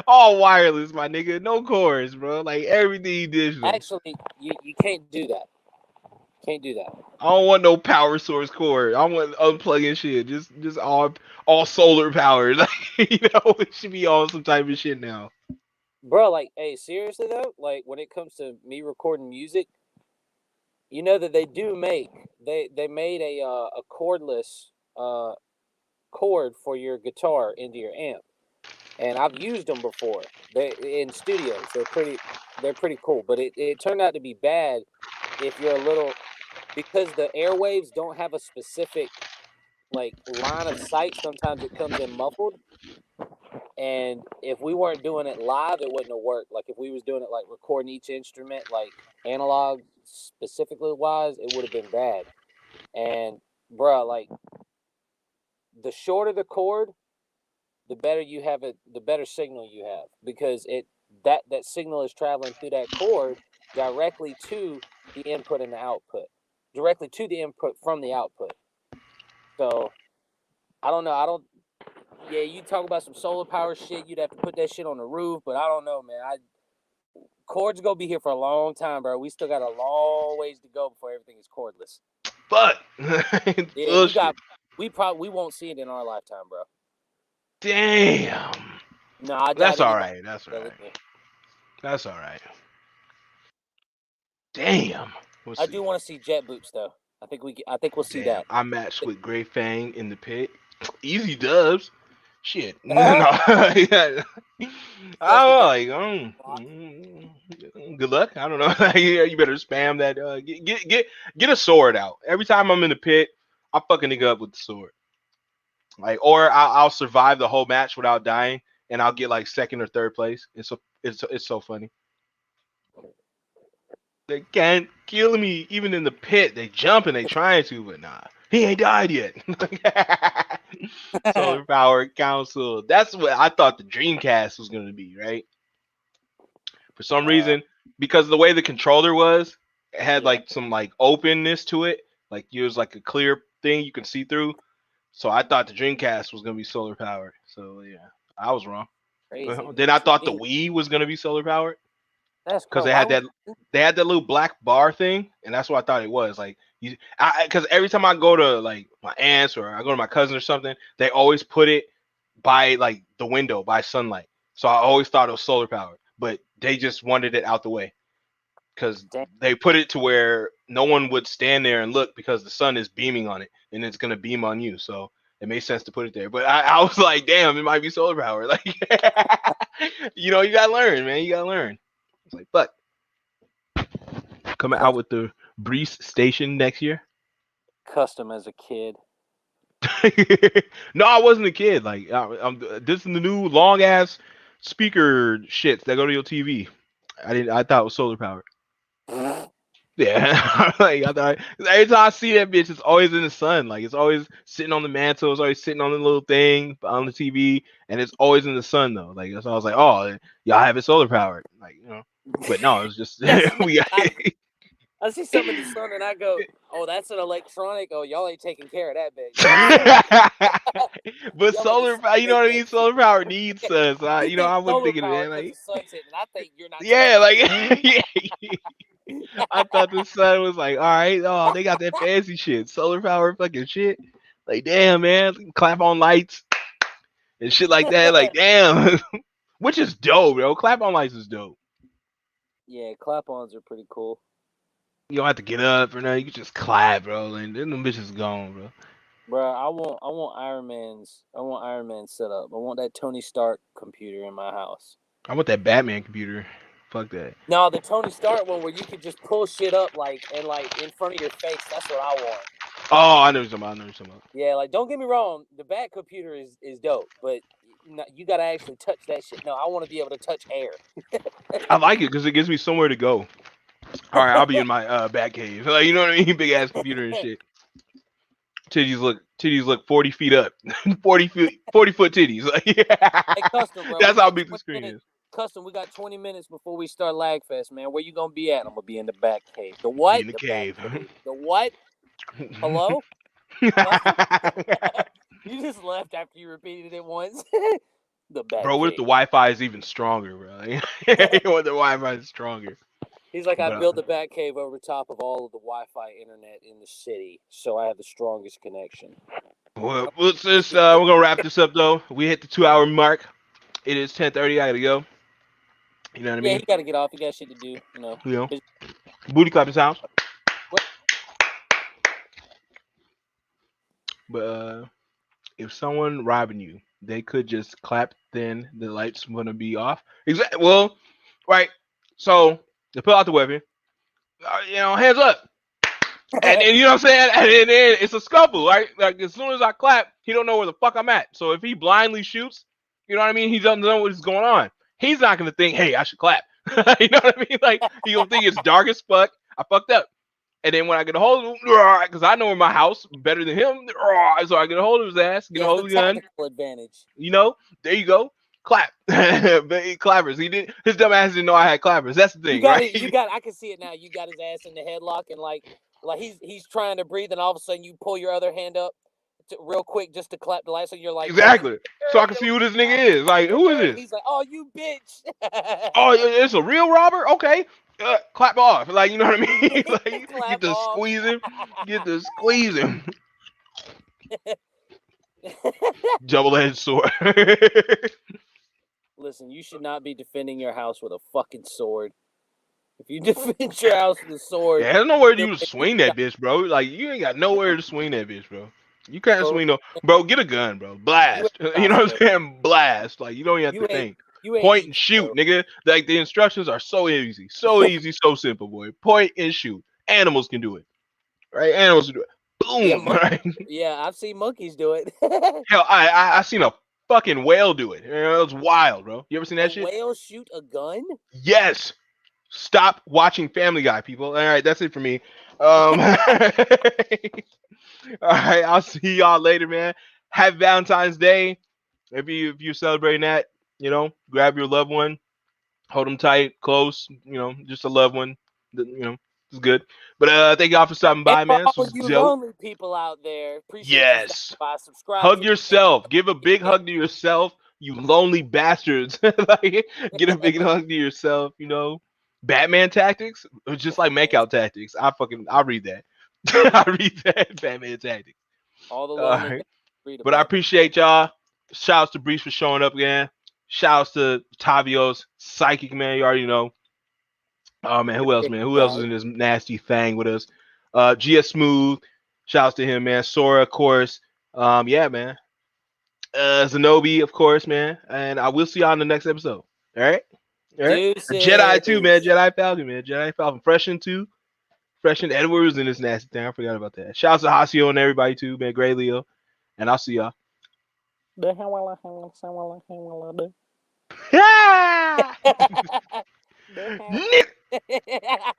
all wireless, my nigga. No cords, bro. Like everything digital. Actually, you can't do that. Can't do that. I don't want no power source cord. I want unplugging shit. Just all solar powered. Like, it should be all some type of shit now. Bro, like, hey, seriously though, like when it comes to me recording music, you know that they made a cordless cord for your guitar into your amp. And I've used them before. They in studios. They're pretty cool. But it turned out to be bad if you're a little because the airwaves don't have a specific like line of sight. Sometimes it comes in muffled. And if we weren't doing it live, it wouldn't have worked. Like if we was doing it like recording each instrument, like analog specifically wise, it would have been bad. And bruh, like the shorter the cord, the better you have it, the better signal you have because that signal is traveling through that cord directly to the input and the output, directly to the input from the output. So I don't know. Yeah, you talk about some solar power shit. You'd have to put that shit on the roof, but I don't know, man. Cords gonna be here for a long time, bro. We still got a long ways to go before everything is cordless. But Yeah, we won't see it in our lifetime, bro. Damn. No, I doubt That's all anybody. right. That's all right. That's all right. Damn. I do want to see jet boots though. I think we'll see that. I matched with Gray Fang in the pit. Easy dubs. Shit. No. I don't know. Like, good luck. I don't know. You better spam that. Get a sword out. Every time I'm in the pit, I fucking nigga up with the sword. Like, or I'll survive the whole match without dying, and I'll get like second or third place. It's so funny. They can't kill me even in the pit. They jump and they trying to, but nah, he ain't died yet. Solar Power Council. That's what I thought the Dreamcast was gonna be, right? For some reason, because the way the controller was, it had like some like openness to it. Like it was like a clear thing you can see through. So I thought the Dreamcast was gonna be solar powered. So yeah, I was wrong. Crazy. Then I thought the Wii was gonna be solar powered. That's because they had that little black bar thing, and that's what I thought it was. Like Because every time I go to like my aunts or I go to my cousin or something, they always put it by like the window by sunlight. So I always thought it was solar powered, but they just wanted it out the way because they put it to where no one would stand there and look because the sun is beaming on it and it's gonna beam on you. So it made sense to put it there. But I was like, damn, it might be solar powered. Like, you gotta learn, man. You gotta learn. It's like, but coming out with the Breeze station next year. Custom as a kid. No, I wasn't a kid. Like, this is the new long ass speaker shits that go to your TV. I thought it was solar powered. Yeah, like I thought. Every time I see that bitch, it's always in the sun. Like it's always sitting on the mantle. It's always sitting on the little thing on the TV, and it's always in the sun though. Like so I was like, oh, y'all have it solar powered. Like but no, it's just we got. I see something in the sun and I go, oh, that's an electronic. Oh, y'all ain't taking care of that bitch. But solar power, you know what I mean? Solar power needs sun. So I wasn't thinking of that. Like, the sun's hitting. I think you're not. Yeah, like I thought the sun was like, all right, oh, they got that fancy shit, solar power fucking shit. Like, damn, man, clap on lights and shit like that. Like, damn, which is dope, bro. Clap on lights is dope. Yeah, clap-ons are pretty cool. You don't have to get up or nothing. You can just clap, bro, and then them bitches gone, bro. Bro, I want Iron Man's set up. I want that Tony Stark computer in my house. I want that Batman computer. Fuck that. No, the Tony Stark one where you could just pull shit up like in front of your face. That's what I want. Oh, I know what you're talking about. Yeah, like don't get me wrong, the Bat computer is dope, but you gotta actually touch that shit. No, I want to be able to touch air. I like it because it gives me somewhere to go. All right, I'll be in my bat cave. Like, you know what I mean? Big ass computer and shit. Titties look 40 feet up. 40 foot titties. Like, yeah. Hey, Custom, bro. That's how big the screen is. Custom, we got 20 minutes before we start LagFest, man. Where you gonna be at? I'm gonna be in the back cave. The what? In the cave. The what? Hello? You just left after you repeated it once. The back bro, what if the Wi-Fi is even stronger, bro? What the Wi-Fi is stronger. He's like, I built the bat cave over top of all of the Wi-Fi internet in the city, so I have the strongest connection. Well, let's just, we're gonna wrap this up though. We hit the 2-hour mark. It is 10:30. I gotta go. You know what I mean? Yeah, you gotta get off. You got shit to do. You know. Booty clapping sounds. But if someone robbing you, they could just clap. Then the lights gonna be off. Exactly. Well, right. So they pull out the weapon. Hands up. And you know what I'm saying? And then it's a scuffle, right? Like as soon as I clap, he don't know where the fuck I'm at. So if he blindly shoots, you know what I mean? He doesn't know what's going on. He's not gonna think, hey, I should clap. You know what I mean? Like he gonna think it's dark as fuck. I fucked up. And then when I get a hold of him, because I know where my house better than him, so I get a hold of his ass, get a hold of the gun. Advantage. There you go. Clap. Clappers. His dumb ass didn't know I had clappers. That's the thing, right? I can see it now. You got his ass in the headlock and like he's trying to breathe, and all of a sudden you pull your other hand up real quick just to clap the light, so you're like, exactly. So I can see who this nigga is. Like, who is this? He's like, oh, you bitch. Oh, it's a real robber? Okay. Clap off. Like, you know what I mean? Like, get to squeeze him. Double-edged sword. Listen, you should not be defending your house with a fucking sword. If you defend your house with a sword, there's nowhere you to swing that bitch, bro. Like, you ain't got nowhere to swing that bitch, bro. You can't swing no, bro. Get a gun, bro. Blast. You know what I'm saying? Blast. Like, you don't even have to think. Point and shoot, nigga. Like the instructions are so easy, so simple, boy. Point and shoot. Animals can do it, right? Animals can do it. Boom. Yeah, right? Yeah, I've seen monkeys do it. Hell, I seen a fucking whale do it. It was wild, bro. You ever seen that shit? Whale shoot a gun? Yes. Stop watching Family Guy, people. All right, that's it for me. All right, I'll see y'all later, man. Happy Valentine's Day. If you're celebrating that, grab your loved one, hold them tight, close, just a loved one, it's good. But thank y'all for stopping by, man. All you lonely people out there, appreciate you subscribe. Hug yourself. Give a big hug to yourself, you lonely bastards. Like, get a big hug to yourself, Batman tactics, just like make out tactics. I'll read that. I read that Batman Tactics. All the All love and right. read But I about. appreciate y'all. Shouts to Breach for showing up again. Shouts to Tavios, Psychic, man. You already know. Oh, man. Who else, man? Who else is in this nasty thing with us? GS Smooth. Shouts to him, man. Sora, of course. Yeah, man. Zenobi, of course, man. And I will see y'all in the next episode. All right? All right? Jedi, too, man. Jedi Falcon, man. Jedi Falcon. Freshen, too. Freshen Edwards in this nasty thing. I forgot about that. Shouts to Hasio and everybody, too, man. Gray Leo. And I'll see y'all.